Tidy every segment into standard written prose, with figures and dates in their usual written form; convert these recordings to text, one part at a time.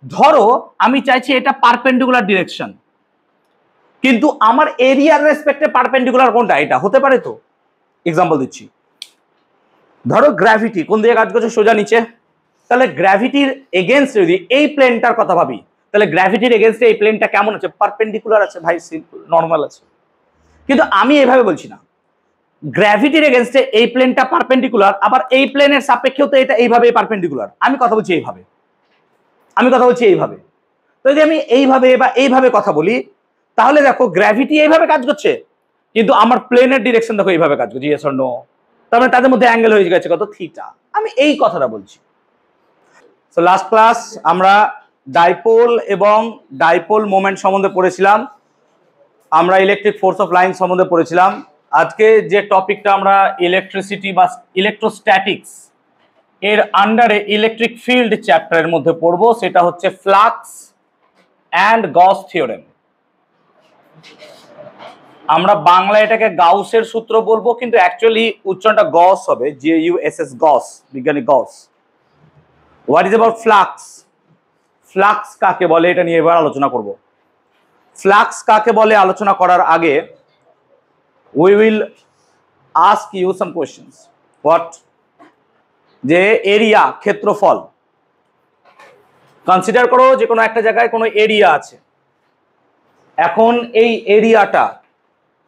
ধরো আমি চাইছি এটা পারপেন্ডিকুলার ডিরেকশন, কিন্তু আমার এরিয়ার রেসপেক্টে পারপেন্ডিকুলার কোনটা, এটা হতে পারে তো। এক্সাম্পল দিচ্ছি, ধরো গ্র্যাভিটি কোন দিকে কাজ করছে, সোজা নিচে, তাহলে গ্র্যাভিটির এগেনস্ট যদি এই প্লেনটার কথা ভাবি, তাহলে গ্র্যাভিটির এগেনস্টে এই প্লেনটা কেমন আছে, পারপেন্ডিকুলার আছে ভাই, সিম্পল নর্মাল আছে। কিন্তু আমি এভাবে বলছি না, গ্র্যাভিটির এগেনস্টে এই প্লেনটা পারপেন্ডিকুলার, আবার এই প্লেনের সাপেক্ষেও তো এটা এইভাবে পারপেন্ডিকুলার। আমি কথা বলছি এইভাবে, তো যদি আমি এইভাবে বা এইভাবে কথা বলি, তাহলে দেখো গ্র্যাভিটি এইভাবে কাজ করছে, কিন্তু আমার প্লেনের ডিরেকশন দেখো এইভাবে কাজ করছে, ইয়েস অর নো। তার মানে তাদের মধ্যে অ্যাঙ্গেল হয়ে গেছে কত, থিটা। আমি এই কথাটা বলছি। সো লাস্ট ক্লাস আমরা ডাইপোল এবং ডাইপোল মোমেন্ট সম্বন্ধে পড়েছিলাম, আমরা ইলেকট্রিক ফোর্স অফ লাইন সম্বন্ধে পড়েছিলাম। আজকে যে টপিকটা আমরা ইলেকট্রিসিটি বা ইলেকট্রোস্ট্যাটিক্স এর আন্ডারে ইলেকট্রিক ফিল্ড চ্যাপ্টারের মধ্যে পড়বো, সেটা হচ্ছে ফ্লাক্স অ্যান্ড গস থিওরেম। আমরা বাংলা এটাকে গাউসের সূত্র বলবো, কিন্তু অ্যাকচুয়ালি উচ্চারণটা গস হবে, GAUSS, গস, বিজ্ঞানী Gauss. What is about flux? Flux কাকে বলে এটা নিয়ে এবার আলোচনা করব। ফ্লাক্স কাকে বলে আলোচনা করার আগে we will ask you some questions. What? যে এরিয়া, ক্ষেত্রফল, কনসিডার করো যে কোনো একটা জায়গায় কোনো এরিয়া আছে। এখন এই এরিয়াটা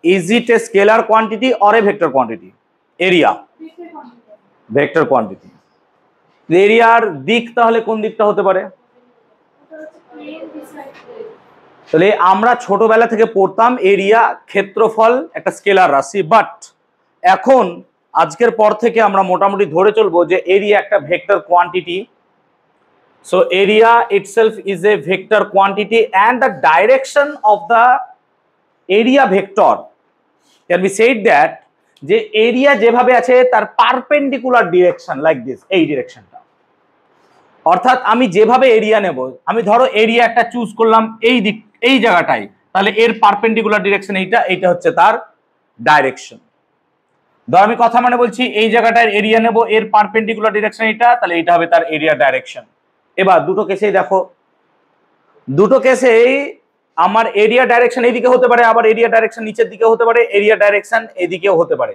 is it a scalar quantity or a vector quantity? Area vector quantity. এরিয়ার দিক তাহলে কোন দিকটা হতে পারে? তাহলে আমরা ছোটবেলা থেকে পড়তাম এরিয়া ক্ষেত্রফল একটা স্কেলার রাশি, বাট এখন আজকের পর থেকে আমরা মোটামুটি ধরে চলবো যে এরিয়া একটা vector quantity. So area itself is a vector quantity and the direction of the area vector can be said that যে এরিয়া যেভাবে আছে তার পারপেন্ডিকুলার ডিরেকশন লাইক দিস, এই ডিরেকশনটা। অর্থাৎ আমি যেভাবে এরিয়া নেব, আমি ধরো এরিয়া একটা চুজ করলাম এই দিক, এই জায়গাটায়, তাহলে এর পারপেন্ডিকুলার ডিরেকশন এইটা, এইটা হচ্ছে তার ডাইরেকশন। ধর আমি কথা মানে বলছি এই জায়গাটায় এরিয়া নেব, এর পারপেন্ডিকুলার ডিরেকশন এটা, তাহলে এটা হবে তার এরিয়া ডাইরেকশন। এবার দুটো কেসেই দেখো, দুটো কেসেই আমার এরিয়া ডাইরেকশন এইদিকে হতে পারে, আবার এরিয়া ডাইরেকশন নিচের দিকে হতে পারে, এরিয়া ডাইরেকশন এদিকেও হতে পারে।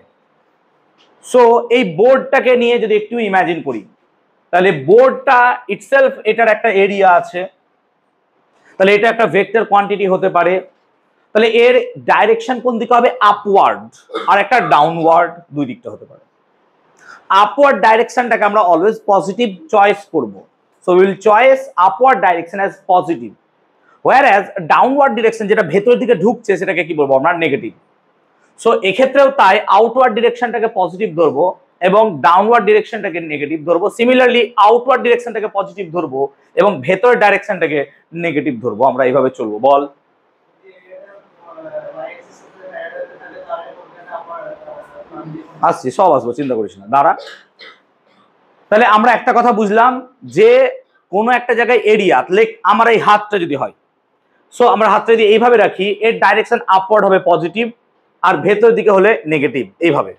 সো এই বোর্ডটাকে নিয়ে যদি একটু ইমাজিন করি, তাহলে বোর্ডটা ইটসেলফ এটার একটা এরিয়া আছে, তাহলে এটা একটা ভেক্টর কোয়ান্টিটি হতে পারে। তাহলে এর ডাইরেকশন কোন দিকে হবে? আপওয়ার্ড, আর একটা ডাউনওয়ার্ড, দুই দিকটা হতে পারে। আপওয়ার্ড ডাইরেকশনটাকে আমরা অলওয়েজ পজিটিভ চয়েস করব, so will choice upward direction as positive, whereas downward direction যেটা ভেতরের দিকে ঢুকছে সেটাকে কি বলবো আমরা? নেগেটিভ। সো এক্ষেত্রেও তাই আউটওয়ার্ড ডিরেকশনটাকে পজিটিভ ধরবো এবং ডাউনওয়ার্ড ডিরেকশনটাকে নেগেটিভ ধরবো। সিমিলারলি আউটওয়ার্ড ডিরেকশনটাকে পজিটিভ ধরবো এবং ভেতরের ডাইরেকশনটাকে নেগেটিভ ধরবো। আমরা এইভাবে চলবো। বল। আসছি, সব আসবো, চিন্তা করিস না, দাঁড়া। তাহলে আমরা একটা কথা বুঝলাম যে কোনো একটা জায়গায় এরিয়া, লাইক আমার এই হাতটা যদি হয়, সো আমরা হাতটা যদি এইভাবে রাখি, এর ডাইরেকশন আপওয়ার্ড হবে পজিটিভ, আর ভেতরের দিকে হলে নেগেটিভ। এইভাবে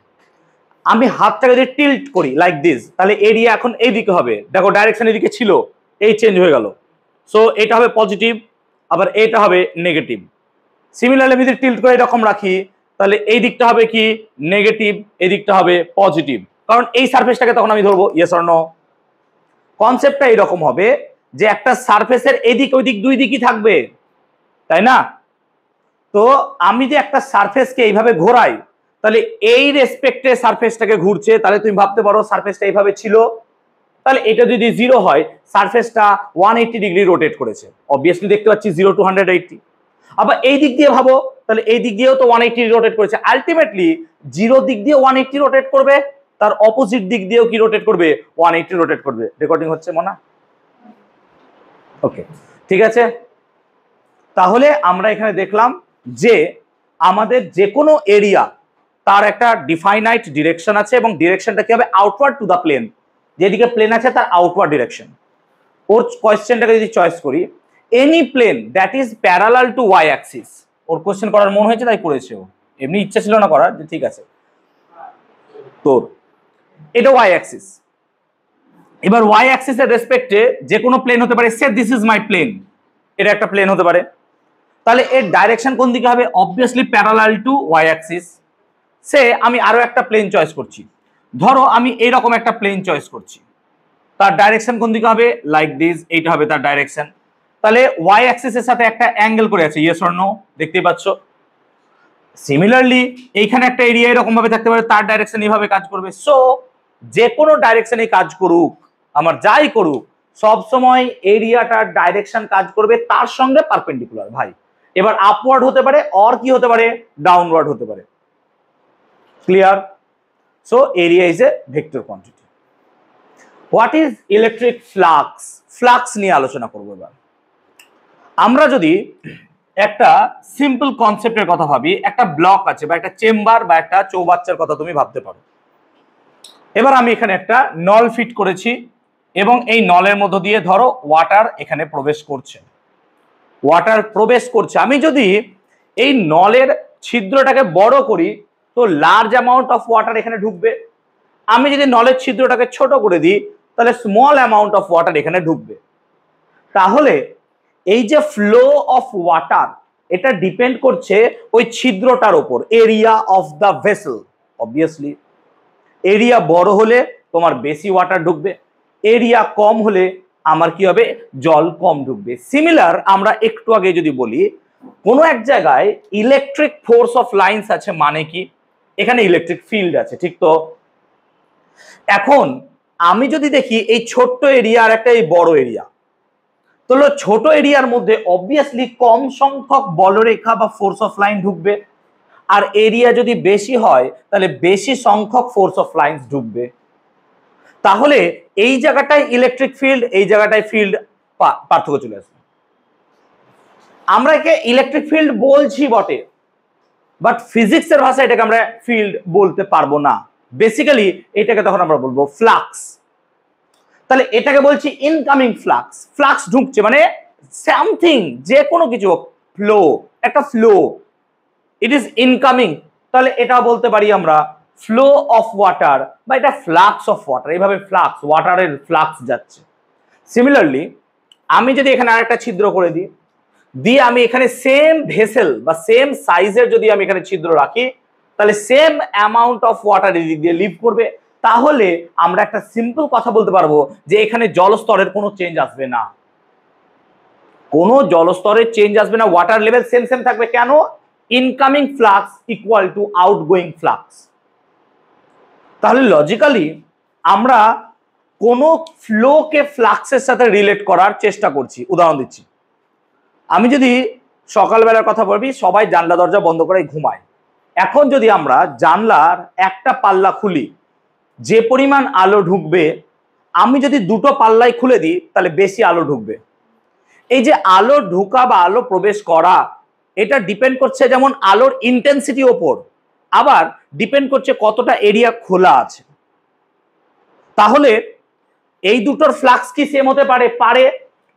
আমি হাতটাকে যদি টিল্ট করি লাইক দিস, তাহলে এরিয়া এখন এই দিকে হবে। দেখো ডাইরেকশন এদিকে ছিল, এই চেঞ্জ হয়ে গেল, সো এটা হবে পজিটিভ, আবার এটা হবে নেগেটিভ। সিমিলারলি আমি যদি টিল্ট করে এরকম রাখি, তাহলে এই দিকটা হবে কি? নেগেটিভ, এই দিকটা হবে পজিটিভ, কারণ এই সারফেসটাকে তখন আমি ধরবো। Yes or no? কনসেপ্টটা এরকম হবে যে একটা সারফেসের এদিক ওইদিক দুই দিকই থাকবে, তাই না? তো আমি যে একটা সারফেসকে এইভাবে ঘোরাই, তাহলে এই রেসপেক্টে সারফেসটাকে ঘুরছে, তাহলে তুমি ভাবতে পারো সারফেসটা এইভাবে ছিল, তাহলে এটা যদি 0 হয়, সারফেসটা 180 ডিগ্রি রোটেট করেছে। অবভিয়াসলি দেখতে পাচ্ছি 0 to 180। আবার এই দিক দিয়ে ভাবো, তাহলে এই দিক দিয়েও তো 180 রোটেট করেছে। আলটিমেটলি 0 দিক দিয়ে 180 রোটেট করবে, তার অপোজিট দিক দিয়েও কি রোটেট করবে? 180 রোটেট করবে। রেকর্ডিং হচ্ছে মনে? ওকে, ঠিক আছে। তাহলে আমরা এখানে দেখলাম যে আমাদের যে কোনো এরিয়া তার একটা ডিফাইনাইট ডিরেকশন আছে, এবং ডিরেকশনটা কি হবে? Outward to the plane. যেদিকে প্লেন আছে তার আউটওয়ার্ড ডিরেকশন। ওর কোয়েশ্চেনটাকে যদি চয়েস করি, any plane that is parallel to Y axis. ওর কোয়েশ্চেন করার মন হয়েছে তাই করেছে, ও এমনি ইচ্ছা ছিল না করার, যে ঠিক আছে তোর এটা ওয়াই অ্যাক্সিস, এবার ওয়াই অ্যাক্সিসের রেসপেক্টে যে কোনো প্লেন হতে পারে, সে দিস ইজ মাই প্লেন, এটা একটা প্লেন হতে পারে, তাহলে এর ডাইরেকশন কোন দিকে হবে? Obviously parallel to Y axis. সে আমি আরো একটা প্লেন চয়েস করছি, ধরো আমি এইরকম একটা প্লেন চয়েস করছি, তার ডাইরেকশন কোন দিকে হবে? লাইক দিস, এইটা হবে তার ডাইরেকশন। তাহলে ওয়াই অ্যাক্সিসের সাথে একটা অ্যাঙ্গেল করে আছে, ইয়েস অর নো, দেখতেই পাচ্ছ। সিমিলারলি এইখানে একটা এরিয়া এরকম ভাবে থাকতে পারে, তার ডাইরেকশন এইভাবে কাজ করবে। সো যে কোনো ডাইরেকশনে কাজ করুক, আমার যাই করুক, সব সময় এরিয়াটার ডাইরেকশন কাজ করবে তার সঙ্গে পারপেন্ডিকুলার ভাই। এবার আপওয়ার্ড হতে পারে, অর কি হতে পারে? ডাউনওয়ার্ড হতে পারে। Clear? So area is a vector quantity. What is electric flux? Flux নিয়ে আলোচনা করবো এবার। আমরা যদি একটা সিম্পল কনসেপ্টের কথা ভাবি, একটা ব্লক আছে বা একটা চেম্বার বা একটা চৌবাচ্চার কথা তুমি ভাবতে পারো। এবার আমি এখানে একটা নল ফিট করেছি এবং এই নলের মধ্য দিয়ে ধরো ওয়াটার এখানে প্রবেশ করছে, ওয়াটার প্রবেশ করছে। আমি যদি এই নলের ছিদ্রটাকে বড় করি তো লার্জ অ্যামাউন্ট অফ ওয়াটার এখানে ঢুকবে। আমি যদি নলের ছিদ্রটাকে ছোট করে দিই তাহলে স্মল অ্যামাউন্ট অফ ওয়াটার এখানে ঢুকবে। তাহলে এই যে ফ্লো অফ ওয়াটার, এটা ডিপেন্ড করছে ওই ছিদ্রটার উপর, area of the vessel. Obviously area বড় হলে তোমার বেশি ওয়াটার ঢুকবে, এরিয়া কম হলে আমার কি হবে? জল কম ঢুকবে। সিমিলার আমরা একটু আগে যদি বলি, কোনো এক জায়গায় ইলেকট্রিক ফোর্স অফ লাইন্স আছে, মানে কি? এখানে ইলেকট্রিক ফিল্ড আছে, ঠিক তো? এখন আমি যদি দেখি এই ছোট্ট এরিয়া আর একটা এই বড় এরিয়া, তাহলে ছোট এরিয়ার মধ্যে অবভিয়াসলি কম সংখ্যক বলরেখা বা ফোর্স অফ লাইন ঢুকবে, আর এরিয়া যদি বেশি হয় তাহলে বেশি সংখ্যক ফোর্স অফ লাইন্স ঢুকবে। তাহলে এই জায়গাটায় ইলেকট্রিক ফিল্ড, এই জায়গাটায় ফিল্ড পার্থক্য চলে আসবে। আমরা একে ইলেকট্রিক ফিল্ড বলছি বটে, বাট ফিজিক্সের ভাষায় এটাকে আমরা ফিল্ড বলতে পারবো না। বেসিক্যালি এটাকে তখন আমরা বলবো ফ্লাক্স। তাহলে এটাকে বলছি ইনকামিং ফ্লাক্স। ফ্লাক্স ঢুকছে মানে সামথিং, যে কোনো কিছু, ফ্লো, একটা ফ্লো, ইট ইজ ইনকামিং। তাহলে এটা বলতে পারি আমরা ফ্লো অফ ওয়াটার বা এটা ফ্লাক্স অফ ওয়াটার। এইভাবে ফ্লাক্স, ওয়াটারের ফ্লাক্স যাচ্ছে। সিমিলারলি আমি যদি এখানে আরেকটা ছিদ্র করে দিই, দিয়ে আমি এখানে সেম ভেসেল বা সেম সাইজের যদি আমি এখানে ছিদ্র রাখি, তাহলে সেম অ্যামাউন্ট অফ ওয়াটার এদিক দিয়ে লিভ করবে। তাহলে আমরা একটা সিম্পল কথা বলতে পারবো যে এখানে জলস্তরের কোনো চেঞ্জ আসবে না, কোনো জলস্তরের চেঞ্জ আসবে না, ওয়াটার লেভেল সেম সেম থাকবে। কেন? Incoming flux equal to outgoing flux. তাহলে লজিক্যালি আমরা কোনো ফ্লোকে ফ্লাক্সের সাথে রিলেট করার চেষ্টা করছি। উদাহরণ দিচ্ছি, আমি যদি সকালবেলার কথা বলবি, সবাই জানলা দরজা বন্ধ করে ঘুমায়। এখন যদি আমরা জানলার একটা পাল্লা খুলি, যে পরিমাণ আলো ঢুকবে, আমি যদি দুটো পাল্লাই খুলে দিই তাহলে বেশি আলো ঢুকবে। এই যে আলো ঢুকা বা আলো প্রবেশ করা, এটা ডিপেন্ড করছে যেমন আলোর ইন্টেন্সিটি ওপর, আবার ডিপেন্ড করছে কতটা এরিয়া খোলা আছে। তাহলে এই দুটোর ফ্লাক্স কি সেম হতে পারে? পারে,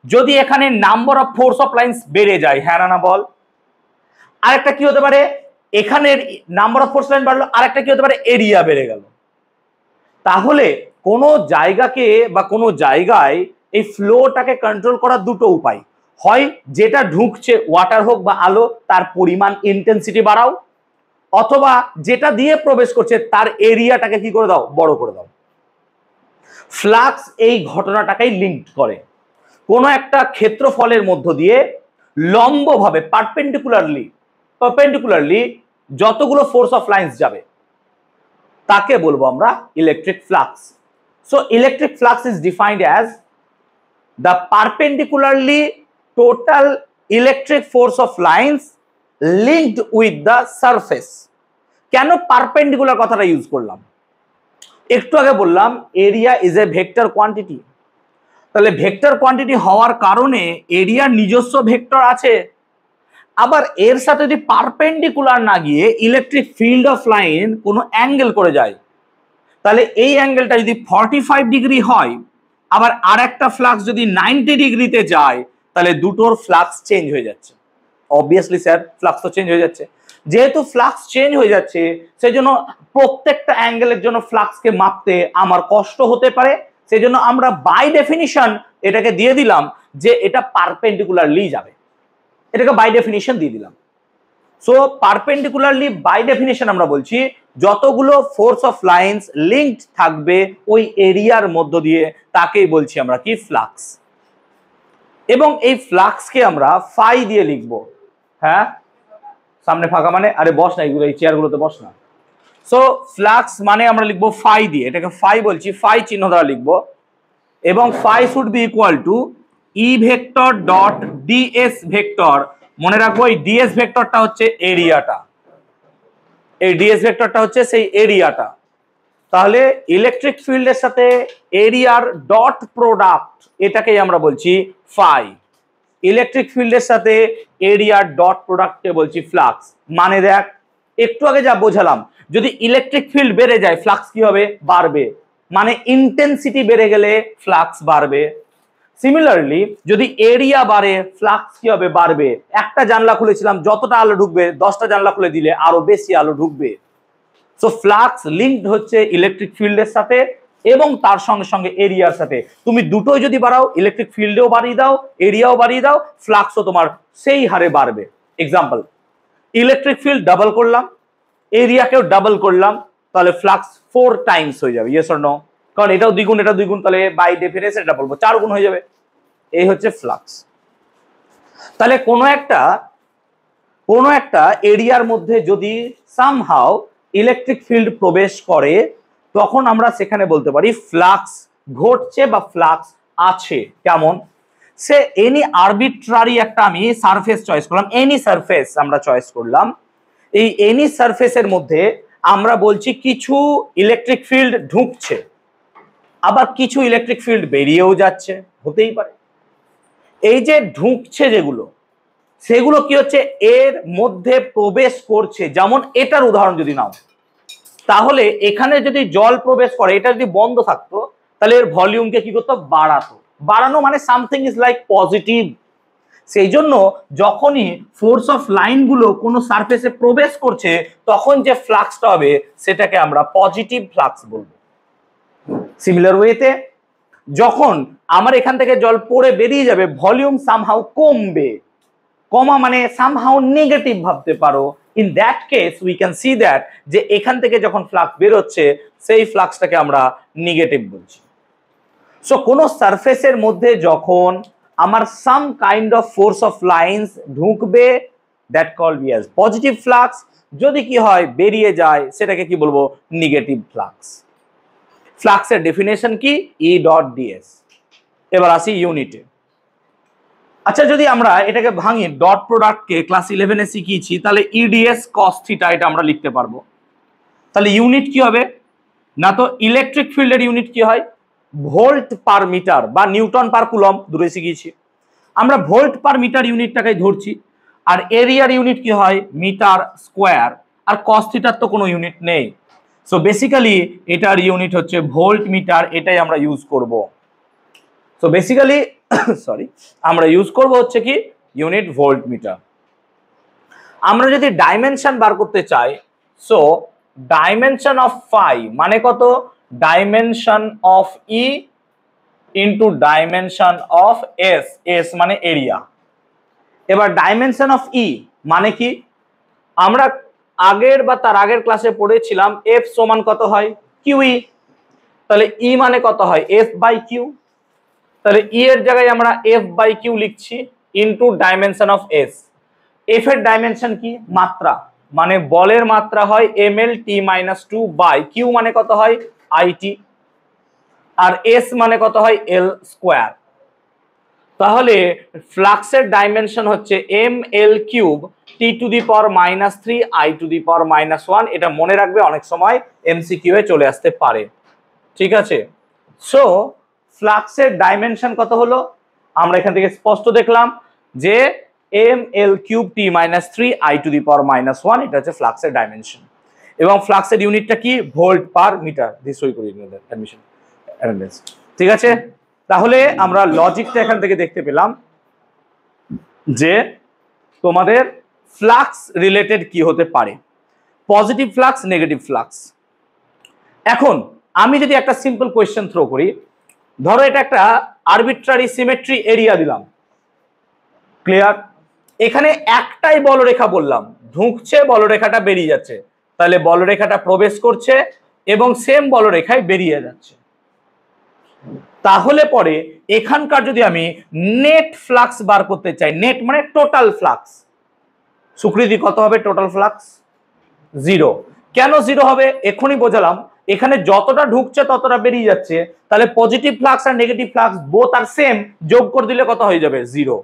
যদি এখানে number of force of lines বেড়ে যায়। হ্যাঁ না বল? আরেকটা কি হতে পারে? এখানের নাম্বার অফ ফোর্স লাইন বাড়লো, আরেকটা কি হতে পারে? এরিয়া বেড়ে গেল। তাহলে কোনো জায়গাকে বা কোনো জায়গায় এই ফ্লোটাকে কন্ট্রোল করার দুটো উপায়, হয় যেটা ঢুকছে ওয়াটার হোক বা আলো, তার পরিমাণ ইন্টেন্সিটি বাড়াও, অথবা যেটা দিয়ে প্রবেশ করছে তার এরিয়াটাকে কি করে দাও? বড় করে দাও। ফ্লাক্স এই ঘটনাটাকেই লিঙ্ক করে। কোনো একটা ক্ষেত্রফলের মধ্য দিয়ে লম্বভাবে পারপেন্ডিকুলারলি যতগুলো ফোর্স অফ লাইন্স যাবে তাকে বলবো আমরা electric flux. So electric flux is defined as the perpendicularly total electric force of lines linked with the surface. কেন পারপেন্ডিকুলার কথাটা ইউজ করলাম? একটু আগে বললাম area is a vector quantity. তাহলে ভেক্টর কোয়ান্টিটি হওয়ার কারণে এরিয়ার নিজস্ব ভেক্টর আছে, আবার এর সাথে যদি পারপেন্ডিকুলার না গিয়ে ইলেকট্রিক ফিল্ড অফ লাইন কোনো অ্যাঙ্গেল করে যায়, তাহলে এই অ্যাঙ্গেলটা যদি 45 ডিগ্রি হয়, আবার আর একটা ফ্লাক্স যদি 90 ডিগ্রিতে যায়, তাহলে দুটোর ফ্লাক্স চেঞ্জ হয়ে যাচ্ছে। অবভিয়াসলি স্যার ফ্লাক্স তো চেঞ্জ হয়ে যাচ্ছে। যেহেতু ফ্লাক্স চেঞ্জ হয়ে যাচ্ছে, সেই জন্য প্রত্যেকটা অ্যাঙ্গেলের জন্য ফ্লাক্সকে মাপতে আমার কষ্ট হতে পারে, সেই জন্য আমরা বাই ডেফিনিশন এটাকে দিয়ে দিলাম যে এটা পারপেন্ডিকুলারলি যাবে, এটাকে বাই ডেফিনিশন দিয়ে দিলাম। সো পারপেন্ডিকুলারলি বাই ডেফিনিশন আমরা বলছি যতগুলো ফোর্স অফ লাইন্স লিঙ্কড থাকবে ওই এরিয়ার মধ্য দিয়ে তাকেই বলছি আমরা কি ফ্লাক্স। এবং এই ফ্লাক্সকে আমরা ফাই দিয়ে লিখবো। হ্যাঁ সামনে ফাঁকা মানে আরে বস না, এগুলো এই চেয়ারগুলোতে বস না। সো ফ্লাক্স মানে আমরা লিখবো ফাই দিয়ে, এটাকে ফাই বলছি, ফাই চিহ্ন দ্বারা লিখবো। এবং phi should be equal to E vector dot DS vector. মনে রাখবো এই ডিএস ভেক্টরটা হচ্ছে এরিয়াটা, এই ডিএস ভেক্টরটা হচ্ছে সেই এরিয়াটা। তাহলে ইলেকট্রিক ফিল্ডের সাথে এরিয়ার ডট প্রোডাক্ট এটাকেই আমরা বলছি ফাই। ইলেকট্রিক ফিল্ডের সাথে এরিয়ার ডট প্রোডাক্টকে বলছি ফ্লাক্স। মানে দেখ একটু আগে যা বোঝালাম, যদি ইলেকট্রিক ফিল্ড বেড়ে যায় ফ্লাক্স কি হবে? বাড়বে। মানে ইন্টেন্সিটি বেড়ে গেলে ফ্লাক্স বাড়বে। সিমিলারলি যদি এরিয়া বাড়ে ফ্লাক্স কি হবে? বাড়বে। একটা জানলা খুলেছিলাম, যতটা আলো ঢুকবে 10টা জানলা খুলে দিলে আরো বেশি আলো ঢুকবে। সো ফ্লাক্স লিঙ্কড হচ্ছে ইলেকট্রিক ফিল্ডের সাথে এবং তার সঙ্গে সঙ্গে এরিয়ার সাথে। তুমি দুটোই যদি বাড়াও, ইলেকট্রিক ফিল্ডেও বাড়িয়ে দাও, এরিয়াও বাড়িয়ে দাও, ফ্লাক্সও তোমার সেই হারে বাড়বে। এক্সাম্পল, ইলেকট্রিক ফিল্ড ডাবল করলাম, এরিয়াকেও ডাবল করলাম, তাহলে ফ্লাক্স 4 টাইমস হয়ে যাবে। Yes or no? কারণ এটাও দ্বিগুণ এটাও দ্বিগুণ, তাহলে বাই ডেফিনেশন এটা বলবো 4 গুণ হয়ে যাবে। এই হচ্ছে ফ্লাক্স। তাহলে কোনো একটা এরিয়ার মধ্যে যদি সামহাউ ইলেকট্রিক ফিল্ড প্রবেশ করে তখন আমরা সেখানে বলতে পারি ফ্লাক্স ঘটছে বা ফ্লাক্স আছে। কেমন? সে এনি আরবিট্রারি একটা আমি সারফেস চয়েস করলাম, এনি সারফেস আমরা চয়েস করলাম। এই এনি সারফেসের মধ্যে আমরা বলছি কিছু ইলেকট্রিক ফিল্ড ঢুকছে, আবার কিছু ইলেকট্রিক ফিল্ড বেরিয়েও যাচ্ছে, হতেই পারে। এই যে ঢুকছে যেগুলো, সেগুলো কি হচ্ছে? এর মধ্যে প্রবেশ করছে। যেমন এটার উদাহরণ যদি নাও, তাহলে এখানে যদি জল প্রবেশ করে, এটা যদি বন্ধ থাকতো তাহলে এর ভলিউমকে কি করতো? বাড়াতো। বাড়ানো মানে সামথিং ইজ লাইক পজিটিভ। সেই জন্য যখনই ফোর্স অফ লাইন গুলো কোনো সারফেসে প্রবেশ করছে তখন যে ফ্লাক্সটা হবে সেটাকে আমরা পজিটিভ ফ্লাক্স বলবো। সিমিলার ওয়েতে যখন আমার এখান থেকে জল পড়ে বেরিয়ে যাবে, ভলিউম সামহাউ কমবে। কমা মানে সামহাউ নেগেটিভ ভাবতে পারো। In that case we can see that যে এখান থেকে যখন ফ্লাক্স বেরোচ্ছে সেই ফ্লাক্সটাকে আমরা নেগেটিভ বলছি। সো কোনো সারফেসের মধ্যে যখন আমার some kind of force of lines ঢুকবে, that call be as positive flux. যদি কি হয়? বেরিয়ে যায়, সেটাকে কি বলবো? Negative flux. ফ্লাক্সের ডেফিনেশন কি? ই ডট ডিএস। এবার আসি ইউনিটে। আচ্ছা যদি আমরা এটাকে ভাঙি, ডট প্রোডাক্টকে ক্লাস 11-এ শিখিয়েছি, তাহলে ইডিএস কস থিটা এটা আমরা লিখতে পারবো। তাহলে ইউনিট কি হবে? না তো ইলেকট্রিক ফিল্ডের ইউনিট কি হয়? ভোল্ট পার মিটার বা নিউটন পার কুলম, দূরে শিখিয়েছি। আমরা ভোল্ট পার মিটার ইউনিটটাকে ধরছি। আর এরিয়ার ইউনিট কি হয়? Metre square. আর কস থিটার তো কোনো ইউনিট নেই। সো বেসিক্যালি এটার ইউনিট হচ্ছে ভোল্ট মিটার, এটাই আমরা ইউজ করব। সো বেসিক্যালি সরি, আমরা ইউজ করব হচ্ছে কি? Unit volt metre. আমরা যদি ডাইমেনশন বার করতে চাই, সো ডাইমেনশন অফ ফাই মানে কত? Dimension of E into dimension of S. S মানে এরিয়া। এবার ডাইমেনশন অফ ই মানে কি? আমরা আগের বা তার আগের ক্লাসে পড়েছিলাম এফ সমান কত হয়? কিউই। তাহলে ই মানে কত হয়? F by Q. তাহলে ই এর জায়গায় আমরা এফ বাই কিউ লিখছি into dimension of S. F এর ডাইমেনশন কি? মাত্রা, মানে বলের মাত্রা হয় ml/t-2 বাই কিউ মানে কত হয়? it। আর এস মানে কত হয়? এল স্কোয়ার। তাহলে ফ্লাক্সের ডাইমেনশন হচ্ছে ml³ t⁻³ i⁻1। এটা মনে রাখবে, অনেক সময় এমসিকিউ এ চলে আসতে পারে। ঠিক আছে? সো ফ্লাক্সের ডাইমেনশন কত হলো? আমরা এখান থেকে স্পষ্ট দেখলাম যে ml³ t-3 i⁻1। এটা হচ্ছে ফ্লাক্সের ডাইমেনশন। এবং ফ্লাক্সের ইউনিটটা কি? Volt per metre. দিয়ে সই করি অ্যাডমিশন অ্যাটেন্ডেন্স। ঠিক আছে? তাহলে আমরা লজিকটা এখান থেকে দেখতে পেলাম যে তোমাদের ফ্লাক্স রিলেটেড কি হতে পারে, পজিটিভ ফ্লাক্স, নেগেটিভ ফ্লাক্স। এখন আমি যদি একটা সিম্পল কোয়েশ্চেন থ্রো করি, ধরো এটা একটা আরবিট্রারি সিমেট্রি এরিয়া দিলাম, ক্লিয়ার? এখানে একটাই বলরেখা বললাম, ঢুকছে বলরেখাটা বেরিয়ে যাচ্ছে, তাহলে বলরেখাটা প্রবেশ করছে এবং সেম বলরেখায় বেরিয়ে যাচ্ছে। তাহলে পরে এখানকার যদি আমি নেট ফ্লাক্স বার করতে চাই, নেট মানে টোটাল ফ্লাক্স, সুকৃতি কত হবে টোটাল ফ্লাক্স? 0। কেন 0 হবে এখনই বোঝালাম, এখানে যতটা ঢুকছে ততটা বেরিয়ে যাচ্ছে, তাহলে positive flux R negative flux both are same, যোগ করে দিলে কত হয়ে যাবে? 0।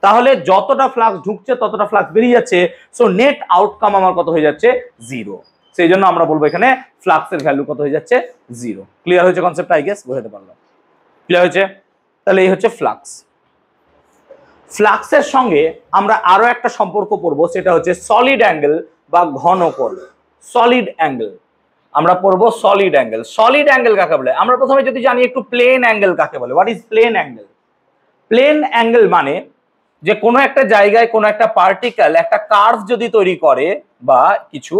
তাহলে যতটা ফ্লাক্স ঢুকছে ততটা ফ্লাক্স বেরিয়ে যাচ্ছে, সো নেট আউটকাম আমার কত হয়ে যাচ্ছে? 0। সেই জন্য আমরা বলবো এখানে ফ্লাক্সের ভ্যালু কত হয়ে যাচ্ছে? 0। ক্লিয়ার হয়েছে কনসেপ্ট? আই গেস বোঝাতে পারলাম। ক্লিয়ার হয়েছে? তাহলে এই হচ্ছে ফ্লাক্স। ফ্লাক্সের সঙ্গে আমরা আরো একটা সম্পর্ক পড়বো, সেটা হচ্ছে সলিড অ্যাঙ্গেল বা ঘনকোণ। সলিড অ্যাঙ্গেল আমরা পড়বো, সলিড অ্যাঙ্গেল। সলিড অ্যাঙ্গেল কাকে বলে? আমরা প্রথমে যদি জানি একটু প্লেন অ্যাঙ্গেল কাকে বলে। What is plane angle? Plane angle মানে যে কোনো একটা জায়গায় কোনো একটা পার্টিকেল একটা কার্ভ যদি তৈরি করে বা কিছু,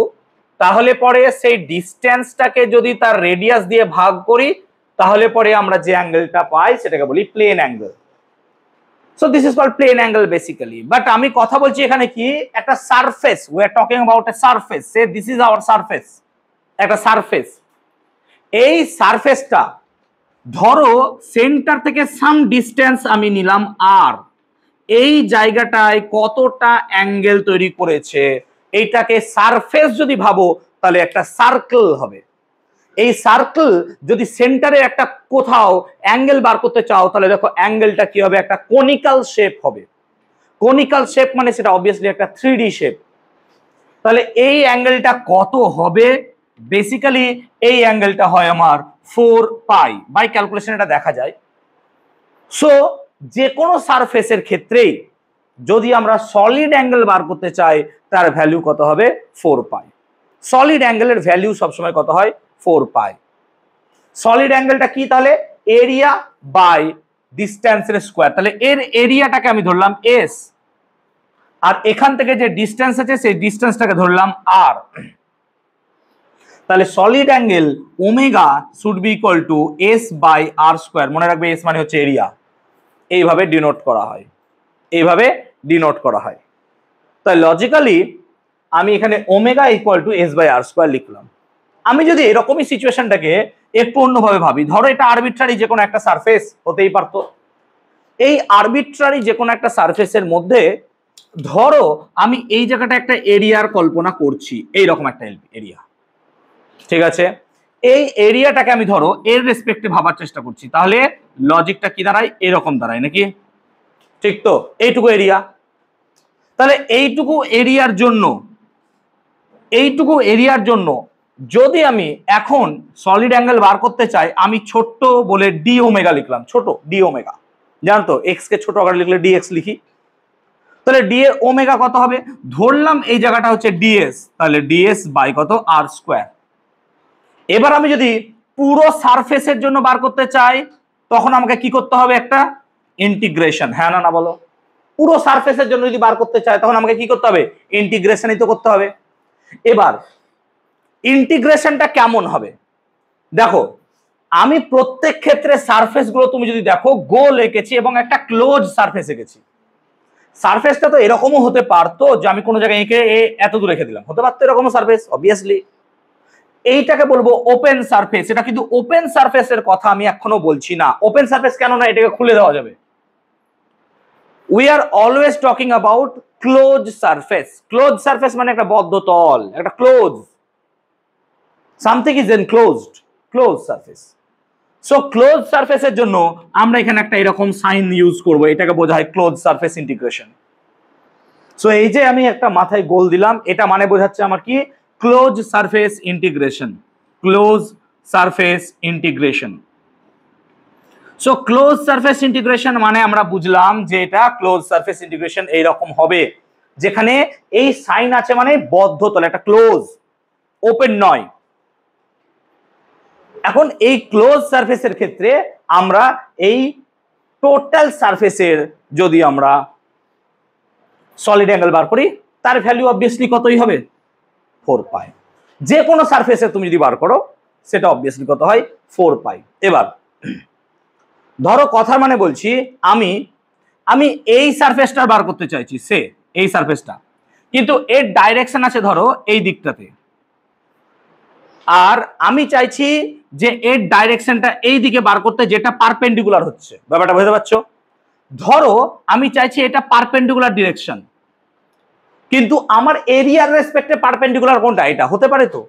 তাহলে পরে সেই ডিস্টেন্সটাকে যদি তার রেডিয়াস দিয়ে ভাগ করি, তাহলে পরে আমরা যে অ্যাঙ্গেলটা পাই সেটাকে বলি plane angle. So this is called plane angle basically. But আমি কথা বলছি এখানে কি একটা surface, we are talking about a surface. Say this is our surface, একটা সারফেস। এই সারফেসটা ধরো সেন্টার থেকে সাম ডিস্টেন্স আমি নিলাম আর, এই জায়গাটায় কতটা অ্যাঙ্গেল তৈরি করেছে, এইটাকে সারফেস যদি ভাবো তাহলে একটা সার্কেল হবে। এই সার্কেল যদি সেন্টারে একটা কোথাও অ্যাঙ্গেল বার করতে চাও, তাহলে দেখো অ্যাঙ্গেলটা কি হবে? একটা কনিক্যাল শেপ হবে। কনিক্যাল শেপ মানে সেটা অবভিয়াসলি একটা 3D শেপ। তাহলে এই অ্যাঙ্গেলটা কত হবে? বেসিক্যালি এই অ্যাঙ্গেলটা হয় আমার 4 পাই, বাই ক্যালকুলেশন এটা দেখা যায়। সো যে কোনো সারফেসের ক্ষেত্রেই যদি আমরা সলিড অ্যাঙ্গেল বার করতে চাই, তার ভ্যালু কত হবে? 4 পাই। সলিড অ্যাঙ্গেলের ভ্যালু সবসময় কত হয়? 4 পাই। সলিড অ্যাঙ্গেলটা কি তাহলে? এরিয়া বাই ডিস্টেন্সের স্কোয়ার। তাহলে এর এরিয়াটাকে আমি ধরলাম এস, আর এখান থেকে যে ডিস্টেন্স আছে সেই ডিস্টেন্সটাকে ধরলাম আর। তাহলে solid angle omega should be equal to S by R square. মনে রাখবে এস মানে হচ্ছে এরিয়া। এইভাবে ডিনোট করা হয়, এইভাবে ডিনোট করা হয়। তাই লজিক্যালি আমি এখানে omega equal to S by R square লিখলাম। আমি যদি এরকমই সিচুয়েশনটাকে একটু অন্যভাবে ভাবি, ধরো এটা আরবিট্রারি যে কোনো একটা সারফেস হতেই পারতো। এই আরবিট্রারি যে কোনো একটা সারফেসের মধ্যে ধরো আমি এই জায়গাটা একটা এরিয়ার কল্পনা করছি, এইরকম একটা এরিয়া, ঠিক আছে? এই এরিয়াটাকে আমি ধরো এর রেসপেক্টে ভাবার চেষ্টা করছি, তাহলে লজিকটা কি দাঁড়ায়? এরকম দাঁড়ায় নাকি? ঠিক তো? এইটুকু এরিয়া। তাহলে এইটুকু এরিয়ার জন্য যদি আমি এখন সলিড অ্যাঙ্গেল বার করতে চাই, আমি ছোট্ট বলে ডি ওমেগা লিখলাম, ছোট ডি ওমেগা। জানো তো এক্স কে ছোট আকারে লিখলে ডিএক্স লিখি। তাহলে ডি এ ওমেগা কত হবে? ধরলাম এই জায়গাটা হচ্ছে ডিএস, তাহলে ডিএস বাই কত? আর স্কোয়ার। এবার আমি যদি পুরো সারফেসের জন্য বার করতে চাই, তখন আমাকে কি করতে হবে? একটা ইন্টিগ্রেশন। হ্যাঁ না বলো? পুরো সারফেসের জন্য যদি বার করতে চাই, তখন আমাকে কি করতে হবে? ইন্টিগ্রেশনই তো করতে হবে। এবার ইন্টিগ্রেশনটা কেমন হবে? দেখো আমি প্রত্যেক ক্ষেত্রে সারফেস গুলো তুমি যদি দেখো গোল এঁকেছি এবং একটা ক্লোজ সারফেস এঁকেছি। সারফেসটা তো এরকমও হতে পারতো যে আমি কোনো জায়গায় এঁকে এত দূর রেখে দিলাম, হতে পারতো এরকমও সারফেস অবভিয়াসলি। এইটাকে বলবো ওপেন সারফেস। এটা কিন্তু ওপেন সারফেসের কথা আমি এখনো বলছি না। ওপেন সারফেস কেন না? এটাকে খুলে দেওয়া যাবে। We are always talking about close surface. Close surface মানে একটা বদ্ধ তল, একটা close, something is enclosed, close surface. So close সারফেসের জন্য আমরা এখানে একটা এরকম সাইন ইউজ করব, এটাকে বোঝায় ক্লোজ সারফেস ইন্টিগ্রেশন। সো এই যে আমি একটা মাথায় গোল দিলাম, এটা মানে বোঝাচ্ছে আমার কি? Close surface integration, close surface integration. So close surface integration মানে আমরা বুঝলাম যে এটা ক্লোজ সারফেস ইন্টিগ্রেশন এইরকম হবে, যেখানে এই সাইন আছে মানে বদ্ধ তল, একটা ক্লোজ, ওপেন নয়। এখন এই ক্লোজ সারফেসের ক্ষেত্রে আমরা এই টোটাল সারফেসের যদি আমরা সলিড অ্যাঙ্গেল বার করি, তার ভ্যালু অবভিয়াসলি কতই হবে? 4 পাই। যে কোনো সারফেসে তুমি যদি বার করো সেটা অবভিয়াসলি কত হয়? 4 পাই। এবার ধরো কথার মানে বলছি, আমি আমি এই সারফেসটা বার করতে চাইছি, সে এই সারফেসটা, কিন্তু এর ডাইরেকশন আছে ধরো এই দিকটাতে, আর আমি চাইছি যে এর ডাইরেকশনটা এই দিকে বার করতে, যেটা পারপেন্ডিকুলার হচ্ছে। ব্যাপারটা বুঝতে পারছো? ধরো আমি চাইছি এটা পারপেন্ডিকুলার ডিরেকশন, কিন্তু আমার এরিয়ার রেসপেক্টে পারপেন্ডিকুলার কোনটা? এটা হতে পারে তো।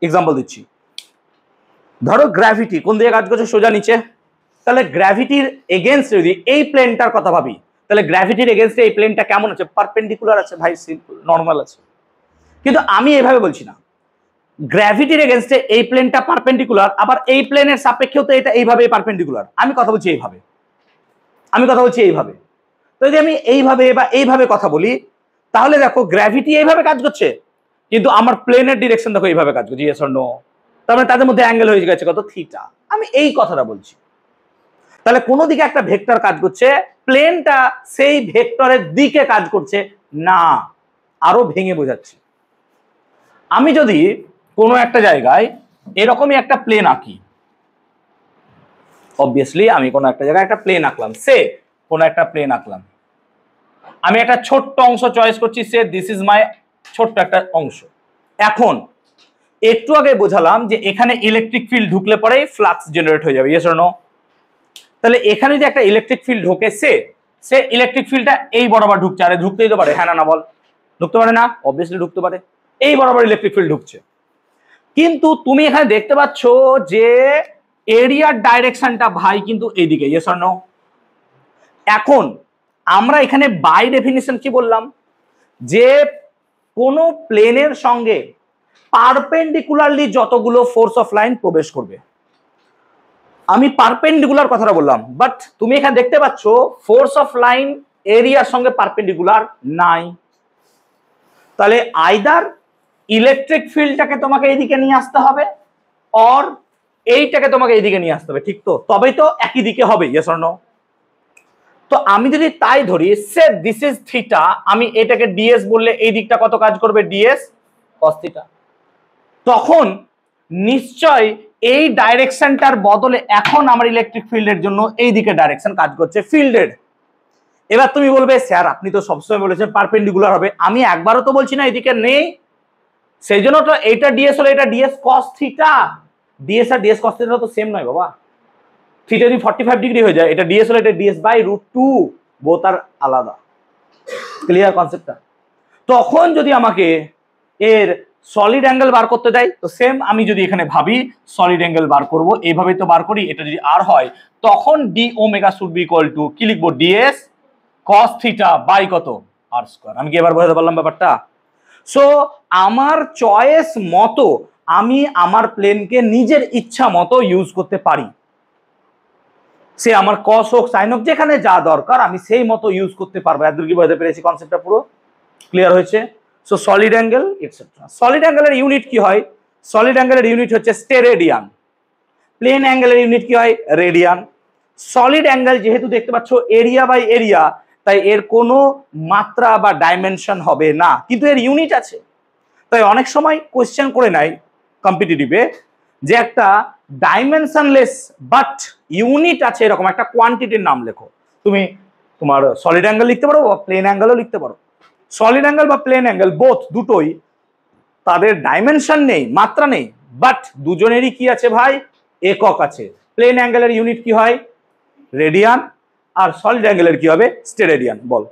এক্সাম্পল দিচ্ছি, ধরো গ্র্যাভিটি কোন দিকে কাজ করছে? সোজা নিচে। তাহলে গ্র্যাভিটির এগেনস্ট যদি এই প্লেনটার কথা ভাবি, তাহলে গ্র্যাভিটির এগেনস্টে এই প্লেনটা কেমন আছে? পারপেন্ডিকুলার আছে ভাই, সিম্পল নরমাল আছে। কিন্তু আমি এভাবে বলছি না, গ্র্যাভিটির এগেনস্টে এই প্লেনটা পারপেন্ডিকুলার, আবার এই প্লেনের সাপেক্ষেও তো এটা এইভাবে পারপেন্ডিকুলার। আমি কথা বলছি এইভাবে, তো যদি আমি এইভাবে বা এইভাবে কথা বলি, তাহলে দেখো গ্র্যাভিটি এইভাবে কাজ করছে, কিন্তু আমার প্লেনের ডিরেকশন দেখো এইভাবে কাজ করছে। Yes or no? তার মানে তাদের মধ্যে অ্যাঙ্গেল হয়ে গেছে কত? থিটা। আমি এই কথাটা বলছি। তাহলে কোনো দিকে একটা ভেক্টর কাজ করছে, প্লেনটা সেই ভেক্টরের দিকে কাজ করছে না। আরো ভেঙে বোঝাচ্ছি, আমি যদি কোনো একটা জায়গায় এরকমই একটা প্লেন আঁকি, অবভিয়াসলি আমি কোনো একটা জায়গায় একটা প্লেন আঁকলাম, সে কোনো একটা প্লেন আঁকলাম, আমি একটা ছোট্ট অংশ চয়েস করছি, সে দিস ইজ মাই ছোট্ট একটা অংশ। এখন একটু আগে বোঝালাম যে এখানে ইলেকট্রিক ফিল্ড ঢুকলে পরেই ফ্লাক্স জেনারেট হয়ে যাবে। Yes or no? তাহলে এখানে যদি একটা ইলেকট্রিক ফিল্ড ঢোকে, সে ইলেকট্রিক ফিল্ডটা এই বরাবর ঢুকছে, আরে ঢুকতেই তো পারে, হ্যাঁ না বল? ঢুকতে পারে না? অবভিয়াসলি ঢুকতে পারে, এই বরাবর ইলেকট্রিক ফিল্ড ঢুকছে। কিন্তু তুমি এখানে দেখতে পাচ্ছ যে এরিয়ার ডাইরেকশনটা ভাই কিন্তু এইদিকে। Yes or no? এখন আমরা এখানে বাই ডেফিনিশন কি বললাম? যে কোনো প্লেনের সঙ্গে পারপেন্ডিকুলারলি যতগুলো ফোর্স অফ লাইন প্রবেশ করবে, আমি পারপেন্ডিকুলার কথাটা বললাম, বাট তুমি এখানে দেখতে পাচ্ছ ফোর্স অফ লাইন এরিয়ার সঙ্গে পারপেন্ডিকুলার নাই। তাহলে আইদার ইলেকট্রিক ফিল্ডটাকে তোমাকে এইদিকে নিয়ে আসতে হবে, অর এইটাকে তোমাকে এইদিকে নিয়ে আসতে হবে, ঠিক তো? তবেই তো একই দিকে হবে। Yes or no? তো আমি যদি তাই ধরি, সে দিস ইজ থিটা, আমি এটাকে ডিএস বললে এই দিকটা কত কাজ করবে? DS cos theta. তখন নিশ্চয় এই ডাইরেকশনটার বদলে এখন আমার ইলেকট্রিক ফিল্ডের জন্য এই দিকে ডাইরেকশন কাজ করছে ফিল্ডের। এবার তুমি বলবে স্যার আপনি তো সবসময় বলেছেন পারপেন্ডিকুলার হবে, আমি একবারও তো বলছি না এদিকে নেই। সেই জন্য তো এইটা ডিএস হলো এটা ডিএস কস থিটা। ডিএস আর ডিএস কস থিটা তো সেম নয় বাবা। থিটা যদি 45 ডিগ্রি হয়ে যায়, এটা ডিএস হলো এটা ডিএস বাই √2, বোথ আর আলাদা। ক্লিয়ার কনসেপ্টটা? তখন যদি আমাকে এর সলিড অ্যাঙ্গেল বার করতে দেয়, তো সেম আমি যদি এখানে ভাবি সলিড অ্যাঙ্গেল বার করব, এইভাবেই তো বার করি। এটা যদি আর হয়, তখন D omega should be equal two কি লিখবো? ডিএস কস থিটা বাই কত? R square. আমি কি এবার বোঝাতে পারলাম ব্যাপারটা? সো আমার চয়েস মতো আমি আমার প্লেনকে নিজের ইচ্ছা মতো ইউজ করতে পারি। সে আমার কস হোক সাইন হোক, যেখানে যা দরকার আমি সেই মতো ইউজ করতে পারবো। এত কি বোঝাতে পেরেছি? কনসেপ্টটা পুরো ক্লিয়ার হয়েছে? So solid angle etcetera. Solid অ্যাঙ্গেলের ইউনিট কি হয়? সলিড অ্যাঙ্গেলের ইউনিট হচ্ছে স্টেরেডিয়ান। প্লেন অ্যাঙ্গেলের ইউনিট কি হয়? রেডিয়ান। সলিড অ্যাঙ্গেল যেহেতু দেখতে পাচ্ছ এরিয়া বাই এরিয়া, তাই এর কোনো মাত্রা বা ডাইমেনশন হবে না, কিন্তু এর ইউনিট আছে। তাই অনেক সময় কোয়েশ্চেন করে নাই কম্পিটিটিভে যে একটা ডাইমেনশনলেস বাট ইউনিট আছে এরকম একটা কোয়ান্টিটির নাম লেখো। তুমি তোমার সলিড অ্যাঙ্গেল লিখতে পারো বা প্লেন অ্যাঙ্গেলও লিখতে পারো। সলিড অ্যাঙ্গেল বা প্লেন অ্যাঙ্গেল বোথ দুটোই তাদের ডাইমেনশন নেই, মাত্রা নেই, বাট দুজনেরই কি আছে ভাই? একক আছে। প্লেন অ্যাঙ্গেলের ইউনিট কি হয়? রেডিয়ান, আর সলিড অ্যাঙ্গেলের কি হবে? স্টেরেডিয়ান। বল।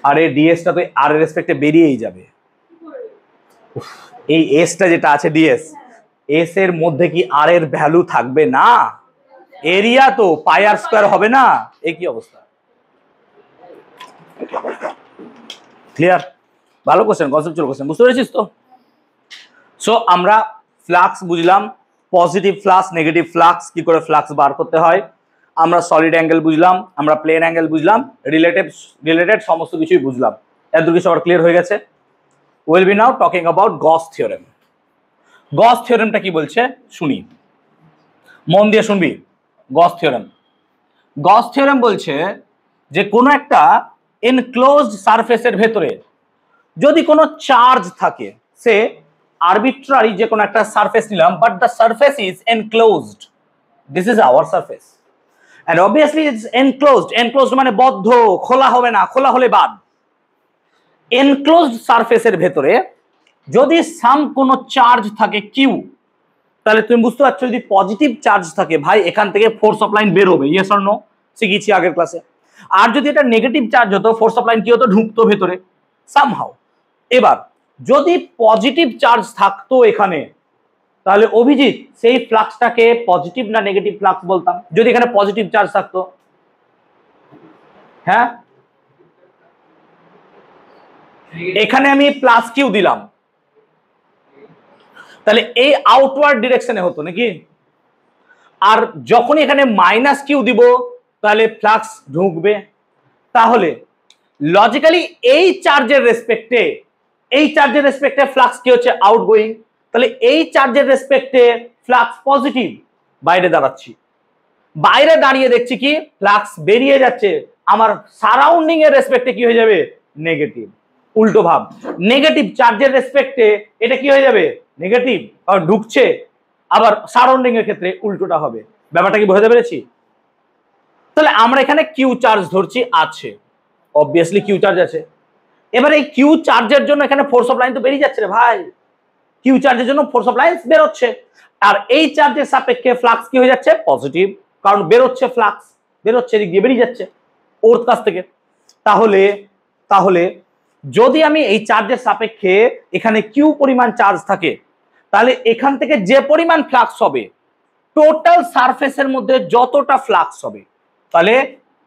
আরে ডিএসটা তো আর এর রেসপেক্টে বেরিয়েই যাবে। এই এসটা যেটা আছে ডিএস, এস এর মধ্যে কি আর এর ভ্যালু থাকবে না? এরিয়া তো পাই আর স্কয়ার হবে না? এই কি অবস্থা? ক্লিয়ার? ভালো কোশ্চেন, কনসেপচুয়াল কোশ্চেন, বুঝতে পেরেছিস তো? সো আমরা ফ্লাক্স বুঝলাম, পজিটিভ ফ্লাক্স, নেগেটিভ ফ্লাক্স, কি করে ফ্লাক্স বার করতে হয়। আমরা সলিড অ্যাঙ্গেল বুঝলাম, আমরা প্লেন অ্যাঙ্গেল বুঝলাম, রিলেটেড সমস্ত কিছুই বুঝলাম। এত কিছু আবার ক্লিয়ার হয়ে গেছে। Will be now talking about Gauss theorem. Gauss থিওরেমটা কি বলছে শুনি, মন দিয়ে শুনবি। গস থিওরেম বলছে যে কোনো একটা এনক্লোজড সারফেসের ভেতরে যদি কোনো চার্জ থাকে, সে আরবিট্রারি যে কোনো একটা সারফেস নিলাম, but the surface is enclosed. This is our surface and obviously it's enclosed. Enclosed মানে বদ্ধ, খোলা হবে না, খোলা হলে বাদ। এনক্লোজড সারফেসের ভেতরে যদি সাম কোনো চার্জ থাকে কিউ, তাহলে তুমি বুঝতে পারছো যদি পজিটিভ চার্জ থাকে ভাই এখান থেকে ফোর্স অফ লাইন বের হবে, ইয়েস অর নো, শিখেছি আগের ক্লাসে। আর যদি এটা নেগেটিভ চার্জ হতো ফোর্স অফ লাইন কি হতো, ঢুকতো ভেতরে সামহাউ। এবার যদি পজিটিভ চার্জ থাকতো এখানে, তাহলে অভিজিৎ সেই ফ্লাক্সটাকে পজিটিভ না নেগেটিভ ফ্লাক্স বলতাম যদি এখানে পজিটিভ চার্জ থাকতো? হ্যাঁ, এখানে আমি প্লাস কিউ দিলাম, তাহলে এই আউটওয়ার্ড ডিরেকশনে হতো নাকি? আর যখন এখানে মাইনাস কিউ দিব তাহলে ফ্লাক্স ঢুকবে। তাহলে লজিক্যালি এই চার্জের রেসপেক্টে ফ্লাক্স কি হচ্ছে, আউটগোয়িং। তাহলে এই চার্জের রেসপেক্টে ফ্লাক্স পজিটিভ, বাইরে দাঁড়াচ্ছি, বাইরে দাঁড়িয়ে দেখছি কি ফ্লাক্স বেরিয়ে যাচ্ছে, আমার সারাউন্ডিং এর রেসপেক্টে কি হয়ে যাবে, নেগেটিভ। উল্টো ভাব, নেগেটিভ চার্জের রেসপেক্টে এটা কি হয়ে যাবে, নেগেটিভ, আর ঢুকছে। আবার সারাউন্ডিং এর ক্ষেত্রে উল্টোটা হবে। ব্যাপারটা কি বোঝাতে পেরেছি? তাহলে আমরা এখানে কিউ চার্জ ধরছি আছে, অবভিয়াসলি কিউ চার্জ আছে। এবার এই কিউ চার্জের জন্য এখানে ফোর্স অফ লাইন তো বেরিয়ে যাচ্ছে রে ভাই, কিউ চার্জের জন্য ফোর্স অফ লাইন বেরোচ্ছে, আর এই চার্জের সাপেক্ষে ফ্লাক্স কি হয়ে যাচ্ছে, পজিটিভ, কারণ বেরোচ্ছে, ফ্লাক্স বেরোচ্ছে, এদিক দিয়ে বেরিয়ে যাচ্ছে ওর কাছ থেকে। তাহলে তাহলে যদি আমি এই চার্জের সাপেক্ষে এখানে কিউ পরিমাণ চার্জ থাকে, তাহলে এখান থেকে যে পরিমাণ ফ্লাক্স হবে টোটাল সারফেসের মধ্যে যতটা ফ্লাক্স হবে, তাহলে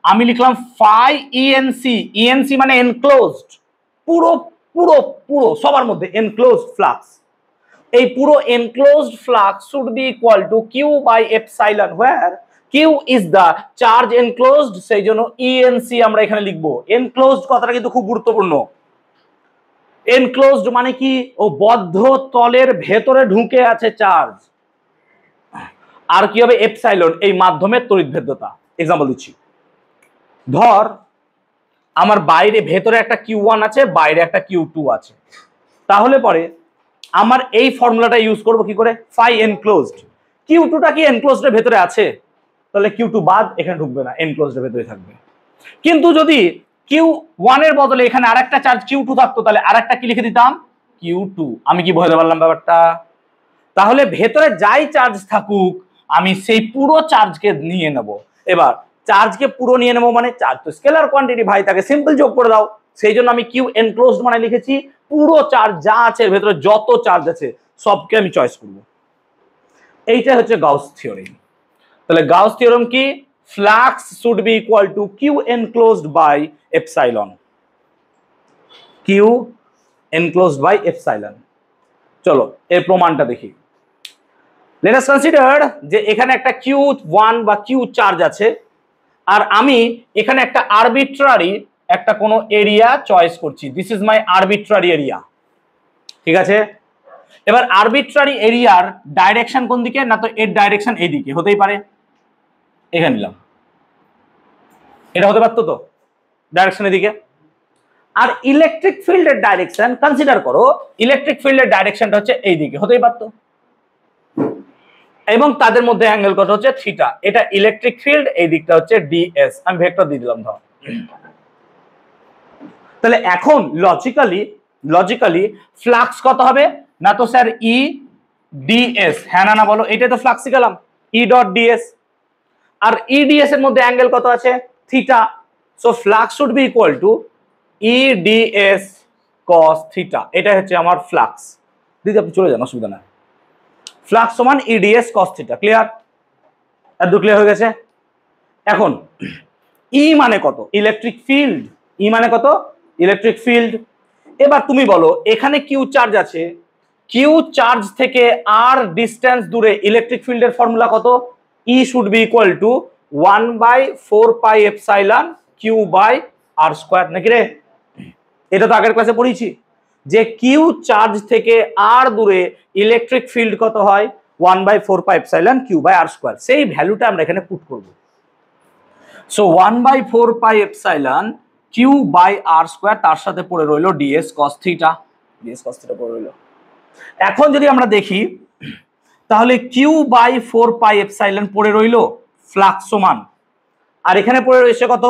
আমি লিখলাম ফাই ইএনসি। ইএনসি মানে এনক্লোজড, পুরো পুরো পুরো সবার মধ্যে এনক্লোজড ফ্লাক্স। এই পুরো enclosed flux should be equal to Q by epsilon, where q is the charge enclosed, সেই জন্য ইএনসি আমরা এখানে লিখবো। এনক্লোজড কথাটা কিন্তু খুব গুরুত্বপূর্ণ। এনক্লোজড মানে কি, ও বদ্ধ তলের ভেতরে ঢুকে আছে চার্জ। আর কি হবে, এপসাইলন, এই মাধ্যমের তড়িৎভেদ্যতা। এক্সাম্পল দিচ্ছি, ধর আমার বাইরে ভেতরে একটা কিউ1 আছে, বাইরে একটা কিউ2 আছে, তাহলে পরে আমার এই ফর্মুলাটা ইউজ করব কি করে, ফাই এনক্লোজড। কিউ2টা কি এনক্লোজড এর ভেতরে আছে, তাহলে কিউ2 বাদ, এখানে ঢুকবে না, এনক্লোজড এর ভেতরে থাকবে। কিন্তু যদি কিউ1 এর বদলে এখানে আরেকটা চার্জ কিউ2 থাকতো, তাহলে আরেকটা কি লিখে দিতাম, কিউ2। আমি কি বোঝাতে পারলাম ব্যাপারটা? তাহলে ভেতরে যাই চার্জ থাকুক আমি সেই পুরো চার্জকে নিয়ে নেব। এবার চার্জকে পুরো নিয়ে নেবো মানে চার্জ তো স্কেলার কোয়ান্টিটি ভাই, তাকে সিম্পল যোগ করে দাও। সেই জন্য আমি কিউ এনক্লোজড মানে লিখেছি পুরো চার্জ যা আছে এর ভেতরে যত চার্জ আছে সবকে আমি চয়েস করব। এইটা হচ্ছে গাউস থিওরেম। তাহলে গাউস থিওরেম কি, flux should be equal to q enclosed by epsilon, q enclosed by epsilon. চলো এর প্রমাণটা দেখি। লেট আস কনসিডার যে এখানে একটা কিউ1 বা কিউ চার্জ আছে, আর আমি এখানে একটা আরবিট্রারি একটা কোনো এরিয়া চয়েস করছি। This is my arbitrary area, ঠিক আছে? এবার আরবিট্রারি এরিয়ার ডাইরেকশন কোন দিকে, না তো এর ডাইরেকশন এইদিকে হতেই পারে, এখানে নিলাম, এটা হতে পারতো তো ডাইরেকশন এদিকে। আর ইলেকট্রিক ফিল্ডের ডাইরেকশন কনসিডার করো, ইলেকট্রিক ফিল্ডের ডাইরেকশনটা হচ্ছে এইদিকে হতেই পারতো, এবং তাদের মধ্যে অ্যাঙ্গেল কত হচ্ছে থিটা। এটা ইলেকট্রিক ফিল্ড, এই দিকটা হচ্ছে ডিএস, আমি ভেক্টর দিয়ে দিলাম ধর। তাহলে এখন লজিক্যালি ফ্লাক্স কত হবে, না তো স্যার ই ডিএস, হ্যাঁ না বলো, এটাই তো ফ্লাক্স শিখালাম, ই ডট ডিএস। আর ই ডিএস এর মধ্যে অ্যাঙ্গেল কত আছে, theta. So flux should be equal to E ds cos theta. এটা হচ্ছে আমার ফ্লাক্স। দিদি আপনি চলে যান, অসুবিধা না। ফ্লাক্স সমান ইডিএস কস থিটা। ক্লিয়ার? একদম ক্লিয়ার হয়ে গেছে। এখন ই মানে কত, ইলেকট্রিক ফিল্ড। ই মানে কত, ইলেকট্রিক ফিল্ড। এবার তুমি বলো এখানে কিউ চার্জ আছে, কিউ চার্জ থেকে আর ডিস্টেন্স দূরে ইলেকট্রিক ফিল্ডের ফর্মুলা কত, E should be equal to 1/4 epsilon Q by R square, নাকি রে? এটা তো আগের ক্লাসে পড়েছি যে কিউ চার্জ থেকে আর দূরে ইলেকট্রিক ফিল্ড কত হয়, 1/4 epsilon Q by R square. সেই ভ্যালুটা আমরা এখানে পুট করব। So 1/4 epsilon Q by R square, তার সাথে পড়ে রইলো ds cos theta, ds cos theta পড়ে রইলো। এখন যদি আমরা দেখি তাহলে কিউ বাই 4 পাই এপসাইলন পড়ে রইল ফ্লাক্স সমান, আর এখানে পড়ে রয়েছে কত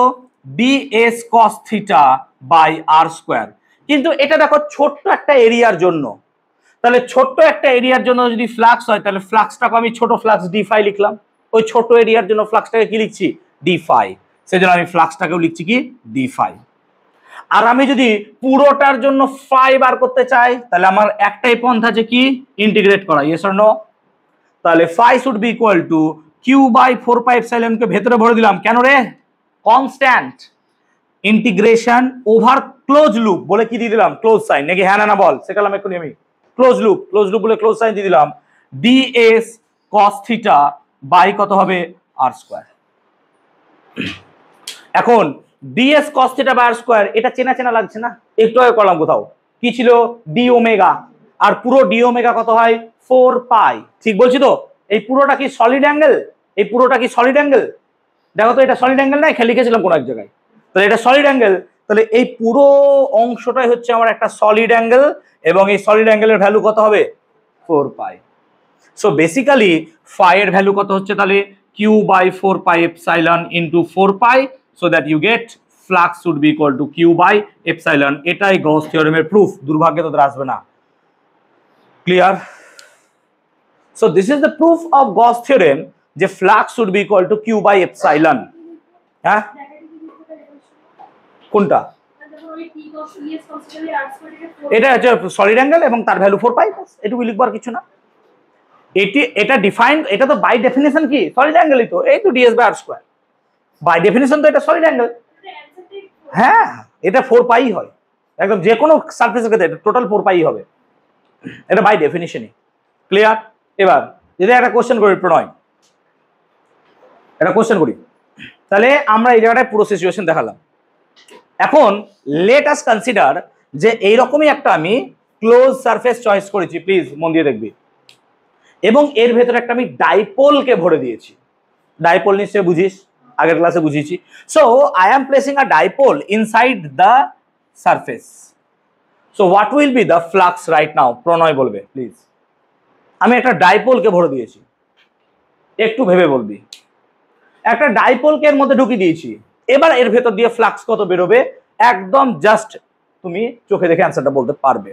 ds cos theta by R square. কিন্তু এটা দেখো ছোট্ট একটা এরিয়ার জন্য, তাহলে ছোট্ট একটা এরিয়ার জন্য যদি ফ্লাক্স হয় তাহলে ফ্লাক্সটাকে আমি ছোট ফ্লাক্স ডি ফাই লিখলাম, ওই ছোট এরিয়ার জন্য ফ্লাক্সটাকে কি লিখছি ডি ফাই, সেজন্য আমি ফ্লাক্সটাকেও লিখছি কি ডি ফাই। আর আমি যদি পুরোটার জন্য ফাই বার করতে চাই তাহলে আমার একটাই পন্থা আছে কি ইন্টিগ্রেট করা, ইয়েস অর নো। তাহলে phi should be equal to Q by 4 pi epsilon কে ভেতরে ভরে দিলাম, কেন রে constant integration over close loop বলে কি দিয়ে দিলাম ক্লোজ সাইন, নাকি হ্যাঁ না বল সেকালাম এক্ষুনি আমি ক্লোজ লুপ বলে ক্লোজ সাইন দিয়ে দিলাম, ডিএস কস থিটা বাই কত হবে আর স্কোয়ার। এখন ds cos theta by R square এটা চেনা চেনা লাগছে না, একটু আগে করলাম কোথাও কি ছিল ডি ওমেগা, আর পুরো ডি ওমেগা কত হয় 4 পাই, ঠিক বলছি তো? এই পুরোটা কি সলিড অ্যাঙ্গেল, এই পুরোটা কি সলিড অ্যাঙ্গেল, দেখো তো এটা সলিড অ্যাঙ্গেল নাই, খেলে লিখেছিলাম কোন এক জায়গায়, তাহলে এটা সলিড অ্যাঙ্গেল, তাহলে এই পুরো অংশটাই হচ্ছে আমার একটা সলিড অ্যাঙ্গেল, এবং এই সলিড অ্যাঙ্গেলের ভ্যালু কত হবে 4 পাই। সো বেসিক্যালি ফাই এর ভ্যালু কত হচ্ছে তাহলে Q by 4 pi epsilon into 4 pi, so that you get flux should be equal to Q by epsilon. এটাই গস থিওরেমের প্রুফ, দুর্ভাগ্যে তোদের আসবে না। Clear? So this is the proof of Gauss theorem যে flux should be equal to Q by epsilon. হ্যাঁ কোনটা? এটা হচ্ছে সলিড অ্যাঙ্গেল এবং তার ভ্যালু 4 পাই, এটুকু লিখবার কিছু না। এটা ডিফাইন, এটা তো বাই ডেফিনেশন কি সলিড অ্যাঙ্গেলই তো, এই তো ds by R square, by definition তো এটা সলিড অ্যাঙ্গেল। হ্যাঁ এটা 4 পাই হয়, একদম যে কোনো সারফেসের ক্ষেত্রে টোটাল 4 পাই হবে, এটা বাই ডেফিনেশনই। ক্লিয়ার? এবার যদি একটা কোশ্চেন করি প্রণয়, একটা কোশ্চেন করি, তাহলে আমরা এই জায়গাটায় পুরো সিচুয়েশন দেখালাম। এখন লেট আস কনসিডার যে এইরকমই একটা আমি ক্লোজ সারফেস চয়েস করেছি, প্লিজ মন দিয়ে দেখবি, এবং এর ভেতরে একটা আমি ডাইপোলকে ভরে দিয়েছি। ডাইপোল নিশ্চয়ই বুঝিস, আগের ক্লাসে বুঝিয়েছি। So I am placing a dipole inside the surface, so what will be the flux right now, Pranay বলবে প্লিজ। আমি একটা ডাইপোলকে ভরে দিয়েছি, একটু ভেবে বলবি। একটা ডাইপোলকে এর মধ্যে ঢুকিয়ে দিয়েছি, এবার এর ভেতর দিয়ে ফ্লাক্স কত বেরোবে একদম জাস্ট তুমি চোখে দেখে অ্যান্সারটা বলতে পারবে,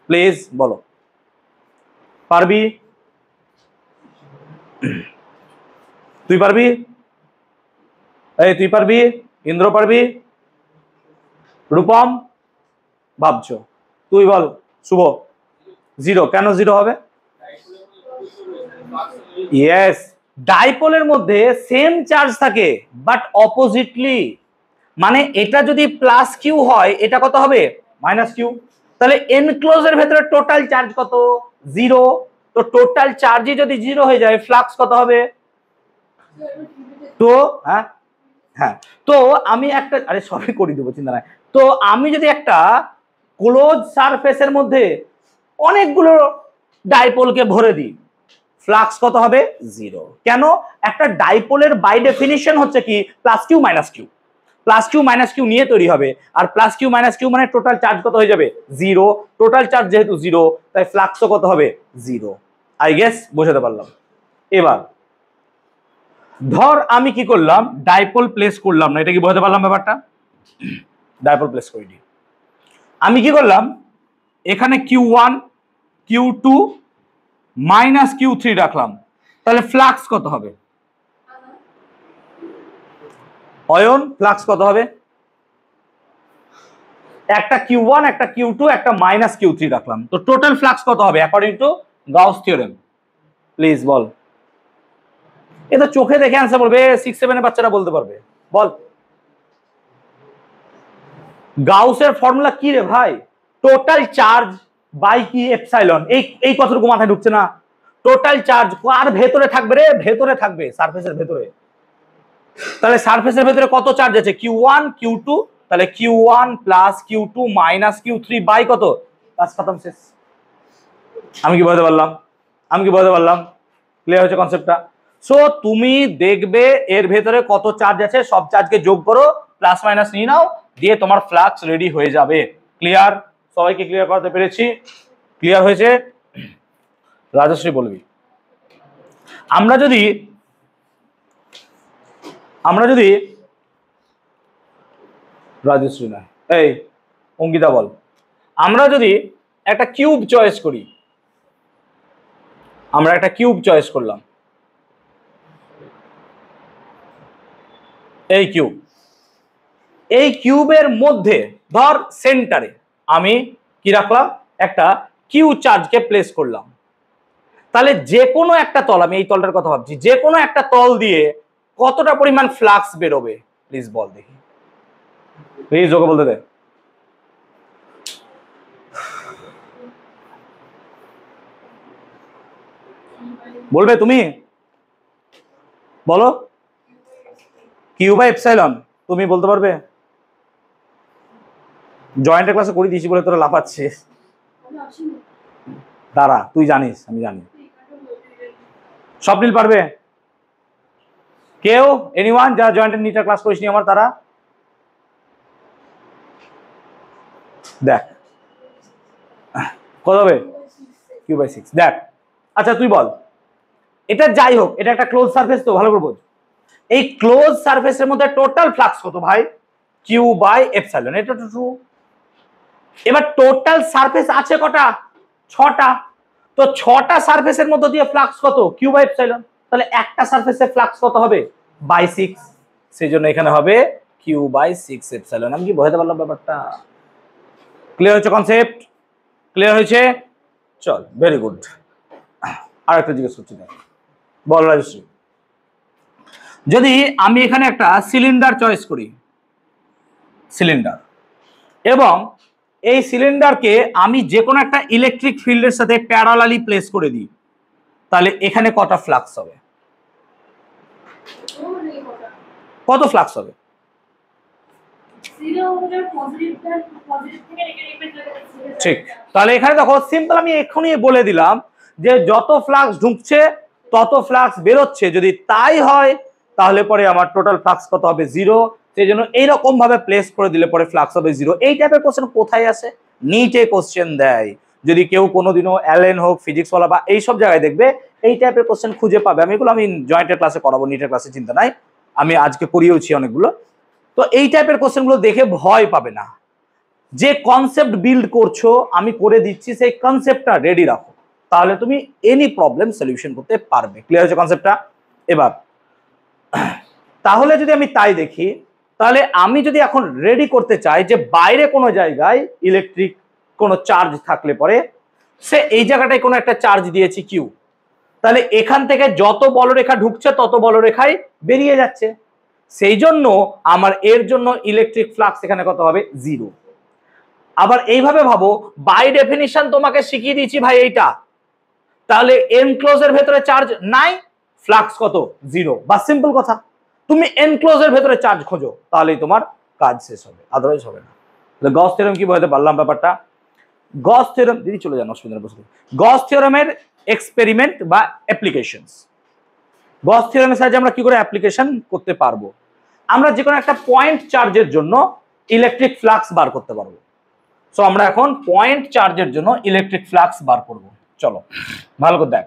প্লিজ বলো। পারবি? তুই পারবি? এই তুই পারবি? ইন্দ্র পারবি? রূপম ভাবছো? তুই বল শুভ। জিরো, কেন জিরো হবে? ইয়েস, ডাইপোলের মধ্যে সেম চার্জ থাকে বাট অপোজিটলি, মানে এটা যদি প্লাস কিউ হয় এটা কত হবে মাইনাস কিউ, তাহলে এনক্লোজের ভেতরে টোটাল চার্জ কত জিরো, তো টোটাল চার্জই যদি জিরো হয়ে যায় ফ্লাক্স কত হবে? তো হ্যাঁ হ্যাঁ, তো আমি একটা, আরে সবই করে দেবো চিন্তা নাই, তো আমি যদি একটা ক্লোজ সারফেসের মধ্যে অনেকগুলো ডাইপোলকে ভরে দিই ফ্লাক্স কত হবে জিরো। কেন? একটা ডাইপোলের বাই ডেফিনিশন হচ্ছে কি plus q minus q, plus q minus q নিয়ে তৈরি হবে, আর প্লাস কিউ মাইনাস কিউ মানে টোটাল চার্জ কত হয়ে যাবে জিরো, টোটাল চার্জ যেহেতু জিরো তাই ফ্লাক্সও কত হবে জিরো। আই গেস বোঝাতে পারলাম। এবার ধর আমি কি করলাম ডাইপোল প্লেস করলাম না, এটা কি বোঝাতে পারলাম ব্যাপারটা? ডাইপোল প্লেস করিনি, আমি কি করলাম এখানে Q1 Q2 মাইনাস Q3 রাখলাম, তাহলে ফ্লাক্স কত হবে অয়ন? ফ্লাক্স কত হবে? একটা Q1 একটা Q2 একটা মাইনাস Q3 রাখলাম, তো টোটাল ফ্লাক্স কত হবে according to Gauss theorem? Please বল। এ তো চোখে দেখে অ্যান্সার বলবে, 6-7 এর বাচ্চারা বলতে পারবে, বল। গাউসের ফর্মুলা কি রে ভাই? টোটাল চার্জ বাই কি এপসাইলন, এই কথাটুকু মাথায় ঢুকছে না? টোটাল চার্জ কার ভেতরে থাকবে রে? ভেতরে থাকবে, সারফেসের ভেতরে। তাহলে সারফেসের ভেতরে কত চার্জ আছে? Q1 Q2, তাহলে Q1 plus Q2 minus Q3 by কত? কাজ খতম, শেষ। আমি কি বলতে পারলাম? আমি কি বলতে পারলাম? ক্লিয়ার হচ্ছে কনসেপ্টটা? সো তুমি দেখবে এর ভেতরে কত চার্জ আছে, সব চার্জকে যোগ করো, প্লাস মাইনাস নিয়ে নাও, দিয়ে তোমার ফ্লাক্স রেডি হয়ে যাবে। ক্লিয়ার? সবাইকে ক্লিয়ার করতে পেরেছি? ক্লিয়ার হয়েছে? রাজশ্রী বলবি। আমরা যদি রাজশ্রী না, এই অঙ্কিতা বল, আমরা যদি একটা কিউব চয়েস করি, আমরা একটা কিউব চয়েস করলাম, এই কিউবের মধ্যে ধর সেন্টারে আমি কি রাখলাম, একটা কিউ চার্জকে প্লেস করলাম, তাহলে যে কোনো একটা তল, আমি এই তলটার কথা ভাবছি, যে কোনো একটা তল দিয়ে কতটা পরিমাণ ফ্লাক্স বেরোবে প্লিজ বল দেখি, প্লিজ ওকে বলতে দে। বলবে তুমি, বলো। কিউ বাই এপসাইলন, তুমি বলতে পারবে? জয়েন্টের ক্লাসে করে দিয়েছি বলে তোরা লাফাচ্ছিস। দাঁড়া, তুই জানিস, আমি জানি। স্বপ্নিল পারবে? কেউ এনিওয়ান যারা জয়েন্টের নিচে ক্লাস করিসনি আমার, তারা দেখ কত হবে, কিউ বাই 6 দেখ। আচ্ছা তুই বল, এটা যাই হোক, এটা একটা ক্লোজ সারফেস, তো ভালো করে বোঝ। এই ক্লোজ সারফেসের মধ্যে টোটাল ফ্লাক্স কত ভাই? কিউ বাই এপসাইলন, এটা তো ট্রু। এবার টোটাল সারফেস আছে কটা? 6টা। তো 6টা সারফেসের মধ্যে দিয়ে ফ্লাক্স কত? Q by epsilon. তাহলে একটা সারফেসে ফ্লাক্স কত হবে? বাই 6। সেই জন্য এখানে হবে কিউ বাই 6 এপসাইলন। আমি কি বোঝাতে পারলাম ব্যাপারটা? ক্লিয়ার হচ্ছে কনসেপ্ট? ক্লিয়ার হয়েছে? চল, ভেরি গুড। আর একটা জিজ্ঞেস করছি, বল রাজশ্রী। যদি আমি এখানে একটা সিলিন্ডার চয়েস করি, সিলিন্ডার, এবং এই সিলিন্ডারকে আমি যে কোনো একটা ইলেকট্রিক ফিল্ডের সাথে প্যারালালি প্লেস করে দিই, তাহলে এখানে কটা ফ্লাক্স হবে? কত ফ্লাক্স হবে? ঠিক। তাহলে এখানে দেখো সিম্পল, আমি এখনই বলে দিলাম যে যত ফ্লাক্স ঢুকছে তত ফ্লাক্স বেরোচ্ছে, যদি তাই হয় তাহলে পরে আমার টোটাল ফ্লাক্স কত হবে? 0। সেই জন্য এইরকম ভাবে প্লেস করে দিলে পরে ফ্লাক্স হবে 0। এই টাইপের কোশ্চেন কোথায় আসে? নিটে কোশ্চেন দেয়। যদি কেউ কোনোদিনও অ্যালেন হোক, ফিজিক্স ওয়ালা বা এইসব জায়গায় দেখবে এই টাইপের কোশ্চেন খুঁজে পাবে। আমি এগুলো আমি জয়েন্টের ক্লাসে করাবো, নিটের ক্লাসে চিন্তা নাই, আমি আজকে করিয়েওছি অনেকগুলো। তো এই টাইপের কোশ্চেনগুলো দেখে ভয় পাবে না। যে কনসেপ্ট বিল্ড করছো আমি করে দিচ্ছি, সেই কনসেপ্টটা রেডি রাখো, তাহলে তুমি এনি প্রবলেম সলিউশন করতে পারবে। ক্লিয়ার হচ্ছে কনসেপ্টটা? এবার তাহলে যদি আমি তাই দেখি, তাহলে আমি যদি এখন রেডি করতে চাই যে বাইরে কোনো জায়গায় ইলেকট্রিক কোনো চার্জ থাকলে পরে, সে এই জায়গাটায় কোনো একটা চার্জ দিয়েছি কিউ, তাহলে এখান থেকে যত বলরেখা ঢুকছে তত বলরেখাই বেরিয়ে যাচ্ছে। সেই জন্য আমার এর জন্য ইলেকট্রিক ফ্লাক্স এখানে কত হবে? 0। আবার এইভাবে ভাবো, বাই ডেফিনিশন তোমাকে শিখিয়ে দিয়েছি ভাই এইটা, তাহলে এনক্লোজের ভেতরে চার্জ নাই, ফ্লাক্স কত? 0। বা সিম্পল কথা, তুমি এনক্লোজের ভেতরে চার্জ খোঁজো, তাহলেই তোমার কাজ শেষ হবে, আদারওয়াইজ হবে না। তাহলে গস থিওরেম কি বোঝাতে পারলাম ব্যাপারটা? গস থিওরেম, দিদি চলে যান, অসুবিধা নেই। গস থিওরেমের এক্সপেরিমেন্ট বা অ্যাপ্লিকেশনস, গস থিওরেমের সাহায্যে আমরা কি করে অ্যাপ্লিকেশন করতে পারবো? আমরা যে কোনো একটা পয়েন্ট চার্জের জন্য ইলেকট্রিক ফ্লাক্স বার করতে পারবো। সো আমরা এখন পয়েন্ট চার্জের জন্য ইলেকট্রিক ফ্লাক্স বার করব। চলো ভালো করে দেখ,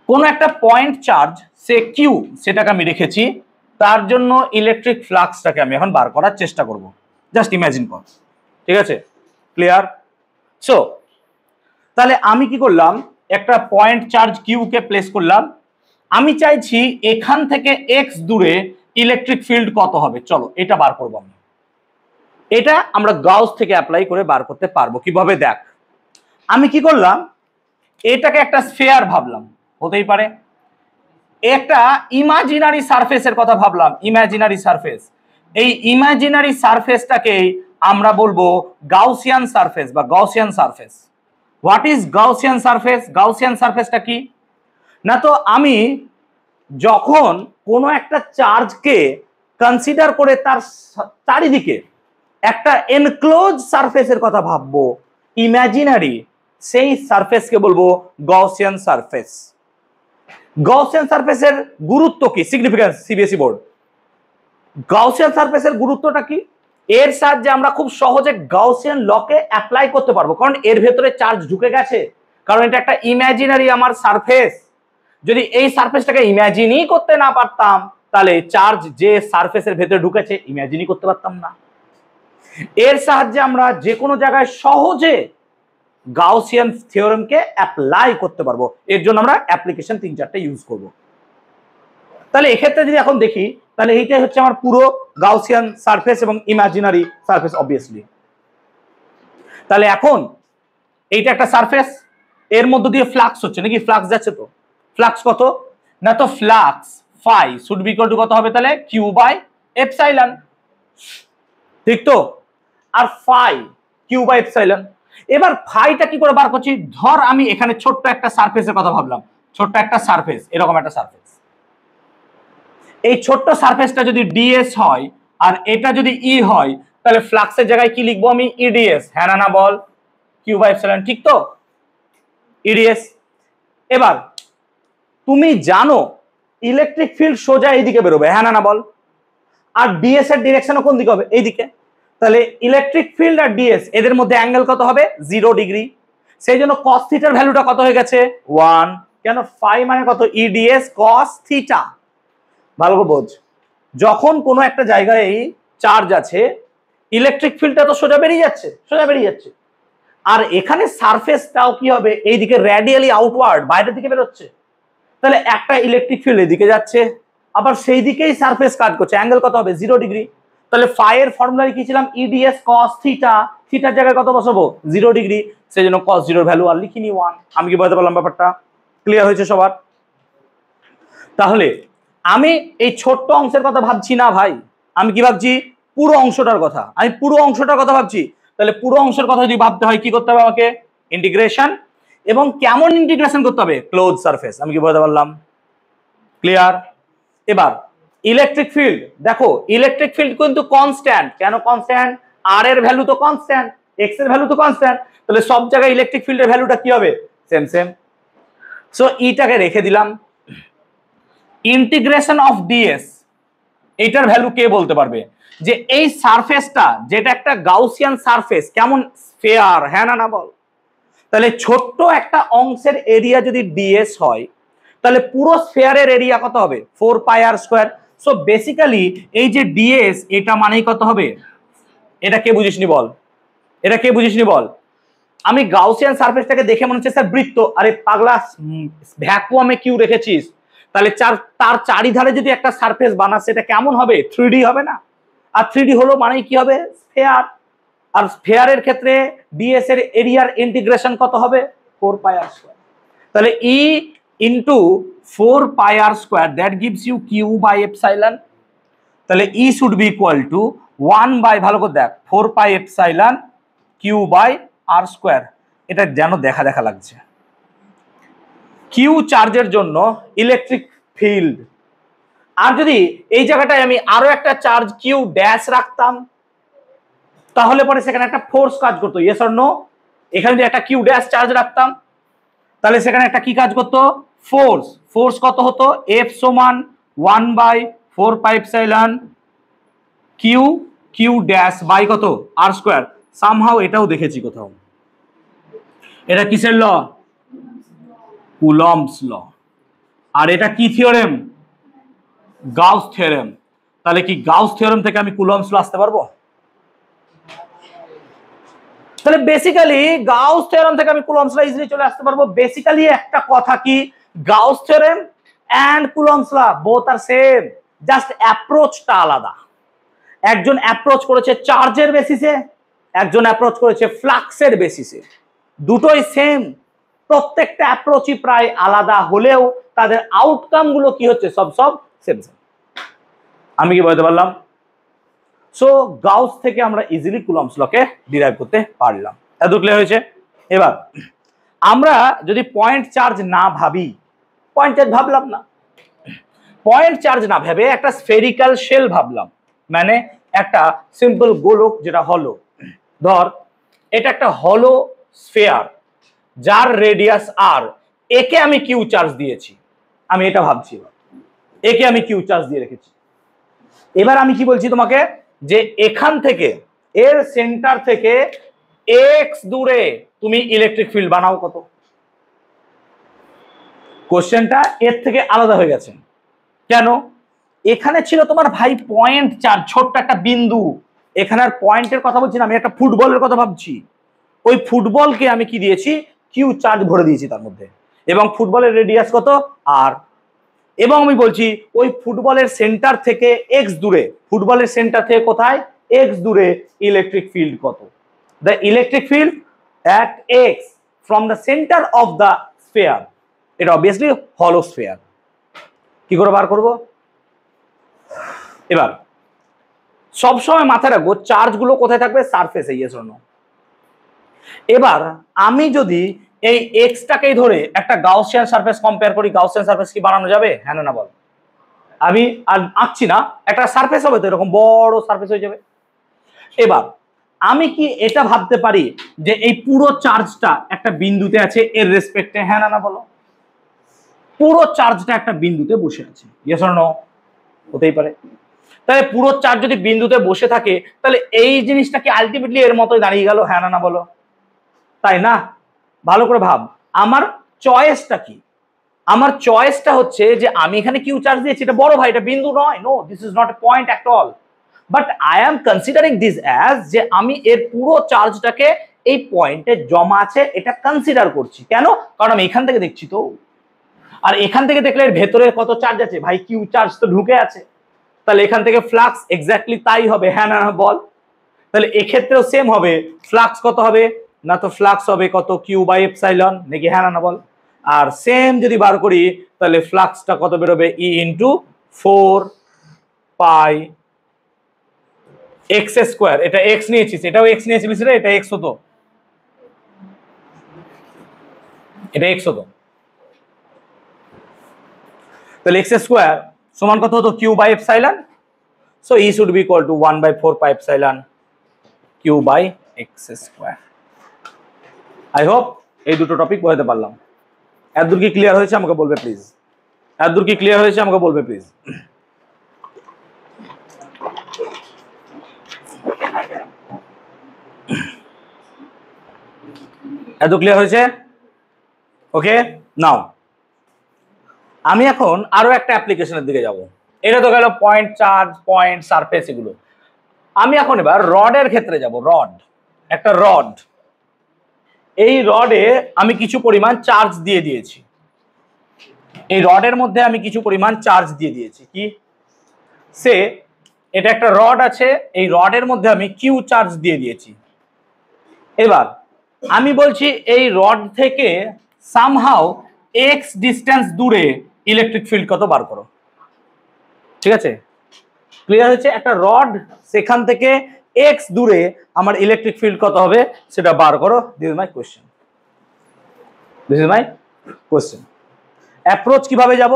কোন একটা পয়েন্ট চার্জ সে কিউ, সেটাকে আমি রেখেছি, তার জন্য ইলেকট্রিক ফ্লাক্সটাকে আমি এখন বার করার চেষ্টা করব। জাস্ট ইমাজিন কর, ঠিক আছে? ক্লিয়ার? সো তাহলে আমি কি করলাম, একটা পয়েন্ট চার্জ কিউ কে প্লেস করলাম, আমি চাইছি এখান থেকে এক্স দূরে ইলেকট্রিক ফিল্ড কত হবে। চলো এটা বার করবো আমি। এটা আমরা গাউস থেকে অ্যাপ্লাই করে বার করতে পারবো কিভাবে? দেখ, আমি কি করলাম, এটাকে একটা স্ফিয়ার ভাবলাম, হতেই পারে। একটা ইমাজিনারি সারফেসের কথা ভাবলাম, ইমাজিনারি সারফেস। এই ইমাজিনারি সারফেসটাকেই আমরা বলবো গাউসিয়ান সারফেস বা Gaussian surface. What is Gaussian surface? Gaussian সারফেসটা কি না, তো আমি যখন কোনো একটা চার্জকে কনসিডার করে তার চারিদিকে একটা এনক্লোজ সারফেসের কথা ভাববো, ইমাজিনারি, সেই সারফেসকে বলবো গaussian সারফেস। গaussian সারফেসের গুরুত্ব কি? Significance, CBSE board. গaussian সারফেসের গুরুত্বটা কি? এর সাহায্যে আমরা খুব সহজে গাউসিয়ান লকে অ্যাপ্লাই করতে পারবো, কারণ এর ভেতরে চার্জ ঢুকে গেছে, কারণ এটা একটা ইমাজিনারি আমার সারফেস। যদি এই সারফেসটাকে ইমাজিনই করতে না পারতাম তাহলে চার্জ যে সারফেসের ভেতরে ঢুকেছে ইমাজিনই করতে পারতাম না। এর সাহায্যে আমরা যে কোনো জায়গায় সহজে গাউসিয়ান থিওরেমকে অ্যাপ্লাই করতে পারবো। এর জন্য আমরা অ্যাপ্লিকেশন 3-4টা ইউজ করব। তাহলে এক্ষেত্রে যদি এখন দেখি তাহলে এইটাই হচ্ছে আমার পুরো গাউসিয়ান সারফেস এবং ইমাজিনারি সারফেস অবভিয়াসলি। তাহলে এখন এইটা একটা সারফেস, এর মধ্য দিয়ে ফ্লাক্স হচ্ছে নাকি? ফ্লাক্স যাচ্ছে তো। ফ্লাক্স কত না, তো flux phi should be equal to কত হবে তাহলে? কিউ বাই এপসাইলন, ঠিক তো? আর ফাই কিউ বাই এপসাইলন। এবার ফাইটা কি করে বার করছি? ধর আমি এখানে ছোট্ট একটা সারফেসের কথা ভাবলাম, ছোট্ট একটা সারফেস, এরকম একটা সারফেস। এই ছোট্ট সারফেসটা যদি ডিএস হয় আর এটা যদি ই হয় তাহলে ফ্লাক্সের জায়গায় কি লিখবো আমি? ইডিএস। হ্যাঁ না বল? কিউ বাই এপসাইলন, ঠিক তো? ইডিএস। এবার তুমি জানো ইলেকট্রিক ফিল্ড সোজা এইদিকে বেরোবে, হ্যাঁ না বল? আর ডিএস এর ডিরেকশনও কোন দিকে হবে? এইদিকে। তাহলে ইলেকট্রিক ফিল্ড আর ডিএস এদের মধ্যে অ্যাঙ্গেল কত হবে? 0 ডিগ্রি। সেই জন্য কস থিটার ভ্যালুটা কত হয়ে গেছে? 1। কেন? ফাই মানে কত? EDS cos theta. ভালো করে বোঝ, যখন কোনো একটা জায়গায় চার্জ আছে ইলেকট্রিক ফিল্ডটা তো সোজা বেরিয়ে যাচ্ছে, সোজা বেরিয়ে যাচ্ছে। আর এখানে সারফেসটাও কি হবে? এইদিকে রেডিয়ালি আউটওয়ার্ড, বাইরের দিকে বেরোচ্ছে। তাহলে একটা ইলেকট্রিক ফিল্ড এদিকে যাচ্ছে, আবার সেই দিকেই সারফেস কাজ করছে, অ্যাঙ্গেল কত হবে? 0 ডিগ্রি। তাহলে ফাই এর ফর্মুলা লিখেছিলাম ইডিএস কস থিটা, থিটার জায়গায় কত বসাবো? 0 ডিগ্রি। সেই জন্য কস 0 ভ্যালু আর লিখিনি 1। আমি কি বলতে পারলাম ব্যাপারটা? ক্লিয়ার হয়েছে সবার? তাহলে আমি এই ছোট্ট অংশের কথা ভাবছি না ভাই, আমি কি ভাবছি? পুরো অংশটার কথা। আমি পুরো অংশটার কথা ভাবছি। তাহলে পুরো অংশের কথা যদি ভাবতে হয় কি করতে হবে আমাকে? ইন্টিগ্রেশন। এবং কেমন ইন্টিগ্রেশন করতে হবে? Close surface. আমি কি বলতে পারলাম? ক্লিয়ার? এবার ইলেকট্রিক ফিল্ড দেখো, ইলেকট্রিক ফিল্ড কিন্তু কনস্ট্যান্ট। কেন কনস্ট্যান্ট? আর এর ভ্যালু তো কনস্ট্যান্ট, এক্স এর ভ্যালু তো কনস্ট্যান্ট। তাহলে সব জায়গায় ইলেকট্রিক ফিল্ডের ভ্যালুটা কি হবে? Same same. সো ইটাকে রেখে দিলাম। ইন্টিগ্রেশন অফ ডিএস, এটার ভ্যালু কে বলতে পারবে? যে এই সারফেসটা যেটা একটা গাউসিয়ান সারফেস, কেমন? স্ফেয়ার, হ্যাঁ না বল? তাহলে ছোট্ট একটা অংশের এরিয়া যদি ডিএস হয় তাহলে পুরো স্ফেয়ারের এরিয়া কত হবে? 4 pi R square. So basically এই যে ডিএস এটা মানেই কত হবে? এটা কে বুঝিসনি বল? এটা কে বুঝিসনি বল? আমি গাউসিয়ান সারফেসটাকে দেখে মনে হচ্ছে স্যার বৃত্ত। আরে পাগলা, ভ্যাকুয়ামে কিউ রেখেছিস, তাহলে তার চারিধারে যদি একটা সারফেস বানাস সেটা কেমন হবে? 3D হবে না? আর 3D হলো মানে কি হবে? স্ফেয়ার। আর স্ফেয়ারের ক্ষেত্রে ডিএস এর এরিয়ার ইন্টিগ্রেশন কত হবে? 4 পাই আর স্কয়ার। তাহলে E into 4 pi R square, that gives you Q by epsilon. তাহলে E should be equal to 1 by, ভালো করে দেখ, 4 pi epsilon Q by R square. এটা যেন দেখা দেখা লাগছে। কিউ চার্জের জন্য ইলেকট্রিক ফিল্ড। আর যদি এই জায়গাটায় আমি আরো একটা চার্জ কিউ ড্যাশ রাখতাম তাহলে পরে সেখানে একটা ফোর্স কাজ করতো, ইয়েস অর নো? এখানে যদি একটা কিউ ড্যাশ চার্জ রাখতাম তাহলে সেখানে একটা কি কাজ করতো? ফোর্স। ফোর্স কত হতো? এফ সমান 1 by 4 pi epsilon q q dash by কত? R square. সামহাউ এটাও দেখেছি কোথাও। এটা কিসের ল? Coulomb's law. আর এটা কি থিওরেম? Gauss theorem. তাহলে কি গাউস থিওরেম থেকে আমি কুলম্বস ল আসতে পারবো? তাহলে বেসিক্যালি গাউস থিওরেম থেকে আমি কুলম্বস ল ইজিলি চলে আসতে পারবো। বেসিক্যালি একটা কথা কি, Gauss theorem and Coulomb's law both are same, just অ্যাপ্রোচটা আলাদা। একজন অ্যাপ্রোচ করেছে চার্জের বেসিসে, একজন অ্যাপ্রোচ করেছে ফ্লাক্সের বেসিসে। দুটোই সেম, প্রত্যেকটা অ্যাপ্রোচই প্রায় আলাদা হলেও তাদের আউটকাম গুলো কি হচ্ছে? সব সেম সেম। আমি কি বলতে পারলাম? সো গাউস থেকে আমরা ইজিলি কুলম্বস লকে ডিরাইভ করতে পারলাম। এত ক্লিয়ার হয়েছে? এবার আমরা যদি পয়েন্ট চার্জ না ভাবি, পয়েন্ট চার্জ ভাবলাম না, পয়েন্ট চার্জ না ভেবে একটা স্ফেরিক্যাল শেল ভাবলাম, মানে একটা সিম্পল গোলক যেটা হলো। ধর এটা একটা হলো স্ফেয়ার যার রেডিয়াস আর, একে আমি কিউ চার্জ দিয়েছি। আমি এটা ভাবছি, একে আমি কিউ চার্জ দিয়ে রেখেছি। এবার আমি কি বলছি তোমাকে, যে এখান থেকে এর সেন্টার থেকে এক্স দূরে তুমি ইলেকট্রিক ফিল্ড বানাও কত? কোশ্চেনটা এর থেকে আলাদা হয়ে গেছে। কেন? এখানে ছিল তোমার ভাই পয়েন্ট চার্জ, ছোট্ট একটা বিন্দু। এখানে আর পয়েন্টের কথা বলছি না, আমি একটা ফুটবলের কথা ভাবছি। ওই ফুটবলকে আমি কি দিয়েছি, কিউ চার্জ ভরে দিয়েছি তার মধ্যে, এবং ফুটবলের রেডিয়াস কত আর, এবং আমি বলছি ওই ফুটবলের সেন্টার থেকে এক্স দূরে, ফুটবলের সেন্টার থেকে কোথায়, এক্স দূরে ইলেকট্রিক ফিল্ড কত। The electric field at x from the centre of the sphere, এটা অবভিয়াসলি হলো স্ফিয়ার। কি করে বার করব? এবার সবসময় মাথায় রাখবো চার্জ গুলো কোথায় থাকবে, সারফেসে, ইয়েস অর নো। এবার আমি যদি এই এক্সটাকেই ধরে একটা গাউসিয়ান সারফেস কম্পেয়ার করি, গাউসিয়ান সারফেস কি বানানো যাবে, হ্যাঁ না বল? আমি আর আঁকছি না, একটা সারফেস হবে তো, এরকম বড় সারফেস হয়ে যাবে। এবার আমি কি এটা ভাবতে পারি যে এই পুরো চার্জটা একটা বিন্দুতে আছে এর রেসপেক্টে, হ্যাঁ না বলো? পুরো চার্জটা একটা বিন্দুতে বসে আছে, ইয়েস অর নো? হতেই পারে। তাহলে পুরো চার্জ যদি বিন্দুতে বসে থাকে, তাহলে এই জিনিসটা কি আলটিমেটলি এর মতোই দাঁড়িয়ে গেল, হ্যাঁ না বলো? তাই না? ভালো করে ভাব, আমার চয়েসটা কি? আমার চয়েসটা হচ্ছে যে আমি এখানে কিউ চার্জ দিয়েছি, এটা বড় ভাই, এটা বিন্দু নয়, no, this is not a point at all, but I am considering this as যে আমি এর পুরো চার্জটাকে এই পয়েন্টে জমা আছে এটা কনসিডার করছি। কেন? কারণ আমি এখান থেকে দেখছি তো, আর এখান থেকে দেখলে এর ভেতরে কত চার্জ আছে ভাই, কিউ চার্জ তো ঢুকে আছে, তাহলে এখান থেকে ফ্লাক্স এক্স্যাক্টলি তাই হবে, হ্যাঁ না বল? তাহলে এক্ষেত্রেও সেম হবে, ফ্লাক্স কত হবে না, তো ফ্লাক্স হবে কত, কিউ বাই এপসাইলন, নাকি হ্যাঁ না বল? আর সেম যদি বার করি তাহলে ফ্লাক্সটা কত বেরোবে, ই ইন্টু 4 পাই এক্স স্কোয়ার। এটা এক্স নিয়েছিস, এটাও এক্স নিয়েছিলিস রে, এটা এক্স হতো, এটা এক্স হতো, তাহলে এক্স স্কোয়ার সমান কত হতো, q by epsilon. So E should be equal to 1/4 pi epsilon Q by x square. I hope এই দুটো টপিক বোঝাতে পারলাম। এতদূর কি ক্লিয়ার হয়েছে আমাকে বলবে প্লিজ? এতদূর কি ক্লিয়ার হয়েছে আমাকে বলবে প্লিজ? এত ক্লিয়ার হয়েছে? ওকে, নাও আমি এখন আরো একটা অ্যাপ্লিকেশনের দিকে যাব। এটা তো গেল পয়েন্ট চার্জ, পয়েন্ট সারফেস, এগুলো। আমি এখন এবার রডের ক্ষেত্রে যাব। রড, একটা রড, এই রডে আমি কিছু পরিমাণ চার্জ দিয়ে দিয়েছি, এই রডের মধ্যে আমি কিছু পরিমাণ চার্জ দিয়ে দিয়েছি। কি সে, এটা একটা রড আছে, এই রডের মধ্যে আমি কিউ চার্জ দিয়ে দিয়েছি। এবার আমি বলছি এই রড থেকে সামহাউ এক্স ডিস্টেন্স দূরে ইলেকট্রিক ফিল্ড কত বার করো। ঠিক আছে, ক্লিয়ার হয়েছে? একটা রড, সেখান থেকে এক্স দূরে আমার ইলেকট্রিক ফিল্ড কত হবে সেটা বার করো। This is my question, this is my question. Approach কিভাবে যাব?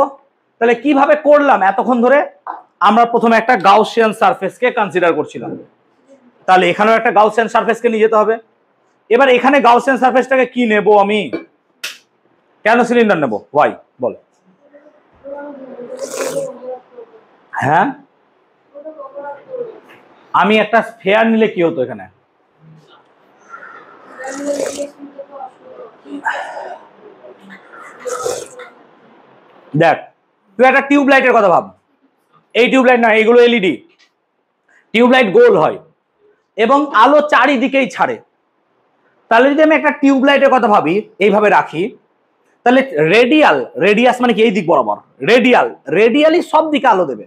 তাহলে কিভাবে করলাম এতক্ষণ ধরে? আমরা প্রথমে একটা গাউসিয়ান সারফেসকে কনসিডার করছিলাম, তাহলে এখানেও একটা গাউসিয়ান সারফেসকে নিয়ে যেতে হবে। এবার এখানে গাউসিয়ান সারফেসটাকে কি নেব আমি? কেন সিলিন্ডার নেব? ওয়াই বল? হ্যাঁ, আমি একটা স্ফিয়ার নিলে কি হতো এখানে? দেখ, তুই একটা টিউবলাইটের কথা ভাব, এই টিউবলাইট না, এইগুলো এলইডি। টিউবলাইট গোল হয় এবং আলো চারিদিকেই ছাড়ে। তাহলে যদি আমি একটা টিউবলাইটের কথা ভাবি, এইভাবে রাখি, তাহলে রেডিয়াল, রেডিয়াস মানে কি এই দিক বরাবর, রেডিয়াল, রেডিয়ালি সব দিকে আলো দেবে।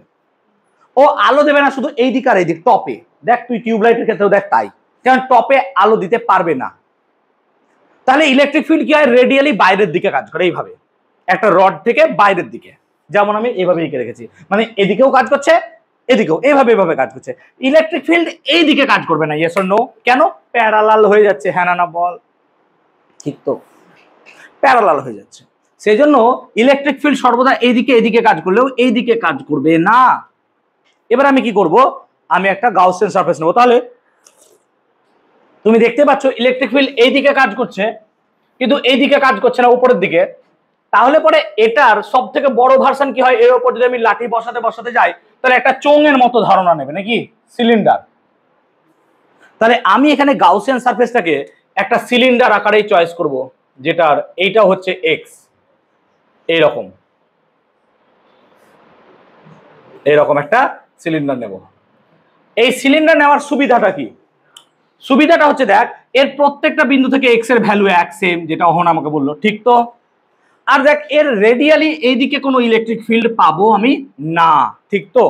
ও আলো দেবে না শুধু এই দিক আর এই দিক, টপে। দেখ তুই টিউবলাইটের ক্ষেত্রেও দেখ তাই, কারণ টপে আলো দিতে পারবে না। তাহলে ইলেকট্রিক ফিল্ড কি হয়, রেডিয়ালি বাইরের দিকে কাজ করে, এইভাবে একটা রড থেকে বাইরের দিকে, যেমন আমি এইভাবে এঁকে রেখেছি, মানে এদিকেও কাজ করছে, এদিকেও এইভাবে এইভাবে কাজ করছে। ইলেকট্রিক ফিল্ড এই দিকে কাজ করবে না, ইয়েস অর নো? কেন? প্যারালাল হয়ে যাচ্ছে, হ্যাঁ না বল? ঠিক তো, প্যারালাল হয়ে যাচ্ছে, সেই জন্য ইলেকট্রিক ফিল্ড সর্বদা এইদিকে এদিকে কাজ করলেও এই দিকে কাজ করবে না। এবার আমি কি করব? আমি একটা গাউসিয়ান সারফেস নেব। তাহলে তুমি দেখতে পাচ্ছ ইলেকট্রিক ফিল্ড এইদিকে কাজ করছে, কিন্তু এইদিকে কাজ করছে না, উপরের দিকে। তাহলে পরে এটার সব থেকে বড় ভার্সন কি হয়, এর উপর যদি আমি লাঠি বসাতে বসাতে যাই, তাহলে একটা চোঙের মতো ধারণা নেবে, নাকি সিলিন্ডার। তাহলে আমি এখানে গাউসিয়ান সারফেসটাকে একটা সিলিন্ডার আকারেই চয়েস করব, যেটার এইটা হচ্ছে এক্স, এইরকম এইরকম একটা সিলিন্ডার নেব। এই সিলিন্ডার নেওয়ার সুবিধাটা কি? সুবিধাটা হচ্ছে দেখ, এর প্রত্যেকটা বিন্দু থেকে এক্স এর ভ্যালু এক সেম, যেটা অহন আমাকে বললো, ঠিক তো? আর দেখ এর রেডিয়ালি এইদিকে কোনো ইলেকট্রিক ফিল্ড পাবো আমি না, ঠিক তো?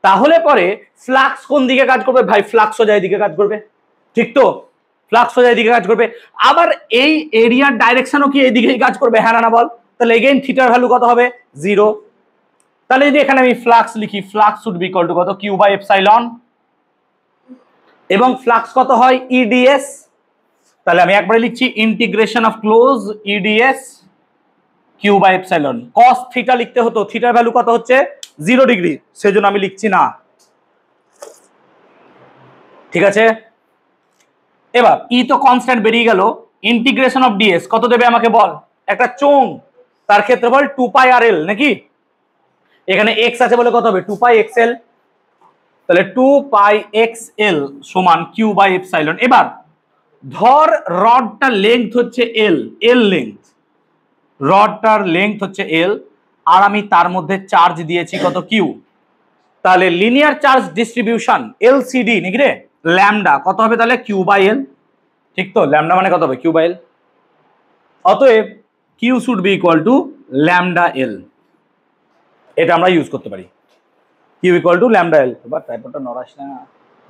তাহলে পরে ফ্লাক্স কোন দিকে কাজ করবে ভাই? ফ্লাক্স সোজা এদিকে কাজ করবে, ঠিক তো? ফ্লাক্স সোজা এদিকে কাজ করবে। আবার এই এরিয়ার ডাইরেকশনও কি এদিকেই কাজ করবে, হ্যাঁ না বল? তাহলে এগেইন থিটার ভ্যালু কত হবে? 0। তাহলে যদি এখানে আমি ফ্লাক্স লিখি, flux should be equal to কত? Q by epsilon. এবং ফ্লাক্স কত হয়? ইডিএস। তাহলে আমি একবারে লিখছি integration of close EDS Q by epsilon. Cos theta লিখতে হতো, থিটার ভ্যালু কত হচ্ছে? 0 ডিগ্রি, সেজন্য আমি লিখছি না, ঠিক আছে? এবার ই তো কনস্ট্যান্ট বেরিয়ে গেল, ইন্টিগ্রেশন অফ ডিএস কত দেবে আমাকে বল? একটা চোঙ, তার ক্ষেত্রফল 2 পাই আর এল নাকি? এখানে এক্স আছে বলে কত হবে? 2 পাই এক্স এল। তাহলে 2 পাই এক্স এল সমান কিউ বাই এপসাইলন। এবার ধর রডটার লেংথ হচ্ছে এল, এল লেংথ, রডটার লেংথ হচ্ছে এল, আর আমি তার মধ্যে চার্জ দিয়েছি কত? কিউ। তাহলে লিনিয়ার চার্জ ডিস্ট্রিবিউশন এলসিডি নাকি রে, ল্যামডা কত হবে তাহলে? কিউ বাই এল, ঠিক তো? ল্যামডা মানে কত হবে? Q by L. অতএব Q should be equal to lambda L. এটা আমরা ইউজ করতে পারি, Q equal to lambda L. এবার টাইপটা নড়াস না,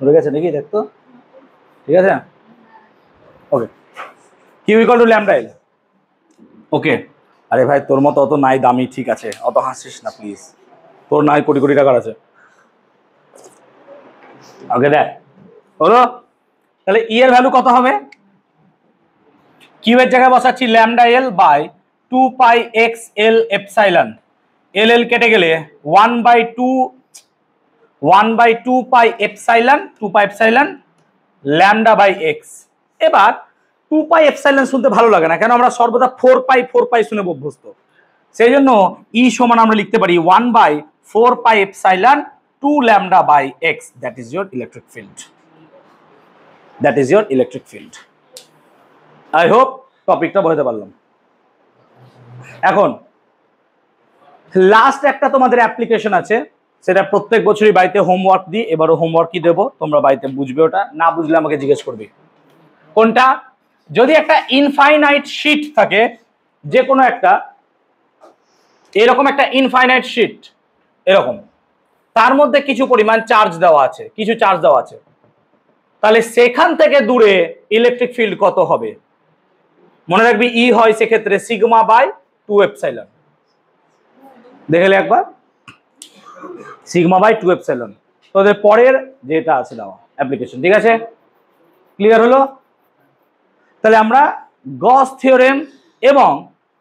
নড়ে গেছে নাকি দেখতো, ঠিক আছে? ওকে, কিউ ইকুয়াল টু ল্যামডা এল। ওকে, আরে ভাই তোর মতো অত নাই দামি, ঠিক আছে? অত হাসিস না প্লিজ, তোর নাই কোটি কোটি টাকার আছে। ওকে দেখ হলো। তাহলে ই এর ভ্যালু কত হবে? কিউ এর জায়গায় বসাচ্ছি lambda L by 2 pi X L epsilon. L L কেটে গেলে 1/2 pi epsilon, 2 pi epsilon lambda by X. এবার 2 পাই এপসাইলন শুনতে ভালো লাগে না, কেন? আমরা সর্বদা 4 পাই শুনে অভ্যস্ত। সেই জন্য ই সমান আমরা লিখতে পারি 1/4 pi epsilon 2 lambda by x. That is your electric field, that is your electric field. I hope টপিকটা বোঝাতে পারলাম। এখন লাস্ট একটা তোমাদের অ্যাপ্লিকেশন আছে, সেটা প্রত্যেক বছরই বাড়িতে হোমওয়ার্ক দিই, এবারও হোমওয়ার্কই দেবো, তোমরা বাড়িতে বুঝবে, ওটা না বুঝলে আমাকে জিজ্ঞেস করবে। কোনটা? যদি একটা ইনফাইনাইট শীট থাকে, যে কোনো একটা, এরকম একটা ইনফাইনাইট শীট এরকম, তার মধ্যে কিছু পরিমাণ চার্জ দেওয়া আছে, কিছু চার্জ দেওয়া আছে, তাহলে সেখান থেকে দূরে ইলেকট্রিক ফিল্ড কত হবে? মনে রাখবি ই হয় সেক্ষেত্রে সিগমা বাই 2 এপসাইলন। দেখলে একবার, সিগমা বাই 2 এপসাইলন। তোদের পরের যেটা আছে দেওয়া অ্যাপ্লিকেশন, ঠিক আছে? ক্লিয়ার হলো? তাহলে আমরা গস থিওরেম এবং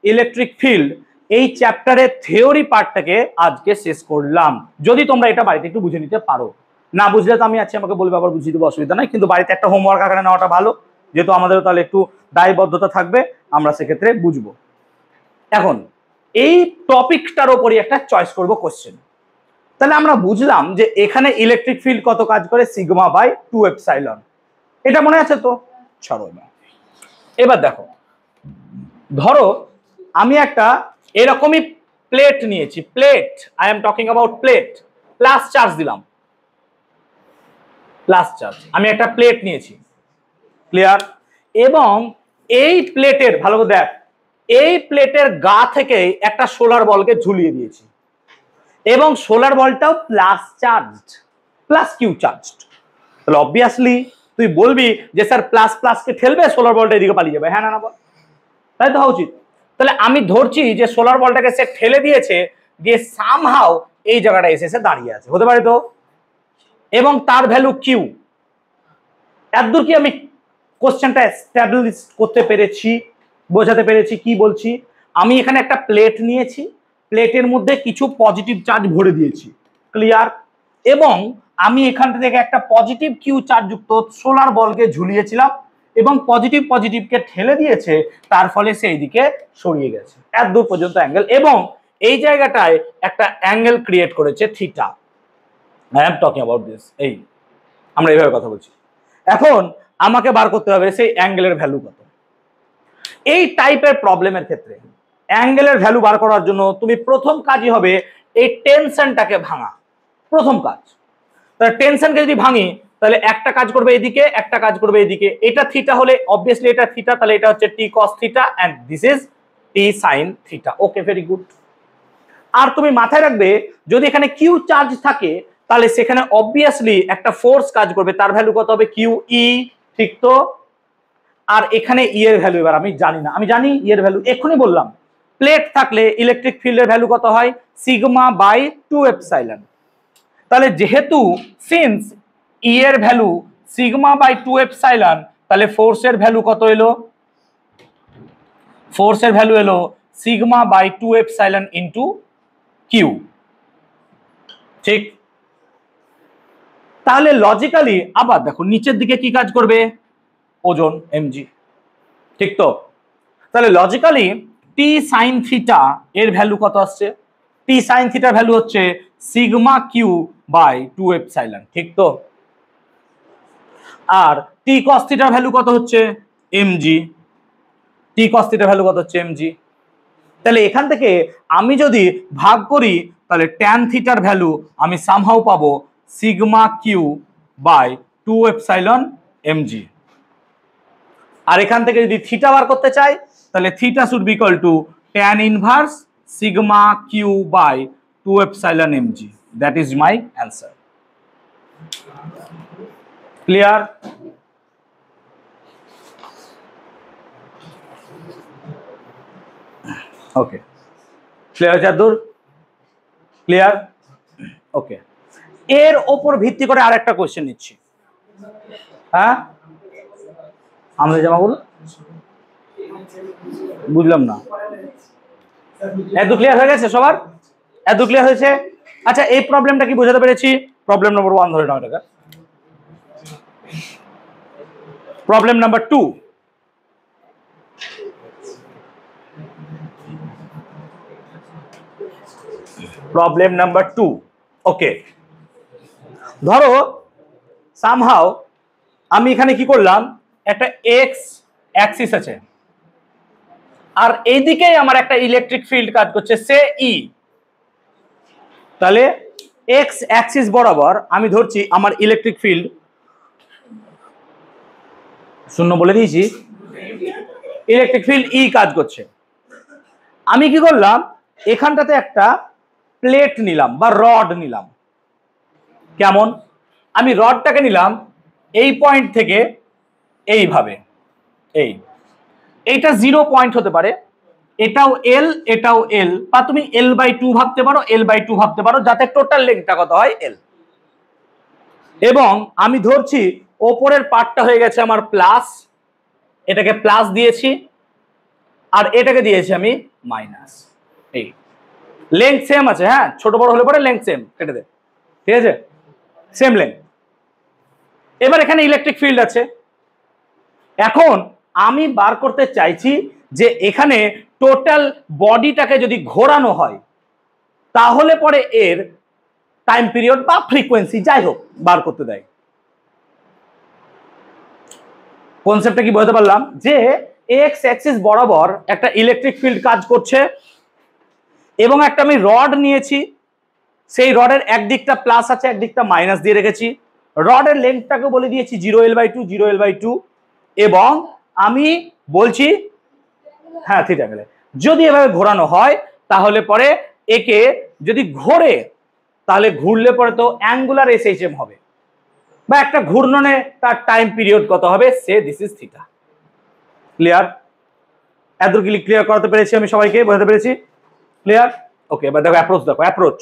ইলেকট্রিক ফিল্ড এই চ্যাপ্টারের থিওরি পার্টটাকে আজকে শেষ করলাম। যদি তোমরা এটা বাড়িতে একটু বুঝে নিতে পারো, না বুঝলে তো আমি আছি, আমাকে বলবে, আবার বুঝিয়ে দেবো, অসুবিধা নাই, কিন্তু বাড়িতে একটা হোমওয়ার্ক আকারে নেওয়াটা ভালো, যেহেতু আমাদেরও তাহলে একটু দায়বদ্ধতা থাকবে, আমরা সেক্ষেত্রে বুঝবো। এখন এই টপিকটার ওপরই একটা চয়েস করব কোশ্চেন। তাহলে আমরা বুঝলাম যে এখানে ইলেকট্রিক ফিল্ড কত কাজ করে? Sigma by 2 epsilon. এটা মনে আছে তো? ছাড়ো না। এবার দেখো, ধরো আমি একটা এরকমই প্লেট নিয়েছি, plate, I am talking about plate, plus charge দিলাম, প্লাস চার্জ, আমি একটা প্লেট নিয়েছি, ক্লিয়ার? এবং এই প্লেটের, ভালো করে দেখ, এই প্লেটের গা থেকে একটা সোলার বলকে ঝুলিয়ে দিয়েছি, এবং সোলার বলটাও plus charged, plus Q charged. তাহলে অবভিয়াসলি তুই বলবি যে স্যার প্লাস প্লাসকে ঠেলবে, সোলার বলটা এদিকে পালিয়ে যাবে, হ্যাঁ না বল? তাই তো হওয়া উচিত। তাহলে আমি ধরছি যে সোলার বলটাকে সে ঠেলে দিয়েছে, দিয়ে সামহাও এই জায়গাটা এসে দাঁড়িয়ে আছে, হতে পারে তো? এবং তার ভ্যালু কিউ। এতদূর কি আমি কোশ্চেনটা এস্টাবলিশ করতে পেরেছি, বোঝাতে পেরেছি? কি বলছি, আমি এখানে একটা প্লেট নিয়েছি, প্লেটের মধ্যে কিছু পজিটিভ চার্জ ভরে দিয়েছি, ক্লিয়ার? এবং আমি এখান থেকে একটা পজিটিভ কিউ চার্জ যুক্ত সোলার বলকে ঝুলিয়েছিলাম, এবং পজিটিভকে ঠেলে দিয়েছে, তার ফলে সেই দিকে সরিয়ে গেছে, এত দূর পর্যন্ত অ্যাঙ্গেল, এবং এই জায়গাটায় একটা অ্যাঙ্গেল ক্রিয়েট করেছে theta. I am talking about this. এই আমরা এইভাবে কথা বলছি। এখন আমাকে বার করতে হবে সেই অ্যাঙ্গেলের ভ্যালু কত। এই টাইপের প্রবলেমের ক্ষেত্রে অ্যাঙ্গেলের ভ্যালু বার করার জন্য তুমি প্রথম কাজই হবে এই টেনশনটাকে ভাঙা, প্রথম কাজ। তাহলে টেনশনকে যদি ভাঙি তাহলে একটা কাজ করবে এদিকে, একটা কাজ করবে এদিকে। এটা থিটা হলে অবভিয়াসলি এটা থিটা, তাহলে এটা হচ্ছে T cos theta and this is T sine theta. Okay, very good. আর তুমি মাথায় রাখবে যদি এখানে কিউ চার্জ থাকে তাহলে সেখানে অবভিয়াসলি একটা ফোর্স কাজ করবে, তার ভ্যালু কত হবে? কিউ ই, ঠিক তো? আর এখানে ই এর ভ্যালু এবার আমি জানি না, আমি জানি ই এর ভ্যালু, এক্ষুনি বললাম প্লেট থাকলে ইলেকট্রিক ফিল্ডের ভ্যালু কত হয়? Sigma by 2 epsilon. তাহলে যেহেতু সিন্স ই এর ভ্যালু সিগমা বাই 2 এপসাইলন, তাহলে ফোর্সের ভ্যালু কত এলো? ফোর্সের ভ্যালু এলো sigma by 2 epsilon into q, ঠিক? তাহলে লজিক্যালি আবার দেখো নিচের দিকে কি কাজ করবে? ওজন এমজি, ঠিক তো? তাহলে লজিক্যালি টি সাইন থিটা এর ভ্যালু কত আসছে? টি সাইন থিটার ভ্যালু হচ্ছে সিগমা কিউ বাই 2 এপসাইলন, ঠিক তো? আর টি কস থিটার ভ্যালু কত হচ্ছে? এমজি। টি কস থিটার ভ্যালু কত হচ্ছে? এমজি। তাহলে এখান থেকে আমি যদি ভাগ করি তাহলে ট্যান থিটার ভ্যালু আমি সামহাউ পাবো sigma Q by 2 epsilon MG. আর এখান থেকে যদি থিটা বার করতে চাই তাহলে theta should be equal to tan inverse sigma Q by 2 epsilon MG. That is my answer. Clear? Okay, clear চাদুর? ক্লিয়ার? ওকে, এর ওপর ভিত্তি করে আরেকটা কোশ্চেন নিচ্ছি। হ্যাঁ, আমাদের জামাগুলো বুঝলাম না, এত ক্লিয়ার হয়ে গেছে সবার? এত ক্লিয়ার হয়েছে? আচ্ছা, এই প্রবলেমটা কি বোঝাতে পেরেছি? প্রবলেম নম্বর 1 ধরে নাও এটা। Problem number 2, problem number 2। ওকে, ধরো সামহাউ আমি এখানে কি করলাম, একটা এক্স অ্যাক্সিস আছে আর এইদিকে আমার একটা ইলেকট্রিক ফিল্ড কাজ করছে সে ই। তাহলে এক্স অ্যাক্সিস বরাবর আমি ধরছি আমার ইলেকট্রিক ফিল্ড, শূন্য বলে দিয়েছি, ইলেকট্রিক ফিল্ড ই কাজ করছে। আমি কি করলাম, এখানটাতে একটা প্লেট নিলাম বা রড নিলাম। কেমন? আমি রডটাকে নিলাম এই পয়েন্ট থেকে এইভাবে, এইটা 0 পয়েন্ট হতে পারে, এটাও এল এটাও এল, বা তুমি L/2 ভাবতে পারো, L/2 ভাবতে পারো, যাতে টোটাল লেন্থটা কত হয়? এল। এবং আমি ধরছি ওপরের পার্টটা হয়ে গেছে আমার প্লাস, এটাকে প্লাস দিয়েছি আর এটাকে দিয়েছি আমি মাইনাস। এই লেন্থ সেম আছে, হ্যাঁ, ছোট বড় হলে পরে লেন্থ সেম, কেটে দে, ঠিক আছে? Same length. এবার এখানে ইলেকট্রিক ফিল্ড আছে। এখন আমি বার করতে চাইছি যে এখানে টোটাল বডিটাকে যদি ঘোরানো হয় তাহলে পরে এর টাইম পিরিয়ড বা ফ্রিকোয়েন্সি যাই হোক বার করতে দেয়। কনসেপ্টটা কি বলতে পারলাম? যে এক্স অ্যাক্সিস বরাবর একটা ইলেকট্রিক ফিল্ড কাজ করছে এবং একটা আমি রড নিয়েছি, সেই রডের একদিকটা প্লাস আছে একদিকটা মাইনাস দিয়ে রেখেছি, রডের লেন্থটাকে বলে দিয়েছি 0L/2 0L/2, এবং আমি বলছি হ্যাঁ থিটা গেলে যদি এভাবে ঘোরানো হয় তাহলে পরে একে যদি ঘোরে তাহলে ঘুরলে পরে তো অ্যাঙ্গুলার SHM হবে, বা একটা ঘূর্ণনে তার টাইম পিরিয়ড কত হবে, সে দিস ইজ থিটা। ক্লিয়ার? এতটুকু ক্লিয়ার করতে পেরেছি আমি সবাইকে, বোঝাতে পেরেছি? ক্লিয়ার? ওকে, এবার দেখো অ্যাপ্রোচ, দেখো অ্যাপ্রোচ।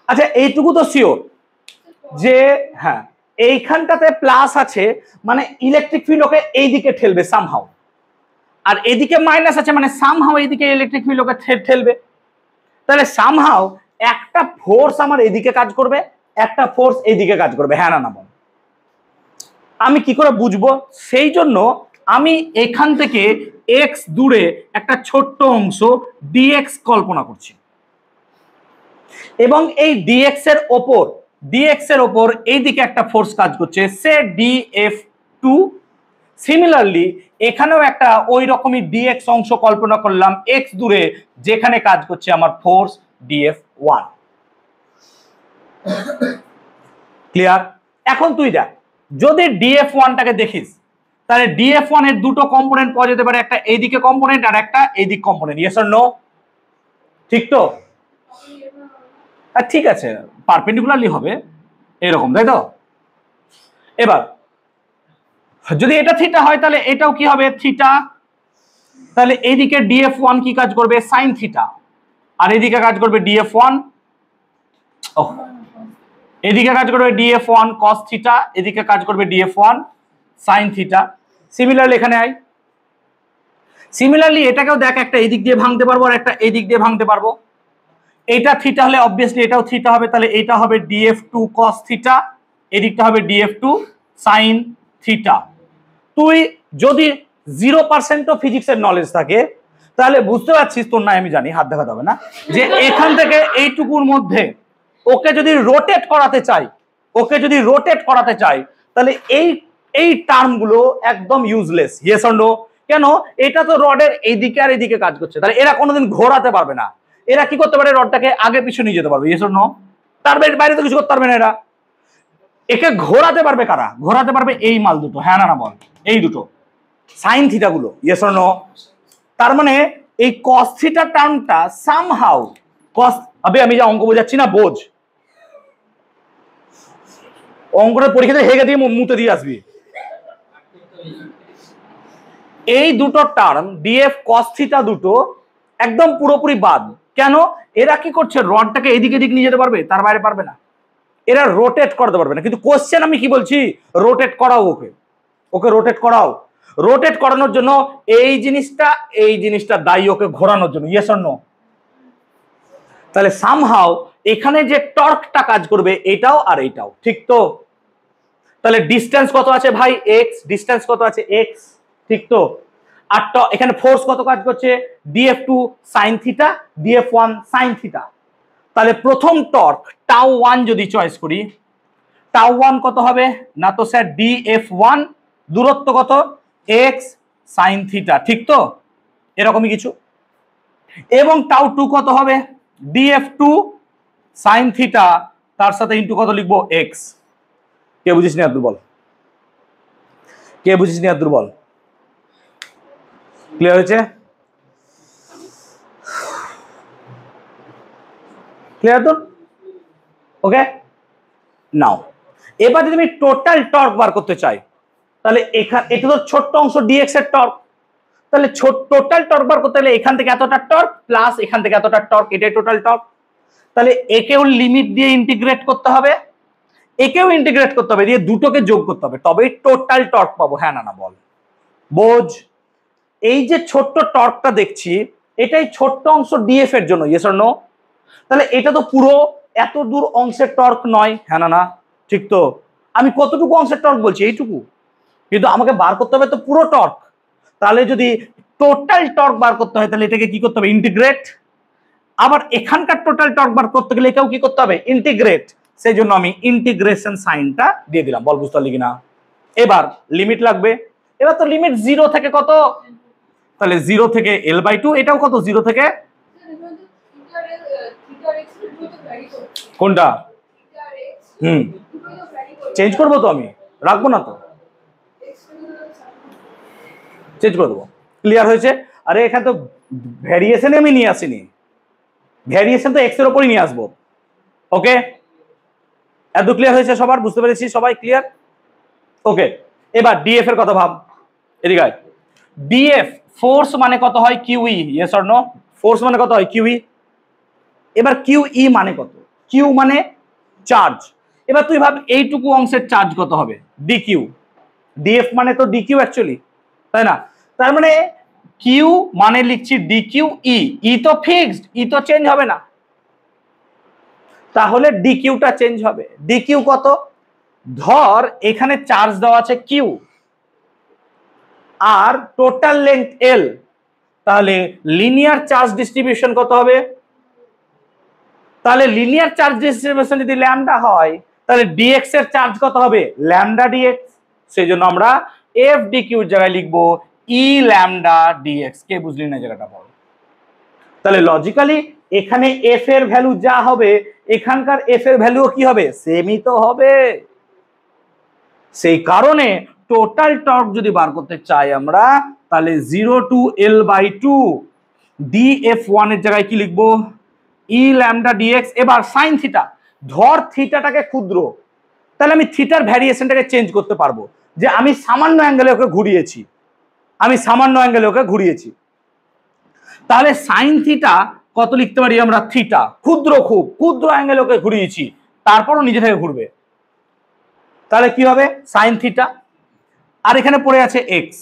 আচ্ছা, এইটুকু তো শিওর যে হ্যাঁ এইখানটাতে প্লাস আছে মানে ইলেকট্রিক ফিল্ড ওকে এইদিকে ঠেলবে সামহাউ, আর এদিকে মাইনাস আছে মানে সামহাউ এইদিকে ইলেকট্রিক ফিল্ড ওকে ঠেলবে। তাহলে সামহাউ একটা ফোর্স আমার এদিকে কাজ করবে, একটা ফোর্স এইদিকে কাজ করবে, হ্যাঁ না না বল? আমি কি করে বুঝবো? সেই জন্য আমি এখান থেকে এক্স দূরে একটা ছোট্ট অংশ ডিএক্স কল্পনা করছি, এবং এই ডিএক্স এর ওপর এইদিকে একটা ফোর্স কাজ করছে, সে DF2, সিমিলারলি এখানেও একটা ওই রকমই ডিএক্স অংশ কল্পনা করলাম এক্স দূরে, যেখানে কাজ করছে আমার ফোর্স dF1। ক্লিয়ার? এখন তুই দেখ, যদি dF1টাকে দেখিস, তাহলে dF1 এর দুটো কম্পোনেন্ট পাওয়া যেতে পারে, একটা এইদিকে কম্পোনেন্ট আর একটা এইদিক কম্পোনেন্ট। Yes or no? ঠিক তো? ঠিক আছে, পারপেন্ডিকুলারলি হবে এরকম, তাই তো? এবার যদি এটা থিটা হয় তাহলে এটাও কি হবে? থিটা। তাহলে এইদিকে dF1 কি কাজ করবে? Sine theta. আর এদিকে কাজ করবে dF1, এদিকে কাজ করবে dF1 cos থিটা, এদিকে কাজ করবে dF1 সাইন থিটা। সিমিলারলি এখানে আই, সিমিলারলি এটাকেও দেখ, একটা এদিক দিয়ে ভাঙতে পারবো আর একটা এদিক দিয়ে ভাঙতে পারবো। এটা থিটা হলে অবভিয়াসলি এটাও থিটা হবে, তাহলে এটা হবে dF2 cos থিটা, এদিকটা হবে dF2 সাইন থিটা। তুই যদি 0% ফিজিক্সের নলেজ থাকে তাহলে বুঝতে পারছিস, তোর না আমি জানি, হাত দেখাতে হবে না, যে এখান থেকে এইটুকুর মধ্যে ওকে যদি রোটেট করাতে চাই, ওকে যদি রোটেট করাতে চাই, তাহলে এই টার্মগুলো একদম ইউজলেস। Yes or no? কেন? এটা তো রডের এইদিকে আর এইদিকে কাজ করছে, তাহলে এরা কোনোদিন ঘোরাতে পারবে না। এরা কি করতে পারে? রডটাকে আগে পিছু নিয়ে যেতে পারবে। Yes or no? তার বাইরে তো কিছু করতে পারবে না এরা। একে ঘোরাতে পারবে কারা? ঘোরাতে পারবে এই মাল দুটো। হ্যাঁ না না বল? এই দুটো সাইন থিটা গুলো। Yes or no? তার মানে এই কস থিটা টার্মটা সামহাউ কস, আমি যা অঙ্ক বোঝাচ্ছি না, বোঝ। অঙ্কটার পরীক্ষাতে হেগে দিয়ে মুতে দিয়ে আসবি। এই দুটো টার্ম ডিএফ কস থিটা দুটো একদম পুরোপুরি বাদ। কেন? এরা কি করছে? রডটাকে এদিকে এদিক নিয়ে যেতে পারবে, তার বাইরে পারবে না। এরা রোটেট করতে পারবে না। কিন্তু কোশ্চেন আমি কি বলছি? রোটেট করাও, ওকে রোটেট করাও। রোটেট করানোর জন্য এই জিনিসটা দায়ী ওকে ঘোরানোর জন্য। Yes or no? তাহলে সামহাউ এখানে যে টর্কটা কাজ করবে এটাও আর এটাও, ঠিক তো? তাহলে ডিস্টেন্স কত আছে ভাই? এক্স। ডিস্টেন্স কত আছে? এক্স, ঠিক তো? আর এখানে ফোর্স কত কাজ করছে? dF2 sine theta, dF1 sine theta. তাহলে প্রথম টর্ক টাউ1 যদি চয়েস করি, টাউ1 কত হবে? না তো স্যার dF1, দূরত্ব কত? এক্স সাইন থিটা, ঠিক তো? এরকমই কিছু। এবং টাউ2 কত হবে? dF2 সাইন থিটা, তার সাথে ইন্টু কত লিখবো? এক্স। কে বুঝিস নি আর দুর্বল? কে বুঝিস নি আর দুর্বল? ক্লিয়ার হয়েছে? ক্লিয়ার তো? ওকে, নাও এবার যদি আমি টোটাল টর্ক বার করতে চাই, তাহলে এটা তো ছোট্ট অংশ ডিএক্স এর টর্ক, তাহলে টোটাল টর্ক বার করতে হলে এখান থেকে এতটা টর্ক প্লাস এখান থেকে এতটা টর্ক, এটাই টোটাল টর্ক। তাহলে একেও লিমিট দিয়ে ইন্টিগ্রেট করতে হবে, একেও ইন্টিগ্রেট করতে হবে, দিয়ে দুটোকে যোগ করতে হবে, তবেই টোটাল টর্ক পাবো। হ্যাঁ না না বল? বোঝ? এই যে ছোট্ট টর্কটা দেখছি, এটাই ছোট্ট অংশ ডিএফ এর জন্য। Yes or no? তাহলে এটা তো পুরো এত দূর অংশের টর্ক নয়। হ্যাঁ না না? ঠিক তো? আমি কতটুকু অংশের টর্ক বলছি? এইটুকু। কিন্তু আমাকে বার করতে হবে তো পুরো টর্ক। তাহলে যদি টোটাল টর্ক বার করতে হয় তাহলে এটাকে কি করতে হবে? ইন্টিগ্রেট। আবার এখানকার টোটাল টর্ক বার করতে গেলে এটাও কি করতে হবে? ইন্টিগ্রেট। সেই জন্য আমি ইন্টিগ্রেশন সাইনটা দিয়ে দিলাম। বল বুঝতে পারলি কিনা? এবার লিমিট লাগবে। এবার তো লিমিট 0 থেকে কত? তাহলে 0 থেকে L/2, এটাও কত? 0 থেকে কোনটা? চেঞ্জ করবো তো, আমি রাখবো না তো, চেঞ্জ করে দেবো। ক্লিয়ার হয়েছে? আরে এখানে তো ভ্যারিয়েশন আমি নিয়ে আসিনি, ভ্যারিয়েশন তো এক্স এর উপরই নিয়ে আসবো। ওকে, এত ক্লিয়ার হয়েছে সবার? বুঝতে পেরেছি সবাই? ক্লিয়ার? ওকে, এবার ডিএফ এর কথা ভাব। এদিকে ডিএফ ফোর্স মানে কত হয়? Q E. Yes or no? Force মানে কত হয়? কিউই। এবার কিউই মানে কত? কিউ মানে চার্জ। এবার তুই ভাব এইটুকু অংশের চার্জ কত হবে? ডিকিউ। ডিএফ মানে তো ডিকিউ অ্যাকচুয়ালি, তাই না? তার মানে কিউ মানে লিখছি ডিকিউ ই। ই তো ফিক্সড, ই তো চেঞ্জ হবে না, তাহলে ডিকিউটা চেঞ্জ হবে। ডিকিউ কত? ধর এখানে চার্জ দেওয়া আছে কিউ আর টোটাল লেন্থ এল, তাহলে লিনিয়ার চার্জ ডিস্ট্রিবিউশন কত হবে? তাহলে লিনিয়ার চার্জ ডিস্ট্রিবিউশন যদি ল্যামডা হয় তাহলে ডিএক্স এর চার্জ কত হবে? Lambda dx. সেই জন্য আমরা এফ ডি কিউর জায়গায় লিখবো ই ল্যামডা ডিএক্স। কে বুঝলি না জায়গাটা বল? তাহলে লজিক্যালি এখানে এফ এর ভ্যালু যা হবে এখানকার এফ এর ভ্যালুও কি হবে? সেমই তো হবে। সেই কারণে টোটাল টর্ক যদি বার করতে চাই আমরা, তাহলে 0 to L by two dF one এর জায়গায় কি লিখবো? E lambda dx. এবার সাইন থিটা, ধর থিটাটাকে ক্ষুদ্র, তাহলে আমি থিটার ভ্যারিয়েশনটাকে চেঞ্জ করতে পারবো, যে আমি সামান্য অ্যাঙ্গেলে ওকে ঘুরিয়েছি, তাহলে সাইন থিটা কত লিখতে পারি আমরা? থিটা, ক্ষুদ্র, খুব ক্ষুদ্র অ্যাঙ্গেলে ওকে ঘুরিয়েছি, তারপরও নিজে থেকে ঘুরবে, তাহলে কি হবে? Sine theta. আর এখানে পড়ে আছে এক্স,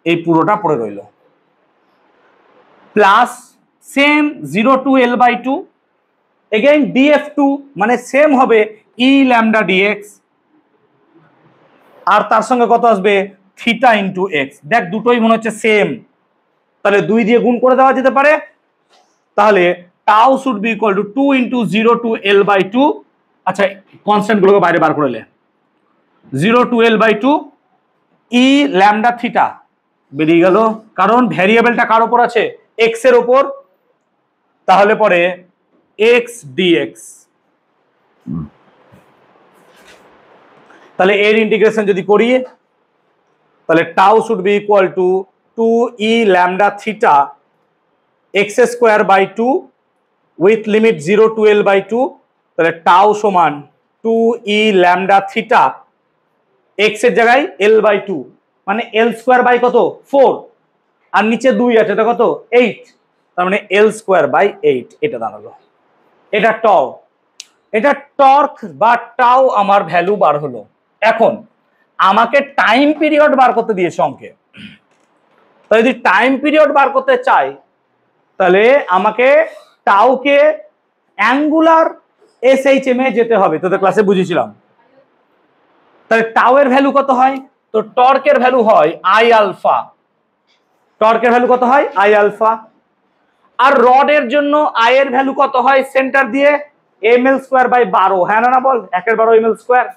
এই পুরোটা পড়ে রইল, plus same 0 to L by two, again dF two মানে সেম হবে ই ল্যামডা ডিএক্স, আর তার সঙ্গে কত আসবে? Theta into x. দেখ দুটোই মনে হচ্ছে সেম, তাহলে 2 দিয়ে গুণ করে দেওয়া যেতে পারে। তাহলে tau should be equal to 2 into 0 to L by two. আচ্ছা, কনস্ট্যান্ট গুলোকে বাইরে বার করে নে। 0 to L by two E lambda theta বেরিয়ে গেল, কারণ ভ্যারিয়েবলটা কার ওপর আছে? এক্স এর ওপর। তাহলে পরে এক্স ডিএক্স, তাহলে এর ইন্টিগ্রেশন যদি করি, তাহলে tau should be equal to 2 E lambda theta x square by 2 with limit 0 to L by 2, তাহলে টাউ সমান 2 ই ল্যামডা থিটা এক্স এর জায়গায় এল বাই 2, মানে এল স্কোয়ার বাই কত? 4, আর নিচে 2 আছে, এটা কত? 8, তার মানে এল স্কোয়ার বাই 8 এটা দাঁড়ালো। এটা টাউ, এটা টর্ক বা টাউ আমার ভ্যালু বার হলো। এখন আমাকে টাইম পিরিয়ড বার করতে দিয়েছে অঙ্কে, তো যদি টাইম পিরিয়ড বার করতে চাই, তাহলে আমাকে টাউকে অ্যাঙ্গুলার এসএইচএম এ যেতে হবে, তোদের ক্লাসে বুঝিয়েছিলাম। তাহলে টাউ এর ভ্যালু কত হয়? তো টর্কের ভ্যালু হয় আই আলফা, টর্কের ভ্যালু কত হয়? I alpha. আর রডের জন্য আই এর ভ্যালু কত হয়? সেন্টার দিয়ে এম এল স্কোয়ার বাই 12, হ্যাঁ না বল? 1/12 এম এল স্কোয়ার,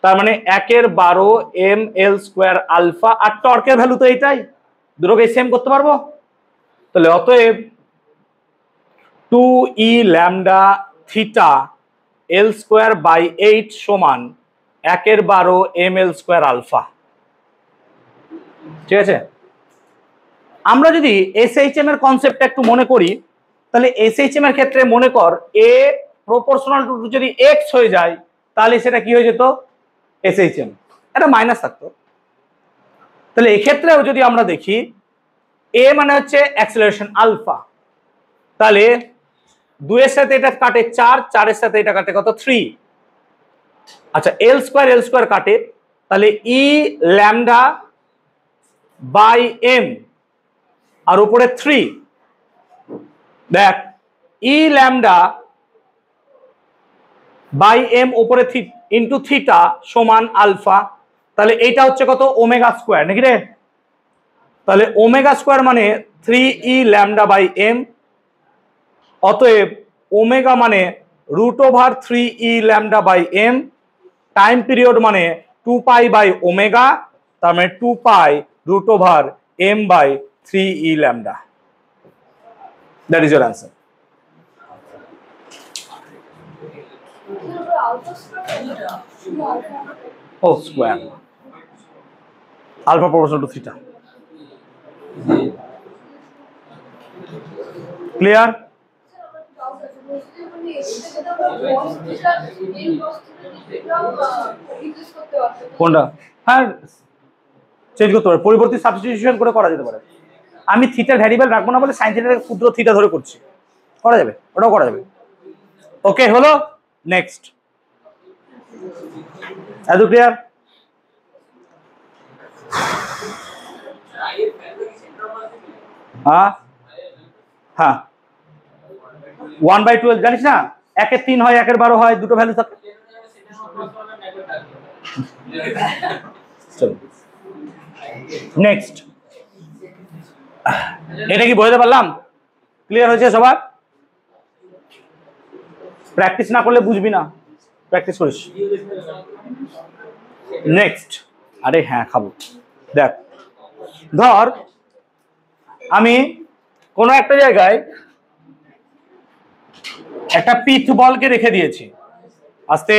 তার মানে 1/12 এম এল স্কোয়ার আলফা। আর টর্কের ভ্যালু তো এইটাই, দুটোকে সেম করতে পারবো। তাহলে অতএব 2 E lambda theta L square by 8 সমান 1/12 এম এল স্কোয়ার আলফা। ঠিক আছে? আমরা যদি এসএইচএম এর কনসেপ্টটা একটু মনে করি, তাহলে এসএইচএম এর ক্ষেত্রে মনে কর এ প্রপোর্শনাল টু যদি এক্স হয়ে যায়, তাহলে সেটা কি হয়ে যেত? এসএইচএম, এটা মাইনাস থাকতো। তাহলে এক্ষেত্রেও যদি আমরা দেখি এ মানে হচ্ছে অ্যাক্সেলারেশন আলফা, তাহলে 2 এর সাথে এটা কাটে 4, 4 এর সাথে এটা কাটে কত? 3। আচ্ছা, এল স্কোয়ার কাটে, তাহলে ই ল্যামডা বাই এম আর উপরে 3, দেখ ই ল্যামডা বাই এম উপরে ইন্টু থিটা সমান আলফা, তাহলে এইটা হচ্ছে কত? ওমেগা স্কোয়ার, নাকি রে? তাহলে ওমেগা স্কোয়ার মানে 3 ই ল্যামডা বাই এম, অতএব ওমেগা মানে √3 E lambda by M, time period মানে 2 পাই বাই ওমেগা, তার মানে 2 pi √m by 3 E lambda. That is your answer. Oh, square. Alpha proportional to theta. Clear? কোনটা? হ্যাঁ, change করতে পারে, পরিবর্তী substitution করে করা যেতে পারে। আমি থিটার ভ্যারিয়েবল রাখবো না বলে সাইন থিটাকে ক্ষুদ্র থিটা ধরে করছি, করা যাবে, ওটাও করা যাবে। ওকে, হলো। নেক্সট, এত ক্লিয়ার? হ্যাঁ হ্যাঁ, 1/12 জানিস না? 1/3 হয়, 1/12 হয়, দুটো ভ্যালু থাকে। নেক্সট, এটা কি বোঝাতে পারলাম? ক্লিয়ার হয়েছে সবার? প্র্যাকটিস না করলে বুঝবি না, প্র্যাকটিস করিস। নেক্সট, আরে হ্যাঁ খাবো। দেখ, ধর আমি কোনো একটা জায়গায় একটা পিথ বলকে রেখে দিয়েছি আস্তে,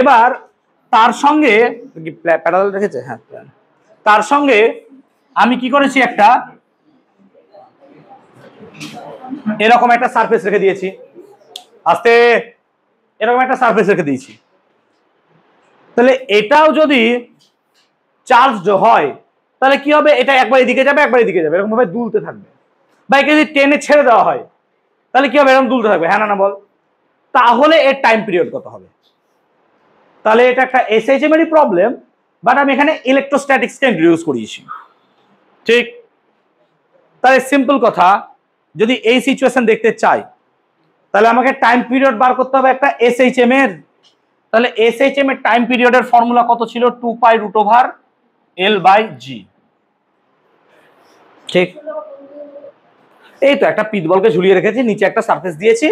এবার তার সঙ্গে প্যারালাল রেখেছে, হ্যাঁ, তার সঙ্গে আমি কি করেছি, একটা এরকম একটা সারফেস রেখে দিয়েছি আস্তে, এরকম একটা সারফেস রেখে দিয়েছি। তাহলে এটাও যদি চার্জড হয় তাহলে কি হবে, এটা একবার এদিকে যাবে একবার এদিকে যাবে, এরকম ভাবে দুলতে থাকবে। বা একে যদি টেনে ছেড়ে দেওয়া হয় তাহলে কি হবে, এরকম দুলতে থাকবে, হ্যাঁ না বল। তাহলে এর টাইম পিরিয়ড কত হবে? তাহলে এটা একটা এসএইচএম এরই প্রবলেম, বাট আমি এখানে ইলেকট্রোস্ট্যাটিক্সকে ইন্ট্রোডিউস করিয়েছি, ঠিক? তাহলে সিম্পল কথা, যদি এই সিচুয়েশন দেখতে চাই তাহলে আমাকে টাইম পিরিয়ড বার করতে হবে একটা এসএইচএম এর। তাহলে এসএইচএম এর টাইম পিরিয়ডের ফর্মুলা কত ছিল? 2π√L/g, ঠিক? এই তো একটা পিথ বলকে ঝুলিয়ে রেখেছি, নিচে একটা সারফেস দিয়েছি।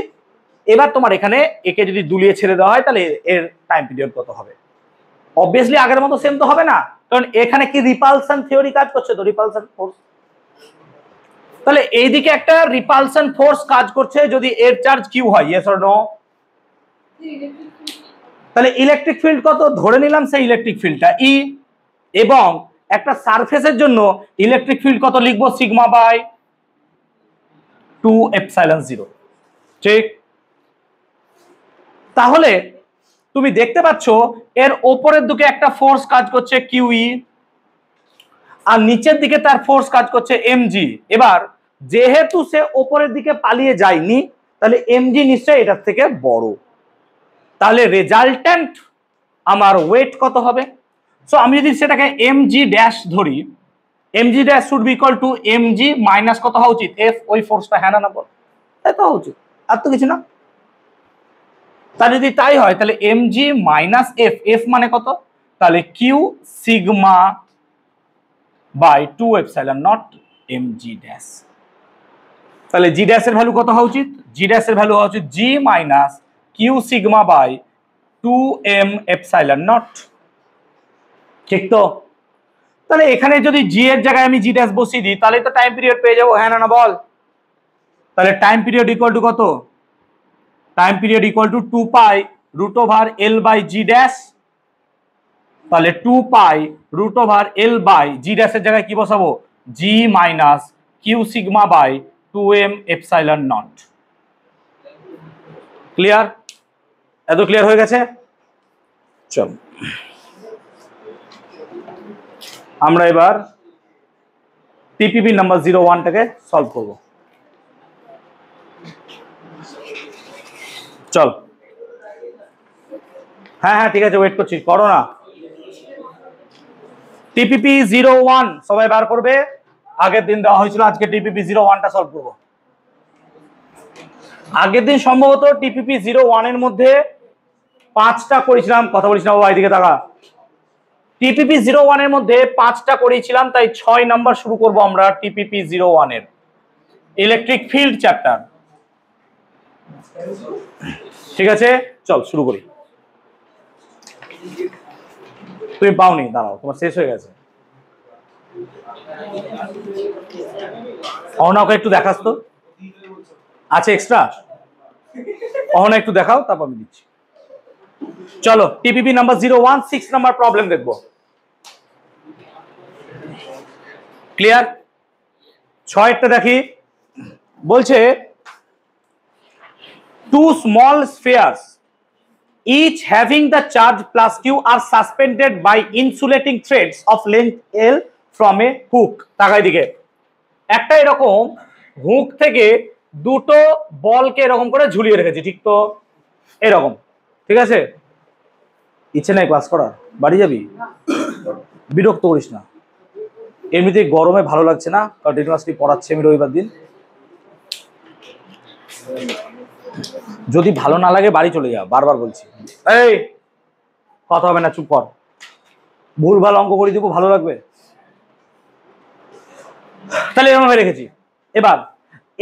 এবার তোমার এখানে একে যদি দুলিয়ে ছেড়ে দেওয়া হয় তাহলে এর টাইম পিরিয়ড কত হবে? অবভিয়াসলি আগের মতো সেম তো হবে না, কারণ এখানে কি রিপালশন থিওরি কাজ করছে, তো রিপালশন ফোর্স। তাহলে এইদিকে একটা রিপালশন ফোর্স কাজ করছে যদি এর চার্জ কিউ হয়, ইয়েস অর নো? তাহলে ইলেকট্রিক ফিল্ড কত ধরে নিলাম, সেই ইলেকট্রিক ফিল্ডটা ই, এবং একটা সারফেসের জন্য ইলেকট্রিক ফিল্ড কত লিখবো, সিগমা বাই 2ε0, ঠিক? তাহলে তুমি দেখতে পাচ্ছ এর ওপরের দিকে একটা ফোর্স কাজ করছে কিউই, আর নিচের দিকে তার ফোর্স কাজ করছে এমজি। এবার যেহেতু সে ওপরের দিকে পালিয়ে যায়নি তাহলে এমজি নিশ্চয়ই এটার থেকে বড়, তাহলে রেজাল্টেন্ট আমার ওয়েট কত হবে? সো আমি যদি সেটাকে এমজি ড্যাশ ধরি, MG dash should be equal two MG minus কত হওয়া উচিত, এফ, ওই ফোর্সটা, হ্যাঁ না বল? তাই তো হওয়া উচিত, আর তো কিছু না। তা যদি তাই হয় তাহলে এমজি মাইনাস এফ, এফ মানে কত, তাহলে Q sigma by 2ε0 MG dash. তাহলে জি ড্যাশ এর ভ্যালু কত হওয়া উচিত? জি ড্যাশ এর ভ্যালু হওয়া উচিত G minus Q sigma by 2m ε0, ঠিক তো? তাহলে এখানে যদি জি এর জায়গায় আমি জি ড্যাশ বসিয়ে দিই তাহলে তো টাইম পিরিয়ড পেয়ে যাবো, হ্যাঁ না বল? তাহলে টাইম পিরিয়ড ইকুয়াল টু কত? Time period equal to 2π√L/g dash. তাহলে 2π√L/g ড্যাশ এর জায়গায় কি বসাবো, G minus Q sigma by 2m ε0। Clear? এত ক্লিয়ার হয়ে গেছে? চল আমরা এবার টিপিপি নাম্বার 01টাকে সলভ করব। চল, হ্যাঁ হ্যাঁ ঠিক আছে, ওয়েট করছি, করো না। টিপিপি 01 সবাই বার করবে, আগের দিন দেওয়া হয়েছিল, আজকে টিপিপি 01টা সলভ করব। আগের দিন সম্ভবত টিপিপি 01 এর মধ্যে 5টা করেছিলাম, কথা বলিস না বাবা, এদিকে তাকা। টিপিপি 01 এর মধ্যে 5টা করেছিলাম, তাই 6 নাম্বার শুরু করব আমরা টিপিপি 01 এর ইলেকট্রিক ফিল্ড চ্যাপ্টার। ঠিক আছে, চল শুরু করি। তুমি পাওনি, দাঁড়াও, তোমার শেষ হয়ে গেছে। অহনাকে একটু দেখাস তো, আছে এক্সট্রা? অহনা একটু দেখাও, তারপর আমি দিচ্ছি। চলো টিপিপি নাম্বার 01 6 নাম্বার প্রবলেম দেখবো। ক্লিয়ার? 6টা দেখি, বলছে two small spheres each having the charge plus q are suspended by insulating threads of length L from a hook। তাকাই দিকে, একটা এরকম হুক থেকে দুটো বলকে এরকম করে ঝুলিয়ে রেখেছি, ঠিক তো? এরকম, ঠিক আছে? ইচ্ছে নাই ক্লাস করার, বাড়ি যাবি? বিরক্ত করিস না, এমনিতেই গরমে ভালো লাগছে না, কন্টিনিউয়াসলি পড়াচ্ছি আমি রবিবার দিন। যদি ভালো না লাগে বাড়ি চলে যা, বারবার বলছি। এই কথা হবে না, চুপ কর। ভুলভাল অঙ্ক করে দিব, ভালো লাগবে? তাহলে এভাবে রেখেছি। এবার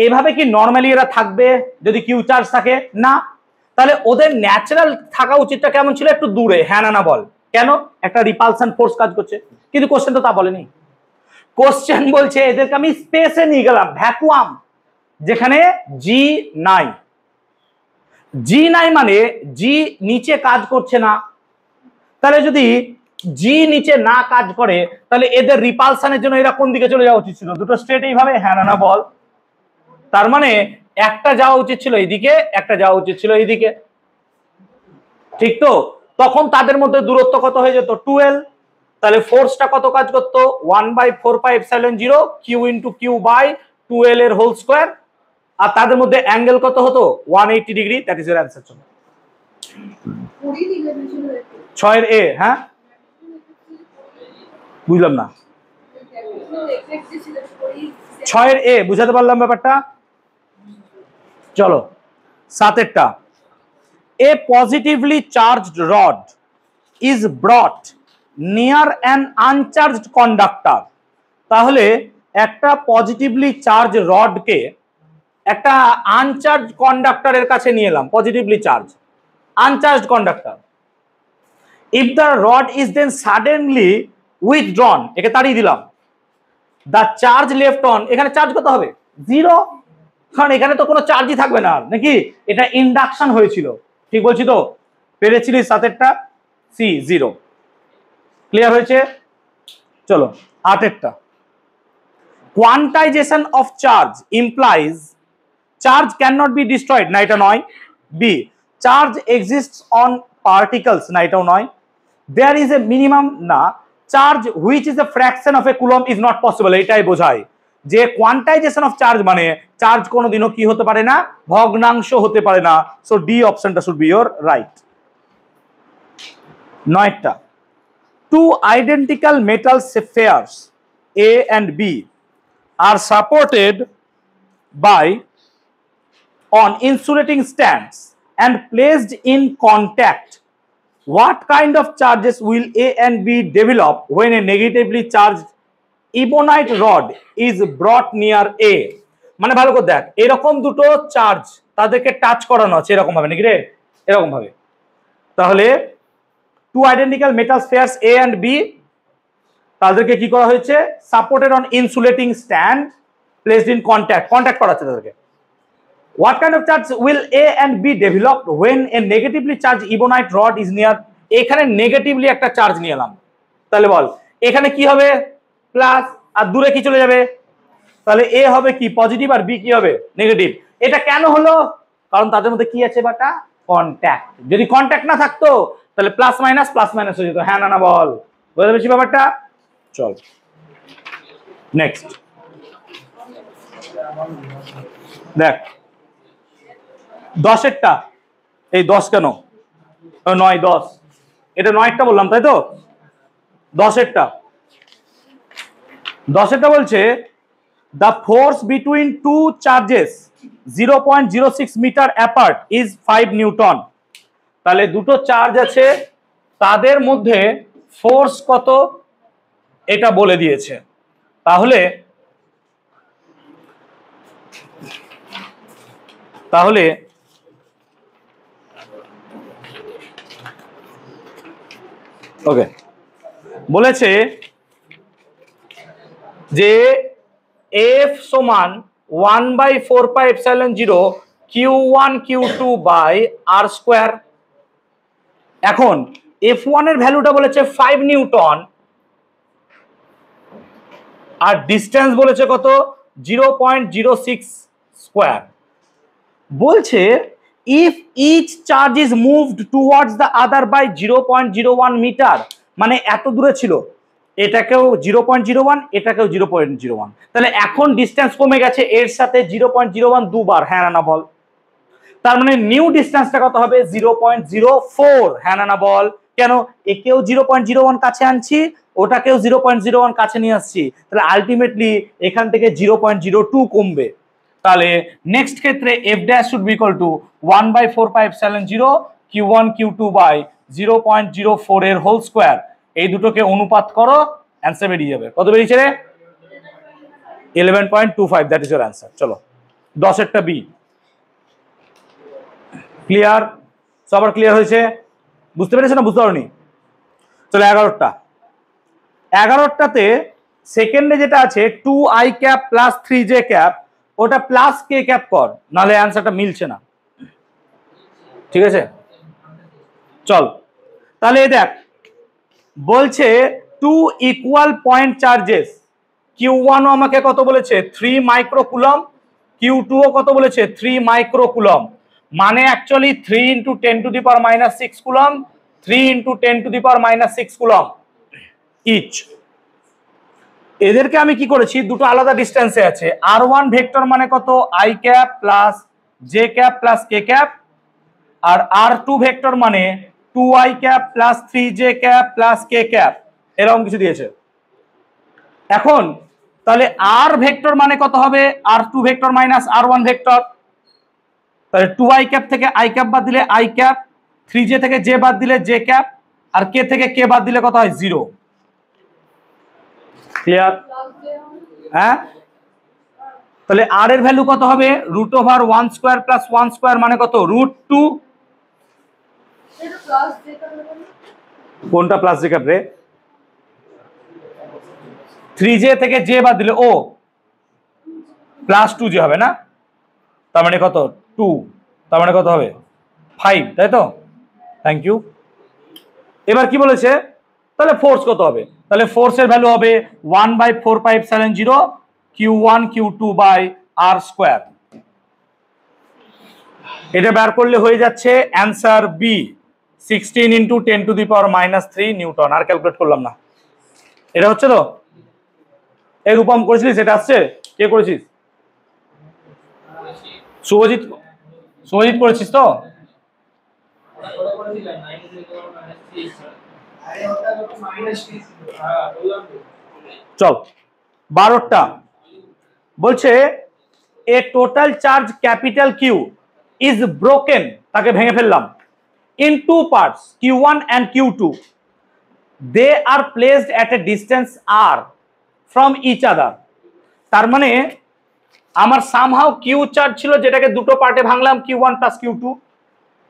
এভাবে কি নর্মালি এরা থাকবে যদি কিউ চার্জ থাকে? না। তাহলে ওদের ন্যাচারাল থাকা উচিতটা কেমন ছিল? একটু দূরে, হ্যাঁ না বল? কেন? একটা রিপালশন ফোর্স কাজ করছে, কিন্তু কোশ্চেন তো তা বলেনি। কোশ্চেন বলছে এদেরকে আমি স্পেসে নিয়ে গেলাম, ভ্যাকুয়াম, যেখানে জি নাই। জি নাই মানে জি নিচে কাজ করছে না। তাহলে যদি জি নিচে না কাজ করে তাহলে এদের রিপালশনের জন্য এরা কোন দিকে চলে যাওয়া উচিত ছিল? দুটো স্ট্রেট এইভাবে, হ্যাঁ না বল? তার মানে একটা যাওয়া উচিত ছিল এইদিকে, একটা যাওয়া উচিত ছিল এইদিকে, ঠিক তো? তখন তাদের মধ্যে দূরত্ব কত হয়ে যেত? 12। তাহলে ফোর্সটা কত কাজ করতো? 1/4πε0 কিউ ইন্টু কিউ বাই 12 এর হোল স্কোয়ার। আর তাদের মধ্যে অ্যাঙ্গেল কত হতো? 180 ডিগ্রি। দ্যাট ইজ এর অ্যান্সার। চলো 6 এর এ, হ্যাঁ বুঝলাম না। 6 এর এ বুঝাতে পারলাম ব্যাপারটা? চলো 7 এরটা, a positively charged rod is brought near an uncharged conductor। তাহলে একটা পজিটিভলি চার্জ রডকে একটা আনচার্জ কন্ডাক্টরের কাছে নিয়ে এলাম, positively charge uncharged conductor. If the rod is then suddenly withdrawn, একে তাড়িয়ে দিলাম, দ্য চার্জ লেফট অন, এখানে চার্জ কত হবে? 0, কারণ এখানে তো কোনো চার্জই থাকবে না, নাকি? এটা ইন্ডাকশন হয়েছিল, ঠিক বলছি তো? পেরেছিলি 7এরটা? সি 0। ক্লিয়ার হয়েছে? চলো 8এরটা, quantization of charge implies charge can not be destroyed, না এটা নয়। B, charge exists on particles, না এটাও নয়। দেয়ার ইজ এ মিনিমাম, না। Charge which is a fraction of a coulomb is not possible, এটাই বোঝায় যে কোয়ান্টাইজেশন অফ চার্জ মানে চার্জ কোনোদিনও কি হতে পারে না? ভগ্নাংশ হতে পারে না। সো ডি অপশনটা শুড বি ইয়োর রাইট। 9টা, two identical metal spheres A and B are supported by on insulating stands and placed in contact. What kind of charges will A and B develop when a negatively charged ebonite rod is brought near A? মানে ভালো করে দেখ, এরকম দুটো charge তাদেরকে touch করানো আছে এরকম ভাবে, নাকি রে? এরকম ভাবে। তাহলে two identical metal spheres A and B, তাদেরকে কি করা হয়েছে? Supported on insulating stand, placed in contact, contact করা আছে তাদেরকে। What kind of charge will A and B developed when a negatively charged ebonite rod is near? এখানে negatively একটা charge নিয়ে এলাম, তাহলে বল এখানে কি হবে? প্লাস, আর দূরে কি চলে যাবে? তাহলে এ হবে কি? পজিটিভ, আর বি কি হবে? নেগেটিভ। এটা কেন হলো? কারণ তাদের মধ্যে কি আছে বাটা? কন্ট্যাক্ট। যদি কন্ট্যাক্ট না থাকতো তাহলে প্লাস মাইনাস হয়ে যেত, হ্যাঁ না বল? বুঝতে পেরেছি ব্যাপারটা? চল নেক্সট দেখ 10এরটা। এই 10 কেন? 9, 10, এটা 9টা বললাম তাই তো? 10এরটা বলছে the force between two charges 0.06 meter apart is 5 Newton. তাহলে দুটো চার্জ আছে, তাদের মধ্যে ফোর্স কত এটা বলে দিয়েছে। তাহলে ওকে, বলেছে যে F সমান 1/4πε0 Q1 Q2 by R square. এখন F1 এর ভ্যালুটা বলেছে 5 নিউটন, আর ডিস্টেন্স বলেছে কত? 0.06 স্কোয়ার। বলছে if each charge is moved towards the other by 0.01 metre, মানে এত দূরে ছিল, এটাকেও 0.01, এটাকেও 0.01, তাহলে এখন ডিস্টেন্স কমে গেছে এর সাথে 0.01 দুবার, হ্যাঁ না বল? তার মানে নিউ ডিস্টেন্সটা কত হবে? 0.04, হ্যাঁ না বল? কেন? একেও 0.01 কাছে আনছি, ওটাকেও 0.01 কাছে নিয়ে আসছি, তাহলে আলটিমেটলি এখান থেকে 0.02 কমবে। তাহলে নেক্সট ক্ষেত্রে f dash should be equal to 1/4πε0 q1 q2 by 0.04 এর হোল স্কোয়ার। এই দুটোকে অনুপাত করো, অ্যান্সার বেরিয়ে যাবে। কত বেরিয়েছে রে? 11.25, দ্যাট ইজ ইওর অ্যান্সার। চলো 10এরটা বি। ক্লিয়ার? সবার ক্লিয়ার হয়েছে? বুঝতে পেরেছো না বুঝতে পারোনি? চলো 11টাতে সেকেন্ডে যেটা আছে 2i cap plus 3j cap, ওটা প্লাস কে ক্যাপ কর, নাহলে অ্যান্সারটা মিলছে না। ঠিক আছে, চল তাহলে দেখ বলছে two equal point charges, Q1 ও আমাকে কত বলেছে 3 মাইক্রোকুলম, Q2 ও কত বলেছে 3 মাইক্রোকুলম, মানে অ্যাকচুয়ালি 3 × 10⁻⁶ কুলম, 3 × 10⁻⁶ কুলম ইচ। এদেরকে আমি কি করেছি, দুটো আলাদা ডিস্টেন্সে আছে। R1 ভেক্টর মানে কত i cap plus j cap plus k cap, আর R2 ভেক্টর মানে 2i cap plus 3j cap plus k cap, এরকম কিছু দিয়েছে। এখন তাহলে R ভেক্টর মানে কত হবে, R2 vector minus R1 vector, তাহলে 2i ক্যাপ থেকে i ক্যাপ বাদ দিলে i ক্যাপ, 3j থেকে j বাদ দিলে j ক্যাপ, আর k থেকে k বাদ দিলে কত হয় 0। ক্লিয়ার? হ্যাঁ, তাহলে r এর ভ্যালু কত হবে √1² প্লাস 1² মানে কত √2। কোনটা প্লাস j ক্যাপ রে? 3j থেকে j বাদ দিলে ও প্লাস 2j হবে না, তার মানে কত 2, তার মানে কত হবে 5, তাই তো? Thank you. এবার কি বলেছে, তাহলে ফোর্স কত হবে, তাহলে ফোর্সের ভ্যালু হবে 1/4πε0 Q1 Q2 r²। এটা বের করলে হয়ে যাচ্ছে অ্যান্সার বি 16 × 10⁻³ নিউটন। আর ক্যালকুলেট করলাম না, এটা হচ্ছে তো। এর রূপম করেছিস, এটা আসছে, কে করেছিস? শুভজিৎ, শুভজিৎ করেছিস তো? চল 12টা বলছে A total charge capital Q is broken, তাকে ভেঙে ফেললাম, in two parts Q1 and Q2, they are placed at a distance r from each other. তার মানে আমার সামহাউ কিউ চার্জ ছিল, যেটাকে দুটো পার্টে ভাঙলাম Q1 প্লাস Q2,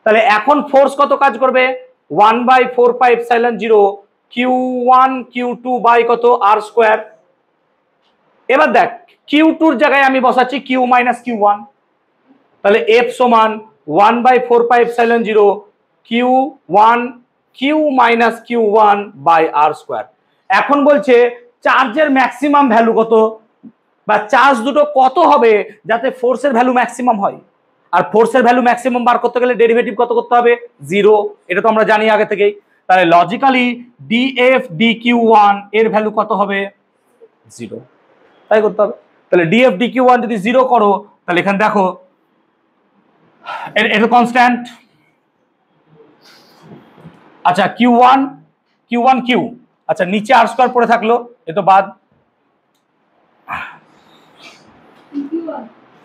তাহলে এখন ফোর্স কত কাজ করবে 1/4πε0 Q1 Q2 বাই কত r²। এবার দেখ Q2 এর জায়গায় আমি বসাচ্ছি Q মাইনাস Q1, তাহলে F সমান 1/4πε0 Q1 Q minus Q1 by r²। এখন বলছে চার্জের ম্যাক্সিমাম ভ্যালু কত, বা চার্জ দুটো কত হবে যাতে ফোর্সের ভ্যালু ম্যাক্সিমাম হয়। আর ফোর্সের ভ্যালু ম্যাক্সিমাম বার করতে গেলে ডেরিভেটিভ কত করতে হবে 0, এটা তো আমরা জানি আগে থেকেই। তাহলে লজিক্যালি DF DQ1 এর ভ্যালু কত হবে 0, তাই করতে হবে। তাহলে DF DQ1 যদি 0 করো, তাহলে এখানে দেখো এটা কনস্ট্যান্ট। আচ্ছা Q1 Q, আচ্ছা নিচে r² পড়ে থাকলো, এ তো বাদ,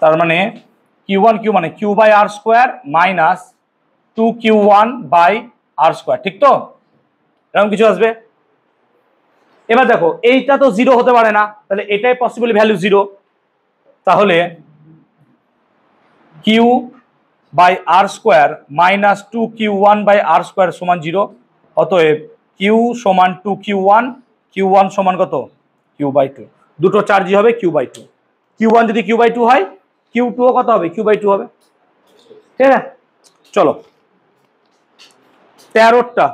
তার মানে Q1 মানে Q by r² minus 2Q1 by r², ঠিক তো? এরকম কিছু আসবে। এবার দেখো এইটা তো 0 হতে পারে না, তাহলে এটাই পসিবল ভ্যালু 0, তাহলে Q by r² minus 2Q1 by r² সমান 0। অতএব Q সমান 2Q1, Q1 সমান কত Q/2, দুটো চার্জই হবে Q/2। Q1 যদি Q/2 হয়, Q2 ও কত হবে Q/2 হবে, ঠিক আছে? চলো 13টা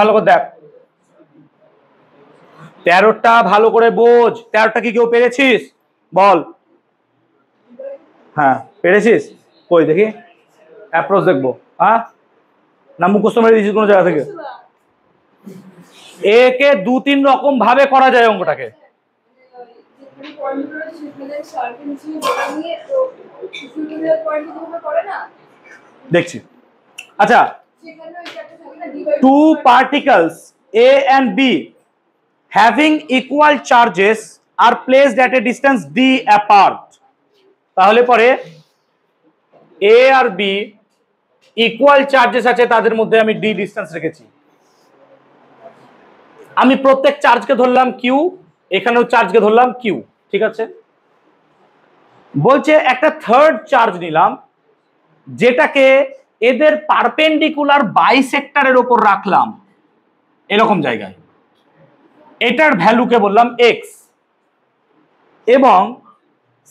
ভালো করে দেখ, 13টা ভালো করে বোঝ। 13টা কি কেউ পেরেছিস বল? হ্যাঁ পেরেছিস, কই দেখি অ্যাপ্রোচ দেখবো। হ্যাঁ না মুখস্থ মেরে দিয়েছিস কোনো জায়গা থেকে? একে 2-3 রকম ভাবে করা যায় অঙ্কটাকে। দেখছি। আচ্ছা, two particles A and B having equal charges are placed at a distance d apart, তাহলে পরে A আর B ইকুয়াল চার্জেস আছে, তাদের মধ্যে আমি d ডিসটেন্স রেখেছি। আমি প্রত্যেক চার্জকে ধরলাম Q, এখানেও চার্জকে ধরলাম Q, ঠিক আছে? বলছে একটা থার্ড চার্জ নিলাম, যেটাকে এদের পারপেন্ডিকুলার বাইসেক্টরের উপর রাখলাম এরকম জায়গায়, এটার ভ্যালুকে বললাম এক্স, এবং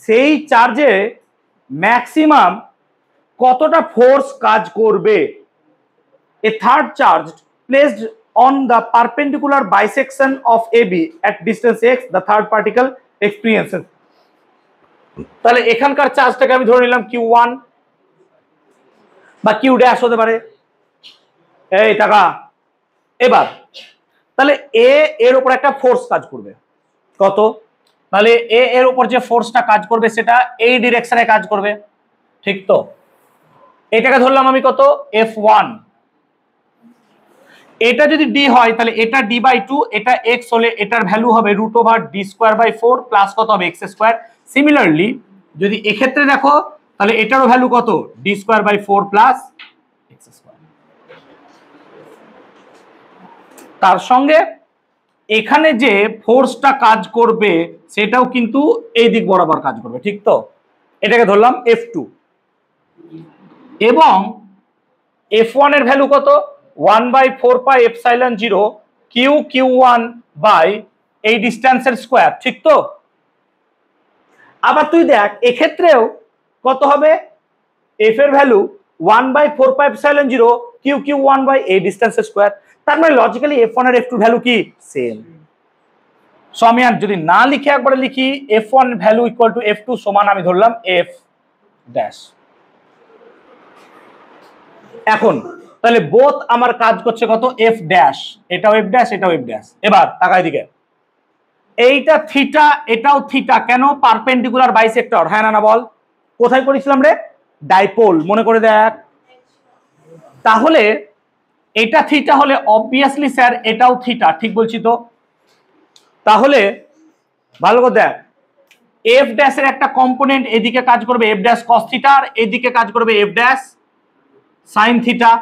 সেই চার্জে ম্যাক্সিমাম কতটা ফোর্স কাজ করবে, a third charge placed on the perpendicular bisection of AB at distance X the third particle experiences. তাহলে এখানকার চার্জটাকে আমি ধরে নিলাম Q1 বা কিউ ড্যাশ হতে পারে, এই টাকা। এবার তাহলে এ এর উপর একটা ফোর্স কাজ করবে, কত? তাহলে এ এর উপর যে ফোর্সটা কাজ করবে সেটা এই ডিরেকশনে কাজ করবে, ঠিক তো? এটাকে ধরলাম আমি কত, F1। এটা যদি ডি হয় তাহলে এটা d/2, এটা এক্স হলে এটার ভ্যালু হবে √d²/4 প্লাস কত হবে x²। সিমিলারলি যদি এক্ষেত্রে দেখো তাহলে এটারও ভ্যালু কত, d²/4 প্লাস x²। তার সঙ্গে এখানে যে ফোর্সটা কাজ করবে সেটাও কিন্তু এই দিক বরাবর কাজ করবে, ঠিক তো? এটাকে ধরলাম F2, এবং F1 এর ভ্যালু কত, 1/4πε0 Q1 বাই এই ডিস্টেন্সের স্কোয়ার, ঠিক তো? আবার তুই দেখ এক্ষেত্রেও কত হবে, F এর ভ্যালু 1/4πε0 Q1 বাই এই ডিস্টেন্সের স্কোয়ার। তার মানে লজিক্যালি F1 আর F2 ভ্যালু কি সেম। সো আমি আর যদি না লিখে একবারে লিখি F1 value equal to F2 সমান আমি ধরলাম F ড্যাশ। এখন তাহলে বোথ আমার কাজ করছে কত, F ড্যাশ, এটাও F ড্যাশ এটাও F ড্যাশ। এবার তাকাই দিকে, এইটা থিটা এটাও থিটা, কেন? পারপেন্ডিকুলার বাইসেক্টর, হ্যাঁ না না বল? কোথায় করেছিলাম রে, ডাইপোল, মনে করে দেখ। তাহলে এটা থিটা হলে অবভিয়াসলি স্যার এটাও থিটা, ঠিক বলছি তো? তাহলে ভালো করে দেখ, F ড্যাশের একটা কম্পোনেন্ট এদিকে কাজ করবে F ড্যাশ কস থিটা, আর এদিকে কাজ করবে F dash sine theta.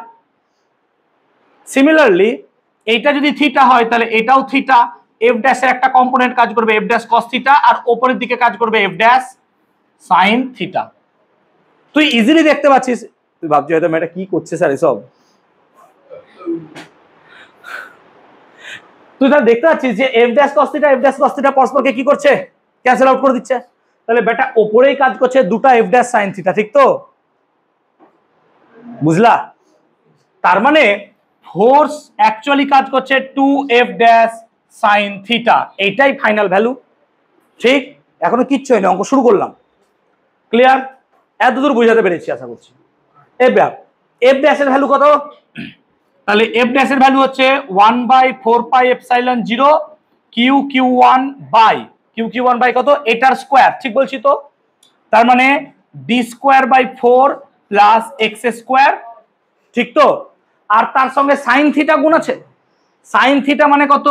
Similarly এইটা যদি থিটা হয় তাহলে এটাও থিটা, F ড্যাশের একটা কম্পোনেন্ট কাজ করবে F ড্যাশ কস থিটা, আর উপরের দিকে কাজ করবে F ড্যাশ সাইন থিটা। তুই ইজিলি দেখতে পাচ্ছিস, তুই ভাবছিস হয়তো এটা কি করছে স্যার এসব, তুই তাহলে দেখতে পাচ্ছিস যে F ড্যাশ কস থিটা পরস্পরকে কি করছে, ক্যান্সেল আউট করে দিচ্ছে। তাহলে বেটা ওপরেই কাজ করছে দুটো F ড্যাশ সাইন থিটা, ঠিক তো? বুঝলা? তার মানে ফোর্স অ্যাকচুয়ালি কাজ করছে 2F ড্যাশ সাইন থিটা, এইটাই ফাইনাল ভ্যালু, ঠিক? এখনো কিচ্ছু হয়নি, অঙ্ক শুরু করলাম। ক্লিয়ার? এতদূর বুঝাতে পেরেছি আশা করছি। F ড্যাশের ভ্যালু কত? তাহলে F ড্যাশের ভ্যালু হচ্ছে 1/4πε0 Q1 বাই কত, এটার স্কোয়ার, ঠিক বলছি তো? তার মানে d²/4 প্লাস x², ঠিক তো? আর তার সঙ্গে সাইন থিটা গুণ আছে, সাইন থিটা মানে কত,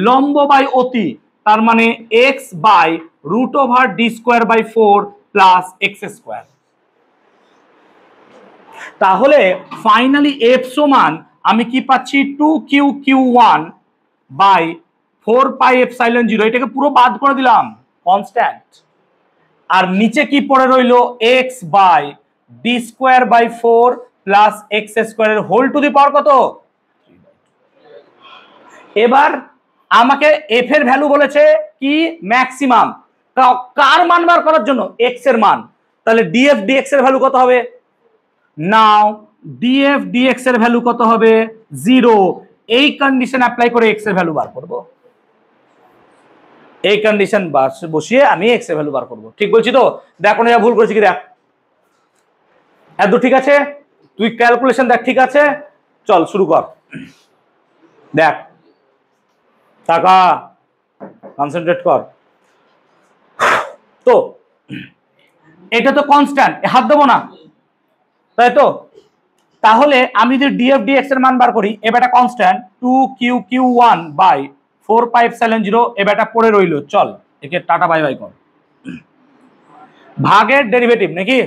লম্ব বাই অতি, তার মানে x/√d²/4 প্লাস x²। তাহলে ফাইনালি F সমান আমি কি পাচ্ছি, 2Q1 বাই 4πε0, এটাকে পুরো বাদ করে দিলাম কনস্ট্যান্ট, আর নিচে কি পড়ে রইলো, x/d²/4 প্লাস x² এর হোল টু দি পাওয়ার কত। এবার আমাকে F এর ভ্যালু বলেছে কি, ম্যাক্সিমাম, কার মান বার করার জন্য, x এর মান। তাহলে df dx এর ভ্যালু কত হবে, নাও df dx এর ভ্যালু কত হবে, 0। এই কন্ডিশন অ্যাপ্লাই করে x এর ভ্যালু বার করব, এই কন্ডিশন বসিয়ে আমি x এর ভ্যালু বার করব, ঠিক বলছি তো? দেখ কোনো ভুল করেছি কি, দেখ এত ঠিক আছে, তুই ক্যালকুলেশন দেখ, ঠিক আছে? চল শুরু কর, দেখ টাকা কনসেন্ট্রেট কর। তো এটা তো কনস্ট্যান্ট, হাত দেবো না, তাই তো? তাহলে আমি যদি df dx এর মান বার করি, এবারটা কনস্ট্যান্ট 2Q1 বাই 4πε0, এবারটা পড়ে রইলো, চল একে টাটা বাই বাই কর। ভাগের ডেরিভেটিভ নাকি,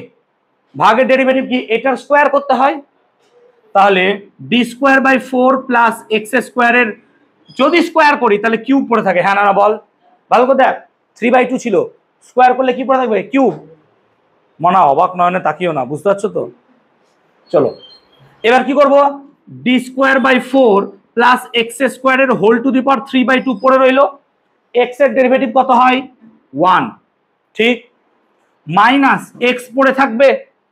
ভাগের ডেরিভেটিভ কি, এটার স্কোয়ার করতে হয়, তাহলে d²/4 প্লাস x² এর যদি স্কোয়ার করি তাহলে কিউব পড়ে থাকে, হ্যাঁ না বল? ভালো করে দেখ, 3/2 ছিল, স্কোয়ার করলে কি পড়ে থাকবে, কিউব। মনা অবাক নয়নে তাকিও না, বুঝতে পারছো তো? চলো এবার কি করব, d square by 4 plus x স্কোয়ারের হোল টু দি পাওয়ার 3/2 পড়ে রইল। এক্স এর ডেরিভেটিভ কত হয় 1, ঠিক, মাইনাস এক্স পড়ে থাকবে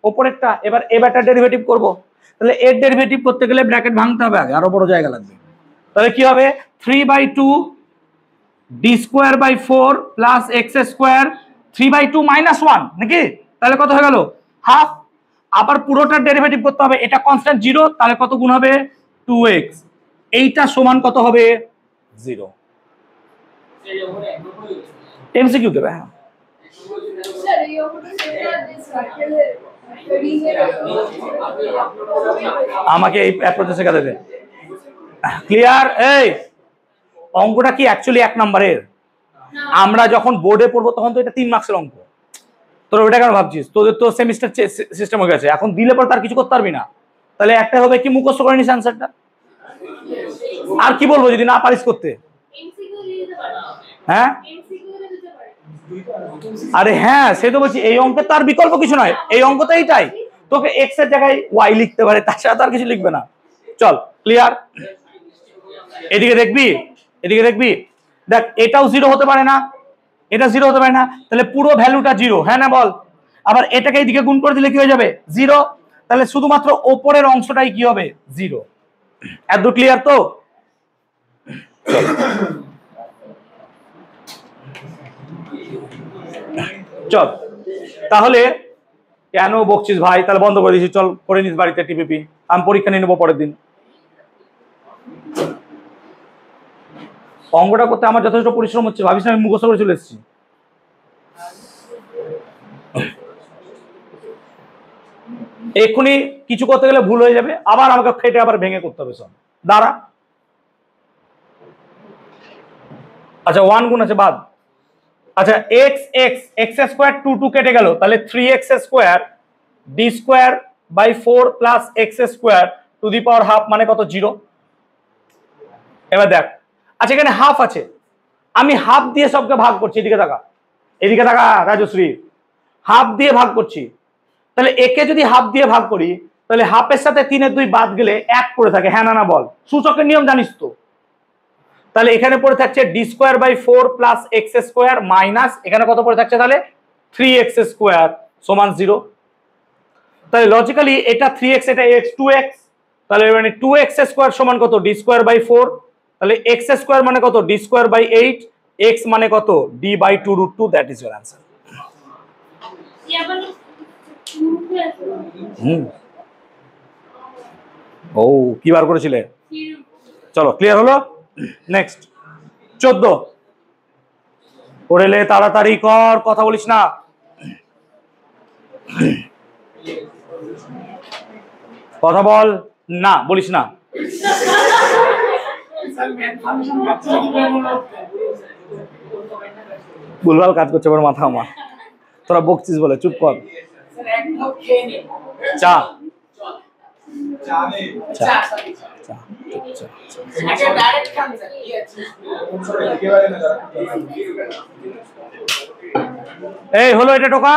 ওপরেরটা। এবার এবারটা ডেরিভেটিভ করব, তাহলে এর ডেরিভেটিভ করতে গেলে ব্র্যাকেট ভাঙতে হবে আগে, আরো বড় জায়গা লাগবে। তাহলে কি হবে 3/2 d square by 4 plus x square 3/2 minus 1 নাকি, তাহলে কত হয়ে গেল হাফ। আবার পুরোটার ডেরিভেটিভ করতে হবে, এটা কনস্ট্যান্ট 0, তাহলে কত গুণ হবে 2x, এইটা সমান কত হবে 0। এমসিকিউ দেবে। হ্যাঁ আমাকে এই অ্যাপ্রোচে শেখাতে দে। ক্লিয়ার? এই অঙ্কটা কি অ্যাকচুয়ালি 1 নম্বরের? আমরা যখন বোর্ডে পড়বো তখন তো এটা 3 মার্কসের অঙ্ক। তোর ওটা কেন ভাবছিস? তোদের তো সেমিস্টার সিস্টেম হয়ে গেছে, এখন দিলে পর তার কিছু করতে পারবি না। তাহলে একটা হবে কি মুখস্থ করে নিস অ্যানসারটা, আর কি বলবো যদি না পারিস করতে। হ্যাঁ আরে হ্যাঁ সে তো বলছি, এই অঙ্কে তার বিকল্প কিছু নয়, এই অঙ্ক তো এইটাই, তোকে এক্স এর জায়গায় ওয়াই লিখতে পারে, তাছাড়া তার কিছু লিখবে না। চল ক্লিয়ার? এদিকে দেখবি, এদিকে দেখবি, দেখ এটাও 0 হতে পারে না, এটা 0 হতে পারে না, তাহলে পুরো ভ্যালুটা 0, হ্যাঁ না বল। আবার এটাকে এইদিকে গুণ করে দিলে কি হয়ে যাবে 0, তাহলে শুধুমাত্র ওপরের অংশটাই কি হবে 0। এত ক্লিয়ার তো? চল তাহলে, কেন বকছিস ভাই? তাহলে বন্ধ করে দিয়েছি, চল করে নিস বাড়িতে টিপিপি, আমি পরীক্ষা নিয়ে নেবো পরের দিন। অঙ্কটা করতে আমার যথেষ্ট পরিশ্রম হচ্ছে, ভাবিস না আমি মুখস্থ করে চলে এসেছি। এক্ষুনি কিছু করতে গেলে ভুল হয়ে যাবে, আবার আমাকে খেটে আবার ভেঙে করতে হবে সব, দাঁড়া। আচ্ছা 1 গুণ আছে বাদ। আচ্ছা এক্স এক্স এক্স স্কোয়ার 2 2 কেটে গেল, তাহলে 3x square d square by 4 plus x square to the power half মানে কত 0। এবার দেখ, আচ্ছা এখানে হাফ আছে, আমি হাফ দিয়ে সবকে ভাগ করছি, এদিকে তাকা, এদিকে তাকা রাজশ্রী, হাফ দিয়ে ভাগ করছি। তাহলে একে যদি হাফ দিয়ে ভাগ করি, তাহলে হাফের সাথে 3 এর 2 বাদ গেলে 1 পড়ে থাকে, হ্যাঁ না না বল, সূচকের নিয়ম জানিস তো। তাহলে এখানে পড়ে থাকছে d square by 4 plus x square minus এখানে কত পড়ে থাকছে তাহলে 3x স্কোয়ার সমান 0। তাহলে লজিক্যালি এটা 3x, এটা x 2x, তাহলে মানে 2x স্কোয়ার সমান কত ডি স্কোয়ার বাই 4, তাহলে x স্কোয়ার মানে কত ডি স্কোয়ার বাই 8, x মানে কত d by 2√2, that is your answer. ও কি বার করেছিলে? চলো ক্লিয়ার হলো। নেক্সট 14 পড়েলে তাড়াতাড়ি কর, কথা বলিস না। কথা বল না, বলিস না। ভুলভাল কাজ করছে আমার মাথা, আমার তোরা বকছিস বলে চুপ কর। চা এই হলো, এটা টোকা।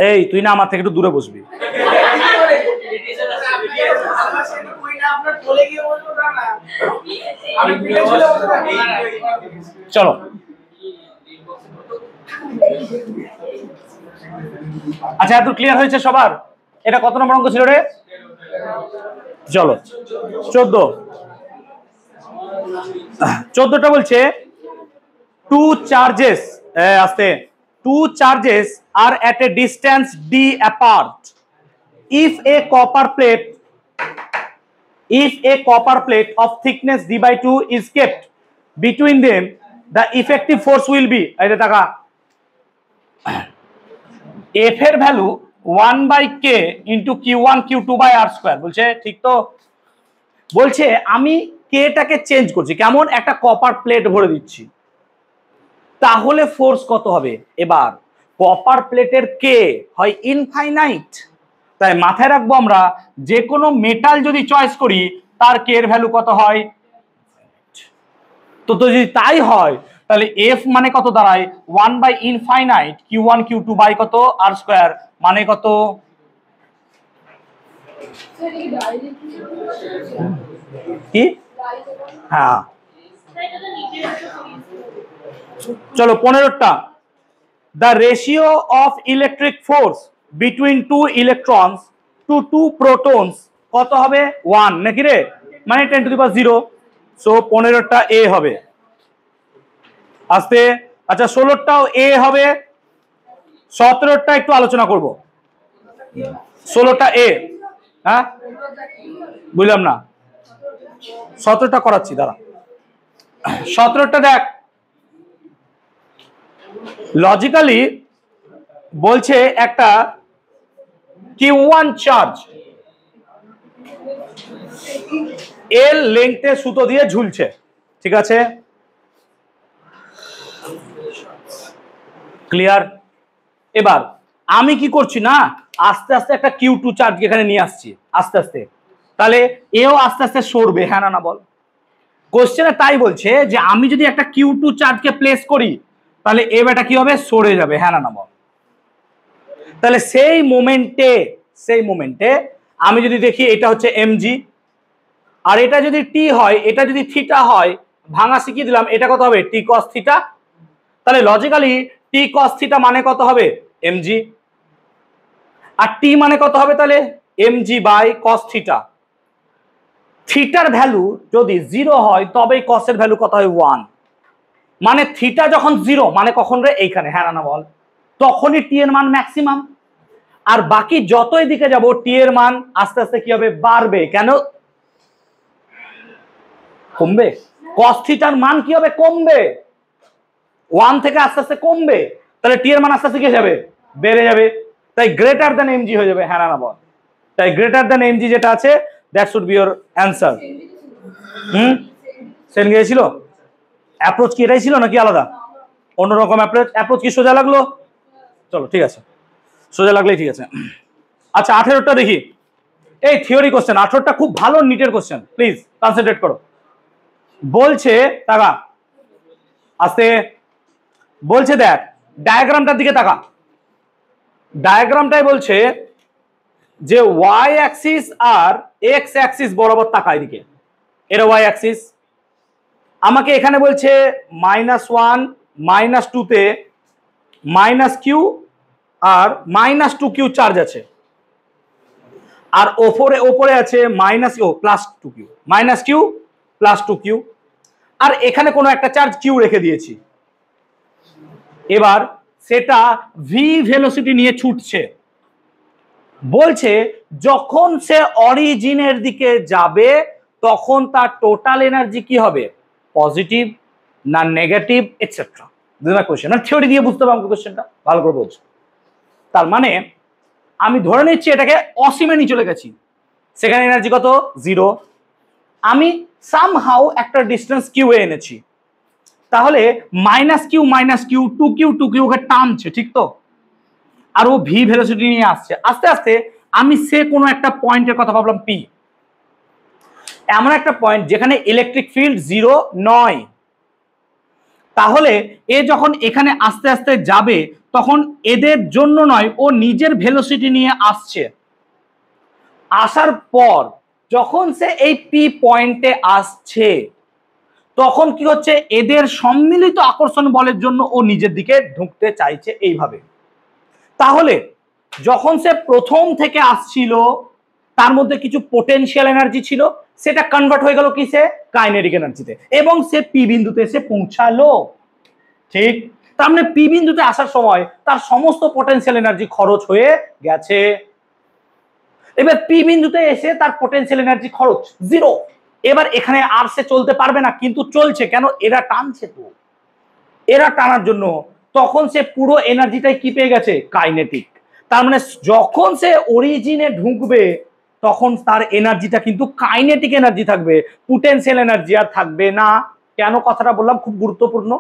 এই তুই না আমার থেকে একটু দূরে বসবি। চলো আচ্ছা এত ক্লিয়ার হয়েছে সবার? এটা কত নম্বর অঙ্ক ছিল রে? চলো 14টা বলছে two charges are at a distance d apart. If a copper plate of thickness d by 2 is kept between them, the effective force will be, এটা টাকা f এর value 1/k into q1 q2 by r square বলছে, ঠিক তো? বলছে আমি কে টাকে change করছি, কেমন একটা কপার প্লেট ভরে দিচ্ছি, তাহলে ফোর্স কত হবে? এবার কপার প্লেটের কে হয় ইনফাইনাইট, তাই মাথায় রাখবো আমরা যে কোনো মেটাল যদি চয়েস করি তার কে এর ভ্যালু কত হয়। তো যদি তাই হয় তাহলে এফ মানে কত দাঁড়ায় 1/ইনফাইনাইট q1 q2 বাই কত r স্কয়ার মানে কত কি হ্যাঁ চলো 15টা the ratio of electric force between two electrons to two protons কত হবে 1 নাকি রে মানে 10 to the power 0 সো 15টা a হবে আস্তে আচ্ছা 16টাও a হবে 17টা একটু আলোচনা করব 16টা a হ্যাঁ বুঝলাম না 17টা করাচ্ছি দাঁড়া 17টা দেখ লজিক্যালি বলছে একটা Q1 চার্জ L লেংথে সুতো দিয়ে ঝুলছে ঠিক আছে ক্লিয়ার এবার আমি কি করছি না আস্তে আস্তে একটা Q2 চার্জ এখানে নিয়ে আসছি আস্তে আস্তে তাহলে এও আস্তে আস্তে সরবে হ্যাঁ না বল কোশ্চেনে তাই বলছে যে আমি যদি একটা Q2 চার্জকে প্লেস করি তাহলে এ বেটা কি হবে সরে যাবে হ্যাঁ না বল তাহলে সেই মোমেন্টে আমি যদি দেখি এটা হচ্ছে mg আর এটা যদি টি হয় এটা যদি থিটা হয় ভাঙা শিখিয়ে দিলাম এটা কত হবে টি cos থিটা তাহলে লজিক্যালি টি cos থিটা মানে কত হবে mg আর টি মানে কত হবে তাহলে mg বাই cos থিটা থিটার ভ্যালু যদি 0 হয় তবে cos এর ভ্যালু কত হয় 1 মানে থিটা যখন 0 মানে কখন রে এইখানে হ্যাঁ না বল তখনই টি এর মান ম্যাক্সিমাম আর বাকি যত এদিকে যাব টি এর মান আস্তে আস্তে কি হবে বাড়বে কেন কমবে cos থিটার মান কি হবে কমবে 1 থেকে আস্তে আস্তে কমবে তাহলে টি এর মান আস্তে আস্তে কি যাবে বেড়ে যাবে তাই গ্রেটার দ্যান mg হয়ে যাবে হ্যাঁ না বল তাই গ্রেটার দ্যান mg যেটা আছে that should be your answer Sen গিয়েছিল অ্যাপ্রোচ কি এটাই ছিল নাকি আলাদা অন্যরকম অ্যাপ্রোচ কি সোজা লাগলো চলো ঠিক আছে সোজা লাগলেই ঠিক আছে আচ্ছা 18টা দেখি এই থিওরি কোশ্চেন 18টা খুব ভালো নিটের কোশ্চেন প্লিজ কনসেন্ট্রেট করো বলছে তাকা আস্তে বলছে দেখ ডায়াগ্রামটার দিকে তাকা ডায়াগ্রামটাই বলছে যে y অ্যাক্সিস আর x অ্যাক্সিস বরাবর তাকা এদিকে এর y অ্যাক্সিস আমাকে এখানে বলছে -1 -2 তে -q আর -2q চার্জ আছে আর ওপরে আছে +2q -q +2q আর এখানে কোনো একটা চার্জ q রেখে দিয়েছি এবার সেটা v ভেলোসিটি নিয়ে ছুটছে বলছে যখন সে অরিজিনের দিকে যাবে তখন তার টোটাল এনার্জি কি হবে পজিটিভ না negative etcetera this my question না থিওরি দিয়ে বুঝতে পারবো কোশ্চেনটা ভালো করে বলছো তার মানে আমি ধরে নিচ্ছি এটাকে অসীমে নিয়ে চলে গেছি সেখানে এনার্জি কত 0 আমি সামহাউ একটা ডিস্টেন্স কিউ এ এনেছি তাহলে -q 2q ওকে টানছে ঠিক তো আর ও ভি ভেলোসিটি নিয়ে আসছে আস্তে আস্তে আমি সে কোনো একটা পয়েন্টের কথা ভাবলাম পি এমন একটা পয়েন্ট যেখানে ইলেকট্রিক ফিল্ড 0 নয় তাহলে এ যখন এখানে আস্তে আস্তে যাবে তখন এদের জন্য নয় ও নিজের ভেলোসিটি নিয়ে আসছে আসার পর যখন সে এই পি পয়েন্টে আসছে তখন কি হচ্ছে এদের সম্মিলিত আকর্ষণ বলের জন্য ও নিজের দিকে ঢুকতে চাইছে এইভাবে তাহলে যখন সে প্রথম থেকে আসছিল তার মধ্যে কিছু পোটেনশিয়াল এনার্জি ছিল সেটা কনভার্ট হয়ে গেল কিসে কাইনেটিক এনার্জিতে এবং সে পি বিন্দুতে এসে পৌঁছালো ঠিক তার মানে পি বিন্দুতে আসার সময় তার সমস্ত পোটেনশিয়াল এনার্জি খরচ হয়ে গেছে এবার পি বিন্দুতে এসে তার পোটেনশিয়াল এনার্জি খরচ 0 এবার এখানে আর সে চলতে পারবে না কিন্তু চলছে কেন এরা টানছে তো এরা টানার জন্য তখন সে পুরো এনার্জিটাই কি পেয়ে গেছে কাইনেটিক তার মানে যখন সে অরিজিনে ঢুকবে তখন তার এনার্জিটা কিন্তু কাইনেটিক এনার্জি থাকবে পোটেনশিয়াল এনার্জি আর থাকবে না কেন কথাটা বললাম খুব গুরুত্বপূর্ণ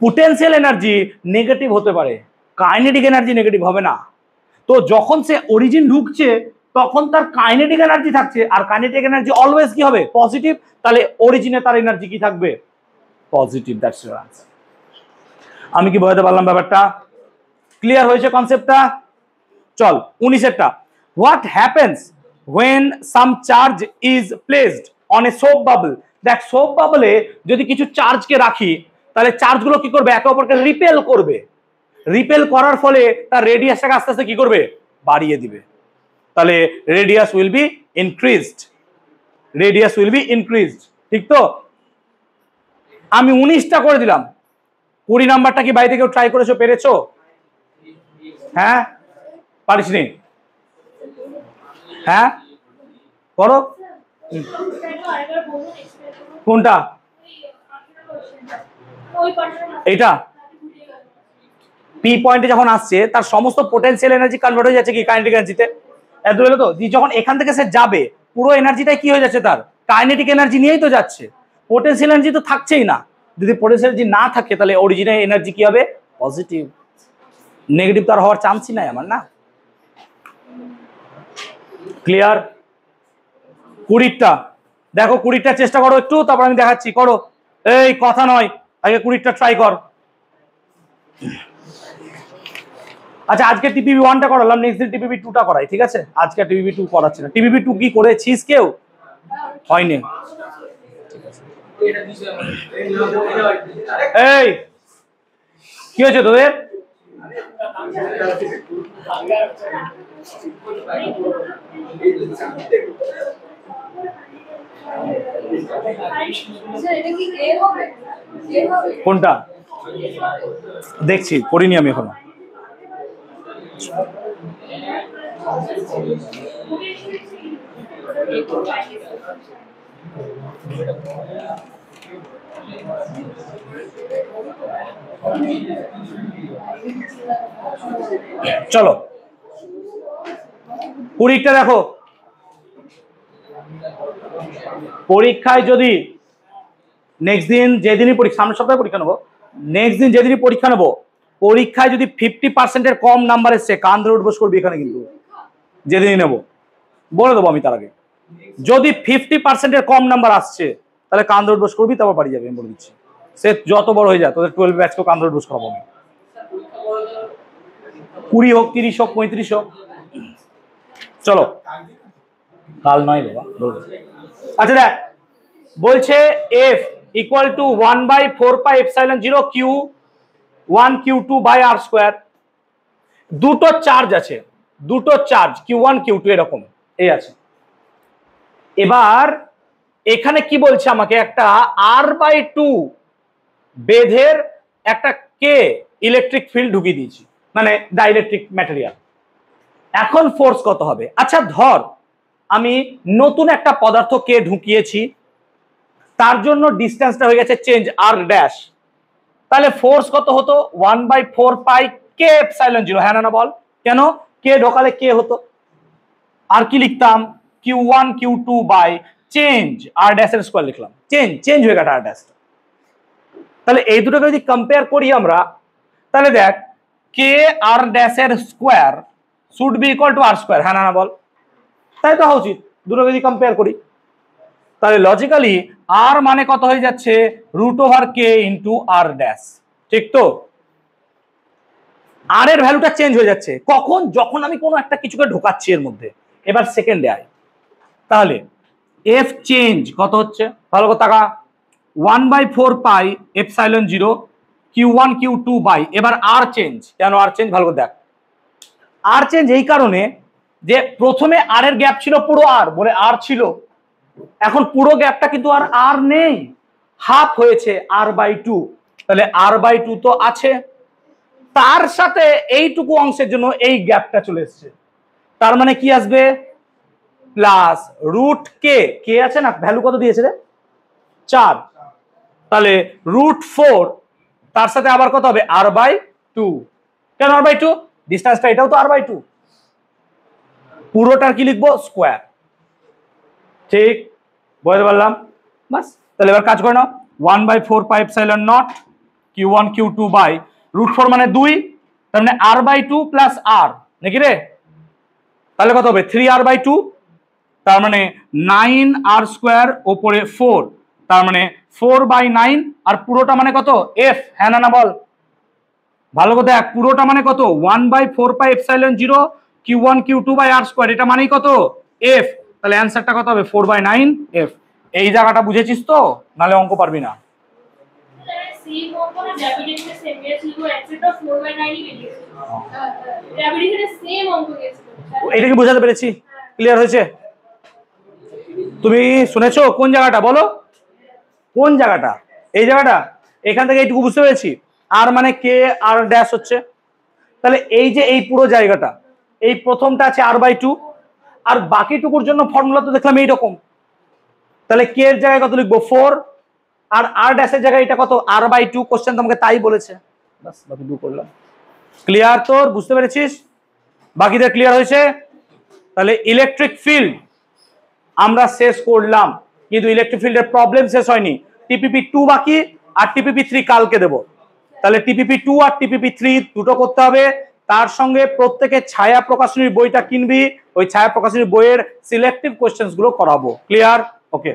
পোটেনশিয়াল এনার্জি নেগেটিভ হতে পারে কাইনেটিক এনার্জি নেগেটিভ হবে না তো যখন সে অরিজিন ঢুকছে তখন তার কাইনেটিক এনার্জি থাকছে আর কাইনেটিক এনার্জি অলওয়েজ কি হবে পজিটিভ তাহলে অরিজিনে তার এনার্জি কি থাকবে পজিটিভ দ্যাটস ইওর আনসার আমি কি বোঝাতে পারলাম ব্যাপারটা? ক্লিয়ার হয়েছে কনসেপ্টটা? চল 19এরটা, what happens when some charge is placed on a soap bubble? দেখ সোপ বাবলে যদি কিছু চার্জকে রাখি তাহলে চার্জগুলো কি করবে? একে অপরকে রিপেল করবে। রিপেল করার ফলে তার রেডিয়াসটাকে আস্তে আস্তে কি করবে? বাড়িয়ে দিবে। তাহলে radius will be increased, radius will be increased. ঠিক তো? আমি 19টা করে দিলাম। 20 নাম্বারটা কি বাড়িতে কেউ ট্রাই করেছো, পেরেছো? হ্যাঁ, পারিসনি? হ্যাঁ করো। কোনটা? এইটা পি পয়েন্টে যখন আসছে তার সমস্ত পোটেনশিয়াল এনার্জি কনভার্ট হয়ে যাচ্ছে কি কাইনেটিক এনার্জিতে। এত হলো তো, যখন এখান থেকে সে যাবে পুরো এনার্জিটাই কি হয়ে যাচ্ছে? তার কাইনেটিক এনার্জি নিয়েই তো যাচ্ছে, পোটেনশিয়াল এনার্জি তো থাকছেই না। যদি পোটেনশিয়াল এনার্জি না থাকে তাহলে অরিজিনাল এনার্জি কি হবে? পজিটিভ। নেগেটিভ তো আর হওয়ার চান্সই নাই আমার, না? ক্লিয়ার? 20টা দেখো, 20টা চেষ্টা করো একটু, তারপর আমি দেখাচ্ছি। করো, এই কথা নয়, আগে 20টা ট্রাই কর। আচ্ছা, আজকে টিপিবি 1টা করালাম, নেক্সট দিন টিপিবি 2টা করাই, ঠিক আছে? আজকে টিপিবি 2 করাচ্ছি না। টিপিবি 2 কি করেছিস কেউ? হয়নি? এই কি হয়েছে তোদের? কোনটা দেখছি, করিনি আমি এখনো। চলো 20টা দেখো। পরীক্ষায় যদি নেক্সট দিন যেদিনই পরীক্ষা, সামনের সপ্তাহে পরীক্ষা নেবো, নেক্সট দিন যেদিনই পরীক্ষা নেবো, পরীক্ষায় যদি 50%-এর কম নাম্বার এসছে কান ধরে উঠবোস করবি এখানে, কিন্তু যেদিনই নেবো বলে দেবো আমি তার আগে। যদি 50%-এর কম নাম্বার আসছে তাহলে কান ধরে উঠবোস করবি, তারপর বাড়ি যাবে, আমি বলে দিচ্ছি। সে যত বড় হয়ে যায়, তোদের 12 ব্যাচকেও কান ধরে উঠবোস করাবো আমি। 20 হোক, 30 হোক, 35 হোক। চলো, কাল নয় বাবা। আচ্ছা দেখ, বলছে F equal to 1/4πε0 Q1 Q2 by R square. দুটো চার্জ আছে, দুটো চার্জ Q1 Q2 এরকম এই আছে। এবার এখানে কি বলছে আমাকে? একটা R/2 বেধের একটা কে ইলেকট্রিক ফিল্ড ঢুকিয়ে দিয়েছি, মানে ডাইইলেকট্রিক ম্যাটেরিয়াল। এখন ফোর্স কত হবে? আচ্ছা ধর আমি নতুন একটা পদার্থ কে ঢুকিয়েছি, তার জন্য ডিস্টেন্সটা হয়ে গেছে চেঞ্জ আর ড্যাশ। তাহলে ফোর্স কত হতো? 1/4π(k)ε0। হ্যাঁ না বল? কেন? কে ঢোকালে কে হতো, আর কি লিখতাম? Q1 Q2 by change r dash এর স্কোয়ার লিখলাম। চেঞ্জ হয়ে গেল আর ড্যাশ। তাহলে এই দুটোকে যদি কম্পেয়ার করি আমরা, তাহলে দেখ কে আর ড্যাশ এর square should be equal to r square. হ্যাঁ না বল? তাই তো হওয়া উচিত। দুটোকে যদি কম্পেয়ার করি তাহলে লজিক্যালি আর মানে কত হয়ে যাচ্ছে? √k ইন্টু আর ড্যাশ। ঠিক তো? আর এর ভ্যালুটা চেঞ্জ হয়ে যাচ্ছে কখন? যখন আমি কোনো একটা কিছুকে ঢোকাচ্ছি এর মধ্যে। এবার সেকেন্ডে আয়, তাহলে এফ চেঞ্জ কত হচ্ছে ভালো করে তাকা? 1/4πε0 Q1 Q2 বাই, এবার আর চেঞ্জ। কেন আর চেঞ্জ? ভালো করে দেখ। আর চেঞ্জ এই কারণে যে প্রথমে আর এর গ্যাপ ছিল পুরো আর, বলে আর ছিল, এখন পুরো গ্যাপটা কিন্তু আর নেই, হাফ হয়েছে R/2। তাহলে R/2 তো আছে, তার সাথে এইটুকু অংশের জন্য এই গ্যাপটা চলে এসছে। তার মানে কি আসবে? প্লাস √k, কে আছে না, ভ্যালু কত দিয়েছে রে? 4। তাহলে √4, তার সাথে আবার কত হবে? R/2। কেন R/2? ডিস্টেন্সটা এটাও তো R/2, পুরোটার কি লিখবো? স্কোয়ার। ঠিক বুঝতে পারলাম? বাস, তাহলে এবার কাজ করে নাও। 1/4πε0 Q1 Q2 বাই √4 মানে 2, তার মানে R/2 প্লাস আর, নাকি রে? তাহলে কত হবে? 3R/2, তার মানে 9R² ওপরে 4, তার মানে 4/9, আর পুরোটা মানে কত? এফ। হ্যাঁ না বল? ভালো কথা, এক পুরোটা মানে কত 1/4πε0 Q1 Q2 by R square, এটা মানেই কত এফ। তাহলে অ্যান্সারটা কত হবে 4/9 এফ। এই জায়গাটা বুঝেছিস তো, নালে অঙ্ক পারবি না। এটা কি বোঝাতে পেরেছি? ক্লিয়ার হয়েছে? তুমি শুনেছো কোন জায়গাটা বলো, কোন জায়গাটা? এই জায়গাটা, এখান থেকে এইটুকু বুঝতে পেরেছি। আর মানে কে আর ড্যাশ হচ্ছে, তাহলে এই যে এই পুরো জায়গাটা, এই প্রথমটা আছে r/2, আর বাকিটুকুর জন্য ফর্মুলা তো দেখলাম এইরকম। তাহলে কে এর জায়গায় কত লিখবো 4, আর আর ড্যাশের জায়গায় এটা কত r/2। কোশ্চেন তোমাকে তাই বলেছে, বাস বাকি দু করলাম। ক্লিয়ার তোর, বুঝতে পেরেছিস? বাকিদের ক্লিয়ার হয়েছে? তাহলে ইলেকট্রিক ফিল্ড আমরা শেষ করলাম, কিন্তু ইলেকট্রিক ফিল্ডের প্রবলেম শেষ হয়নি। টিপিপি 2 বাকি, আর টিপিপি 3 কালকে দেবো। তাহলে টিপিপি 2 আর টিপিপি 3 দুটো করতে হবে। তার সঙ্গে প্রত্যেকে ছায়া প্রকাশনীর বইটা কিনবি, ওই ছায়া প্রকাশনীর বইয়ের সিলেক্টিভ কোশ্চেন্স গুলো করাবো। ক্লিয়ার? ওকে।